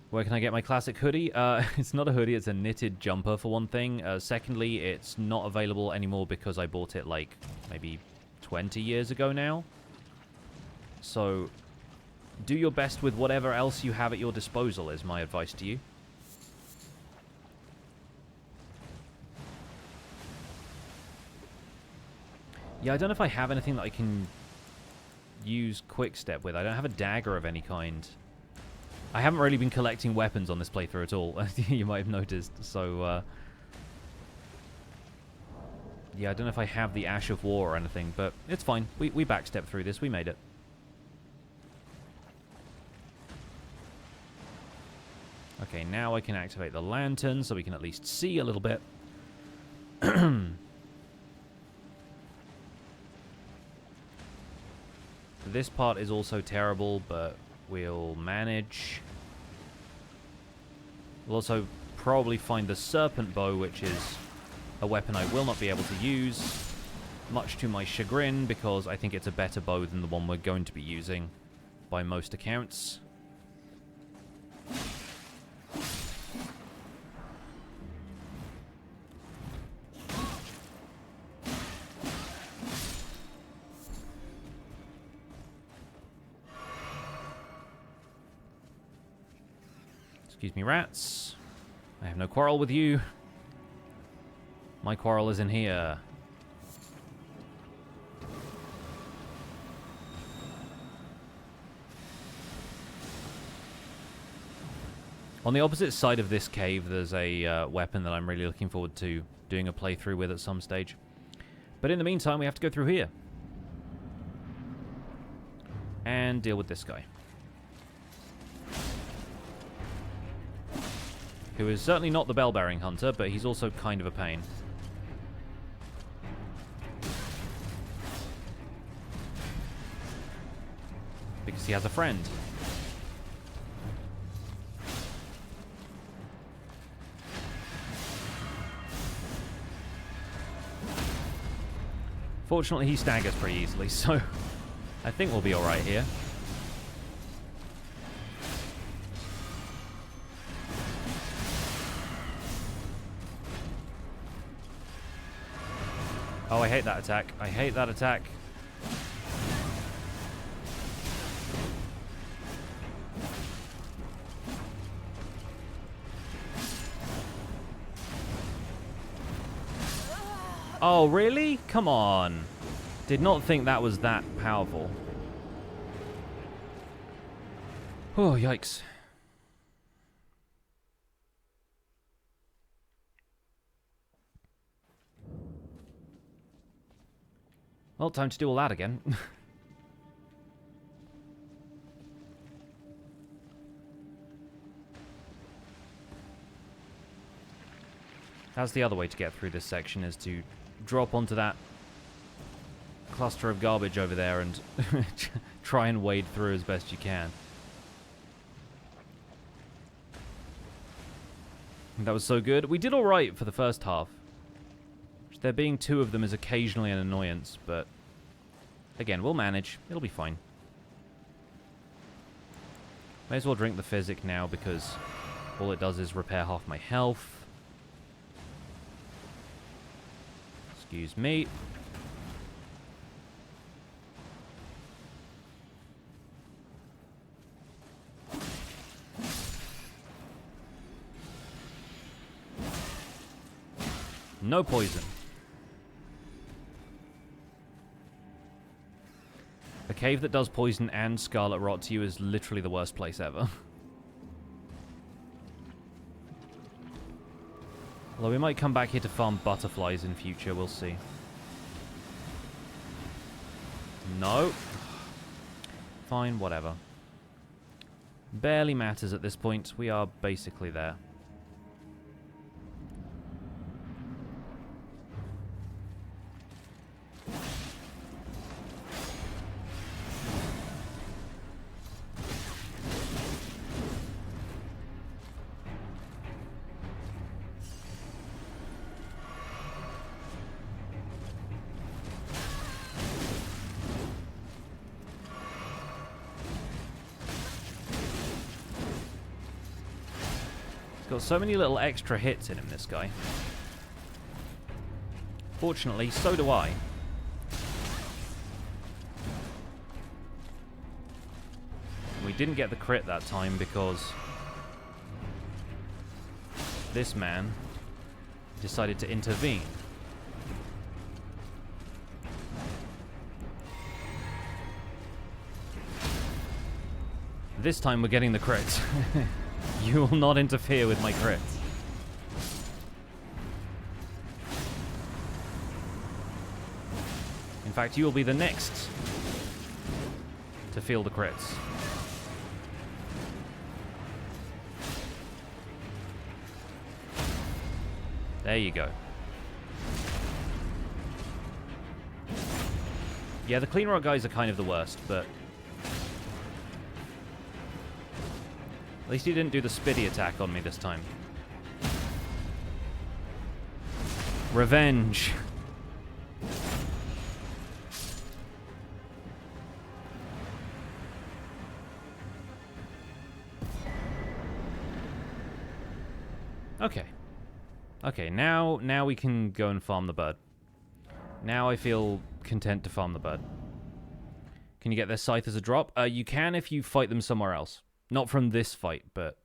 Where can I get my classic hoodie? It's not a hoodie, it's a knitted jumper for one thing. Secondly, it's not available anymore because I bought it like maybe 20 years ago now. So do your best with whatever else you have at your disposal is my advice to you. Yeah, I don't know if I have anything that I can use quick step with. I don't have a dagger of any kind. I haven't really been collecting weapons on this playthrough at all. You might have noticed. So, yeah, I don't know if I have the Ash of War or anything, but it's fine. We backstep through this. We made it. Okay, now I can activate the lantern so we can at least see a little bit. This part is also terrible, but we'll manage. We'll also probably find the Serpent Bow, which is a weapon I will not be able to use, much to my chagrin, because I think it's a better bow than the one we're going to be using, by most accounts. Excuse me, rats. I have no quarrel with you. My quarrel is in here. On the opposite side of this cave, there's a weapon that I'm really looking forward to doing a playthrough with at some stage. But in the meantime, we have to go through here. And deal with this guy. Who is certainly not the bell-bearing hunter, but he's also kind of a pain. Because he has a friend. Fortunately, he staggers pretty easily, so I think we'll be alright here. Oh, I hate that attack. I hate that attack. Oh, really? Come on. Did not think that was that powerful. Oh, yikes. Well, time to do all that again. That's the other way to get through this section, is to drop onto that cluster of garbage over there and try and wade through as best you can. That was so good. We did alright for the first half. There being two of them is occasionally an annoyance, but again, we'll manage. It'll be fine. May as well drink the physic now because all it does is repair half my health. Excuse me. No poison. A cave that does poison and scarlet rot to you is literally the worst place ever. Although we might come back here to farm butterflies in future, we'll see. No. Fine, whatever. Barely matters at this point. We are basically there. Got so many little extra hits in him, this guy. Fortunately, so do I. We didn't get the crit that time because this man decided to intervene. This time we're getting the crit. You will not interfere with my crits. In fact, you will be the next to feel the crits. There you go. Yeah, the Cleanrot guys are kind of the worst, but at least he didn't do the spitty attack on me this time. Revenge. Okay. Okay, now we can go and farm the bird. Now I feel content to farm the bird. Can you get their scythe as a drop? You can if you fight them somewhere else. Not from this fight, but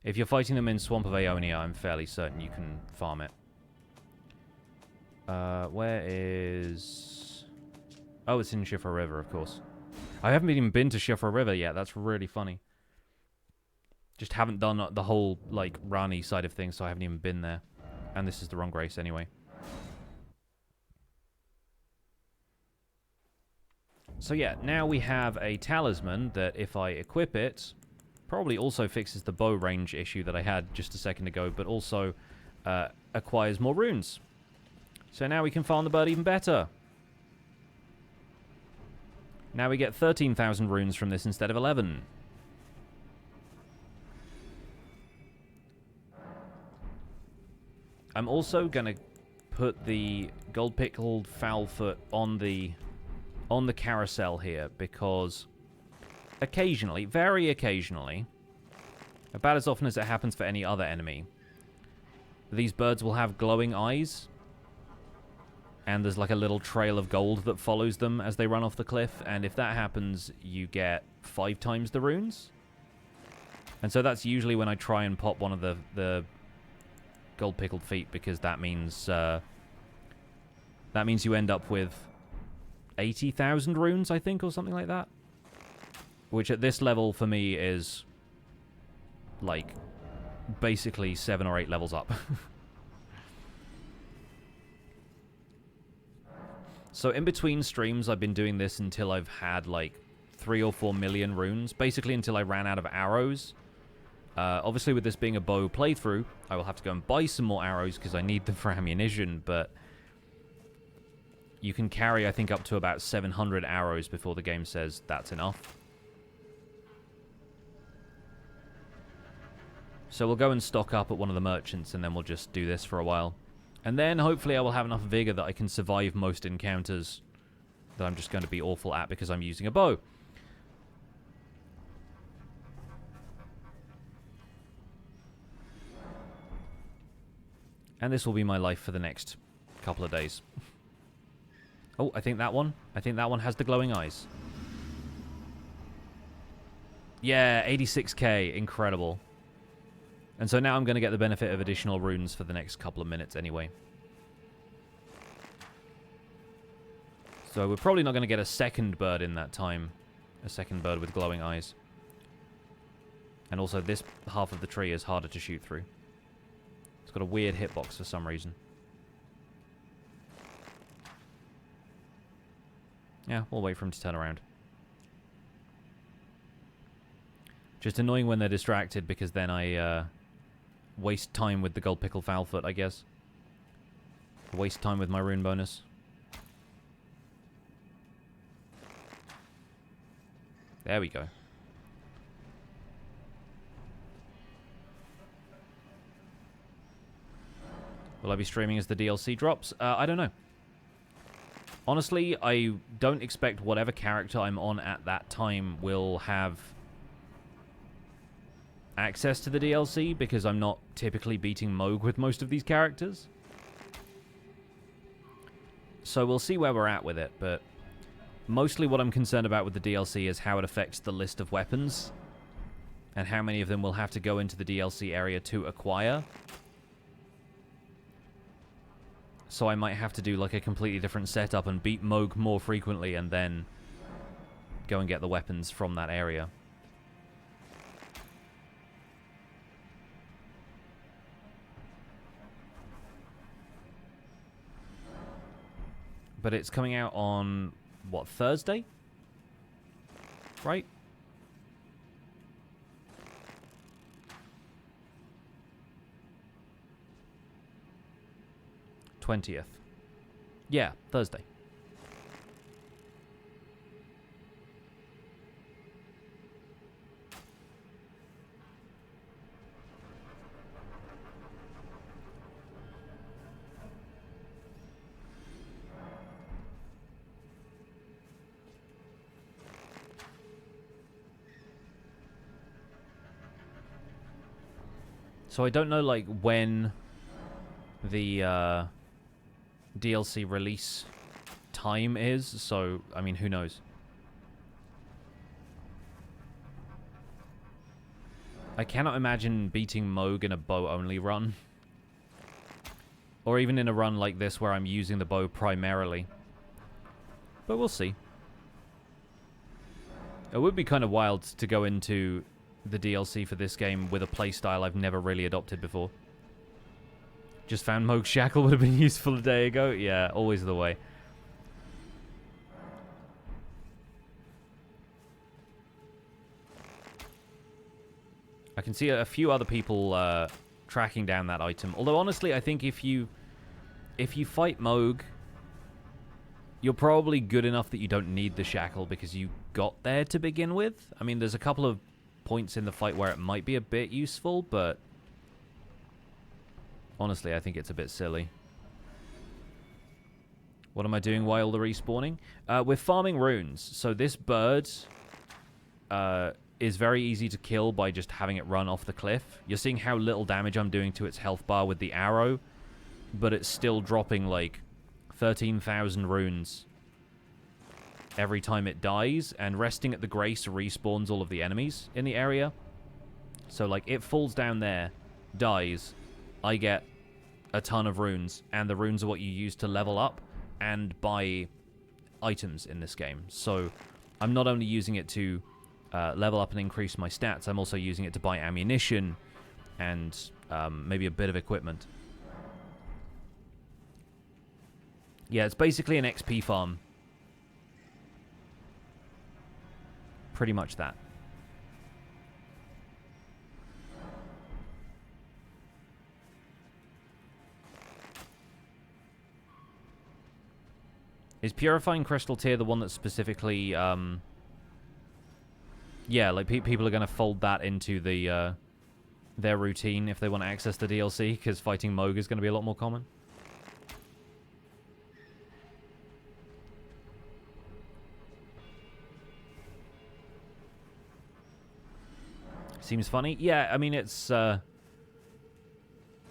if you're fighting them in Swamp of Aeonia, I'm fairly certain you can farm it. Where is... Oh, it's in Shifra River, of course. I haven't even been to Shifra River yet. That's really funny. Just haven't done the whole, like, Rani side of things, so I haven't even been there. And this is the wrong race anyway. So yeah, now we have a talisman that if I equip it, probably also fixes the bow range issue that I had just a second ago, but also acquires more runes. So now we can farm the bird even better. Now we get 13,000 runes from this instead of 11. I'm also going to put the gold-pickled fowlfoot on the carousel here, because occasionally, very occasionally, about as often as it happens for any other enemy, these birds will have glowing eyes, and there's like a little trail of gold that follows them as they run off the cliff, and if that happens, you get 5 times the runes. And so that's usually when I try and pop one of the gold-pickled feet, because that means you end up with 80,000 runes, I think, or something like that. Which at this level, for me, is, like, basically 7 or 8 levels up. So in between streams, I've been doing this until I've had like 3 or 4 million runes. Basically until I ran out of arrows. Obviously with this being a bow playthrough, I will have to go and buy some more arrows because I need them for ammunition, but you can carry, I think, up to about 700 arrows before the game says that's enough. So we'll go and stock up at one of the merchants, and then we'll just do this for a while. And then, hopefully, I will have enough vigor that I can survive most encounters that I'm just going to be awful at because I'm using a bow. And this will be my life for the next couple of days. Oh, I think that one has the glowing eyes. Yeah, 86k, incredible. And so now I'm going to get the benefit of additional runes for the next couple of minutes anyway. So we're probably not going to get a second bird in that time. A second bird with glowing eyes. And also this half of the tree is harder to shoot through. It's got a weird hitbox for some reason. Yeah, we'll wait for him to turn around. Just annoying when they're distracted because then I waste time with the gold pickle foulfoot, I guess. Waste time with my rune bonus. There we go. Will I be streaming as the DLC drops? I don't know. Honestly, I don't expect whatever character I'm on at that time will have access to the DLC, because I'm not typically beating Mohg with most of these characters. So we'll see where we're at with it, but mostly what I'm concerned about with the DLC is how it affects the list of weapons, and how many of them will have to go into the DLC area to acquire. So I might have to do like a completely different setup and beat Mohg more frequently and then go and get the weapons from that area. But it's coming out on, what, Thursday? Right? th. Yeah, Thursday. So I don't know, like, when the DLC release time is, so, I mean, who knows? I cannot imagine beating Mohg in a bow-only run. Or even in a run like this where I'm using the bow primarily. But we'll see. It would be kind of wild to go into the DLC for this game with a playstyle I've never really adopted before. Just found Mohg's Shackle would have been useful a day ago. Yeah, always the way. I can see a few other people tracking down that item. Although, honestly, I think if you fight Mohg, you're probably good enough that you don't need the Shackle because you got there to begin with. I mean, there's a couple of points in the fight where it might be a bit useful, but honestly, I think it's a bit silly. What am I doing while the respawning? We're farming runes. So this bird is very easy to kill by just having it run off the cliff. You're seeing how little damage I'm doing to its health bar with the arrow, but it's still dropping like 13,000 runes every time it dies, and resting at the Grace respawns all of the enemies in the area. So, like, it falls down there, dies, I get a ton of runes, and the runes are what you use to level up and buy items in this game. So, I'm not only using it to level up and increase my stats, I'm also using it to buy ammunition and maybe a bit of equipment. Yeah, it's basically an XP farm. Pretty much that. Is Purifying Crystal Tier the one that's specifically, yeah, like people are going to fold that into the their routine if they want to access the DLC, because fighting Mohg is going to be a lot more common? Seems funny. Yeah, I mean, it's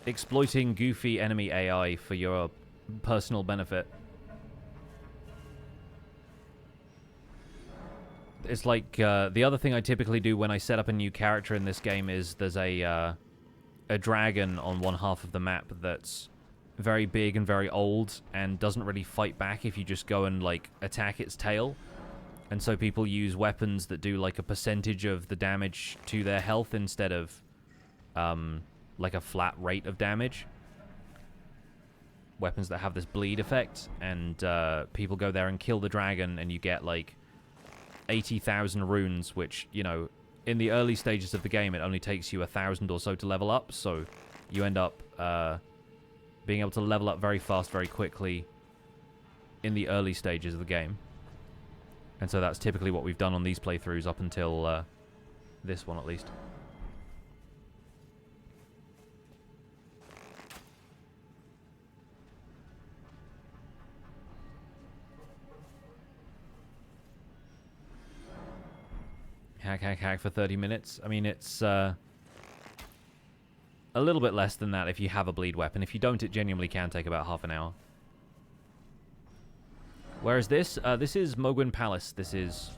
exploiting goofy enemy AI for your personal benefit. It's like, the other thing I typically do when I set up a new character in this game is there's a dragon on one half of the map that's very big and very old and doesn't really fight back if you just go and, like, attack its tail. And so people use weapons that do, like, a percentage of the damage to their health instead of, like, a flat rate of damage. Weapons that have this bleed effect, and people go there and kill the dragon, and you get, like, 80,000 runes, which, you know, in the early stages of the game, it only takes you 1,000 or so to level up, so you end up being able to level up very fast, very quickly in the early stages of the game. And so that's typically what we've done on these playthroughs up until this one, at least. Hack for 30 minutes. I mean, it's a little bit less than that if you have a bleed weapon. If you don't, it genuinely can take about half an hour. Where is this? This is Mohgwyn Palace. This is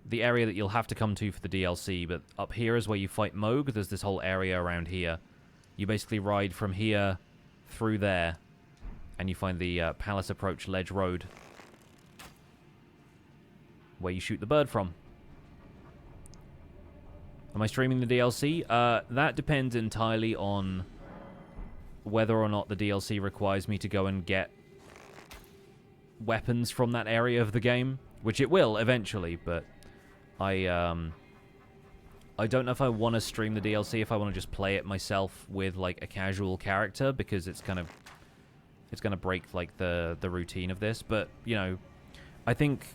the area that you'll have to come to for the DLC, but up here is where you fight Mohg. There's this whole area around here. You basically ride from here through there, and you find the Palace Approach Ledge Road, where you shoot the bird from. Am I streaming the DLC? That depends entirely on whether or not the DLC requires me to go and get weapons from that area of the game, which it will eventually, but I don't know if I want to stream the DLC, if I want to just play it myself with, like, a casual character, because it's going to break, like, the routine of this. But, you know, I think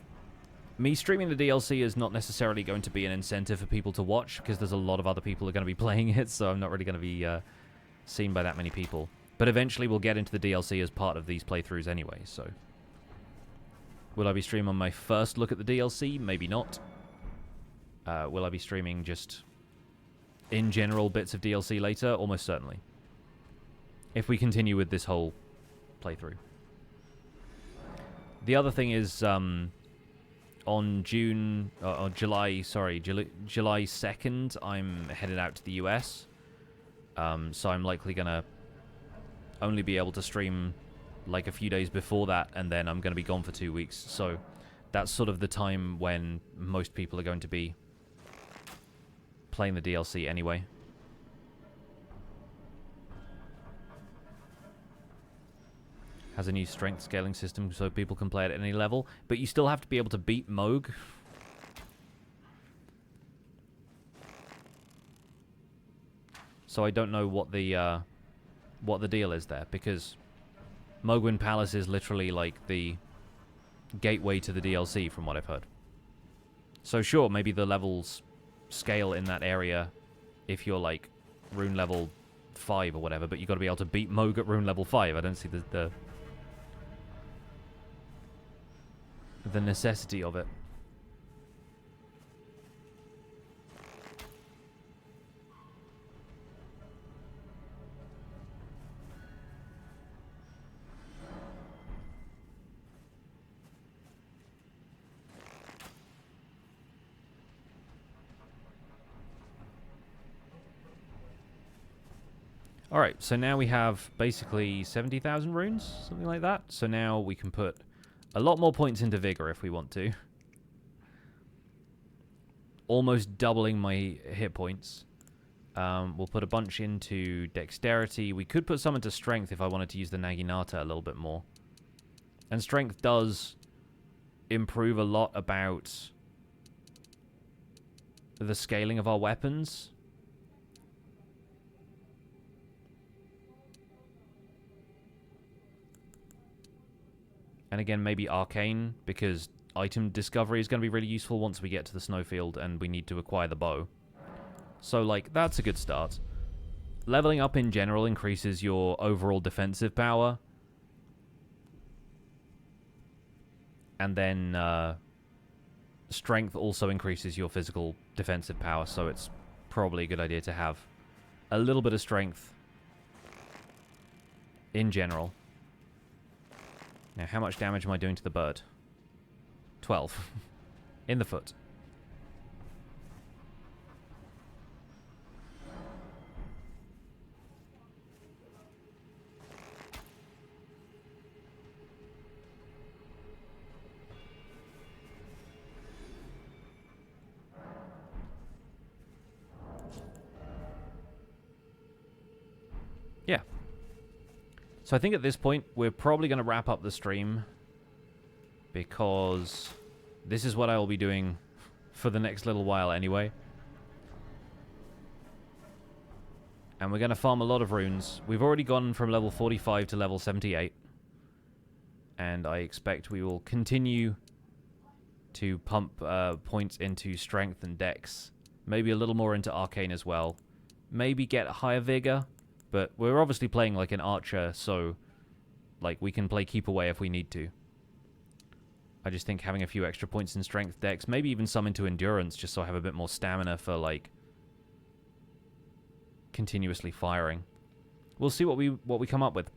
me streaming the DLC is not necessarily going to be an incentive for people to watch, because there's a lot of other people who are going to be playing it, so I'm not really going to be seen by that many people. But eventually we'll get into the DLC as part of these playthroughs anyway, so will I be streaming on my first look at the DLC? Maybe not. Will I be streaming just in general bits of DLC later? Almost certainly. If we continue with this whole playthrough. The other thing is, on July 2nd, I'm headed out to the US. So I'm likely gonna only be able to stream like a few days before that, and then I'm going to be gone for 2 weeks. So that's sort of the time when most people are going to be playing the DLC anyway. Has a new strength scaling system so people can play it at any level, but you still have to be able to beat Mohg. So I don't know what the deal is there, because Mohgwyn Palace is literally like the gateway to the DLC, from what I've heard. So sure, maybe the levels scale in that area if you're like rune level 5 or whatever, but you got to be able to beat Mohg at rune level 5. I don't see the necessity of it. Alright, so now we have basically 70,000 runes, something like that. So now we can put a lot more points into Vigor if we want to. Almost doubling my hit points. We'll put a bunch into Dexterity. We could put some into Strength if I wanted to use the Naginata a little bit more. And strength does improve a lot about the scaling of our weapons. And again, maybe arcane, because item discovery is going to be really useful once we get to the snowfield and we need to acquire the bow. So, like, that's a good start. Leveling up in general increases your overall defensive power. And then strength also increases your physical defensive power, so it's probably a good idea to have a little bit of strength in general. Now, how much damage am I doing to the bird? 12. In the foot. Yeah. So I think at this point, we're probably going to wrap up the stream, because this is what I will be doing for the next little while anyway. And we're going to farm a lot of runes. We've already gone from level 45 to level 78. And I expect we will continue to pump points into strength and dex. Maybe a little more into arcane as well. Maybe get higher vigor. But we're obviously playing like an archer, so like we can play keep away if we need to. I just think having a few extra points in strength, dex, maybe even some into endurance, just so I have a bit more stamina for like continuously firing. We'll see what we come up with.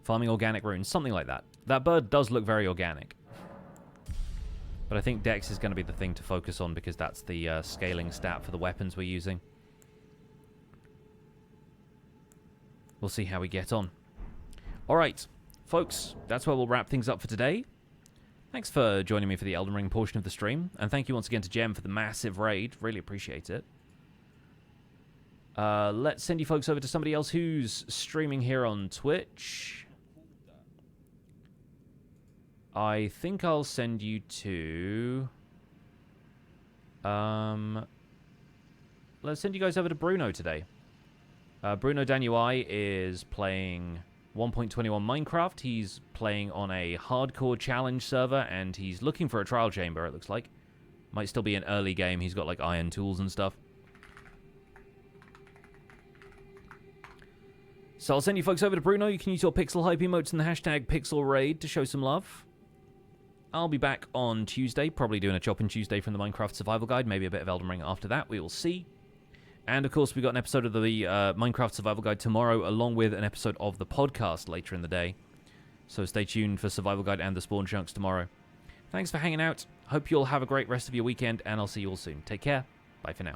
Farming organic runes, something like that. That bird does look very organic. But I think dex is going to be the thing to focus on, because that's the scaling stat for the weapons we're using. We'll see how we get on. Alright, folks, that's where we'll wrap things up for today. Thanks for joining me for the Elden Ring portion of the stream. And thank you once again to Gem for the massive raid. Really appreciate it. Let's send you folks over to somebody else who's streaming here on Twitch. I think I'll send you to... let's send you guys over to Bruno today. Bruno Danui is playing 1.21 Minecraft. He's playing on a hardcore challenge server, and he's looking for a trial chamber, it looks like. Might still be an early game. He's got, like, iron tools and stuff. So I'll send you folks over to Bruno. You can use your Pixel Hype emotes and the hashtag PixelRaid to show some love. I'll be back on Tuesday, probably doing a Chopping Tuesday from the Minecraft Survival Guide. Maybe a bit of Elden Ring after that. We will see. And, of course, we got an episode of the Minecraft Survival Guide tomorrow, along with an episode of the podcast later in the day. So stay tuned for Survival Guide and the Spawn Chunks tomorrow. Thanks for hanging out. Hope you all have a great rest of your weekend, and I'll see you all soon. Take care. Bye for now.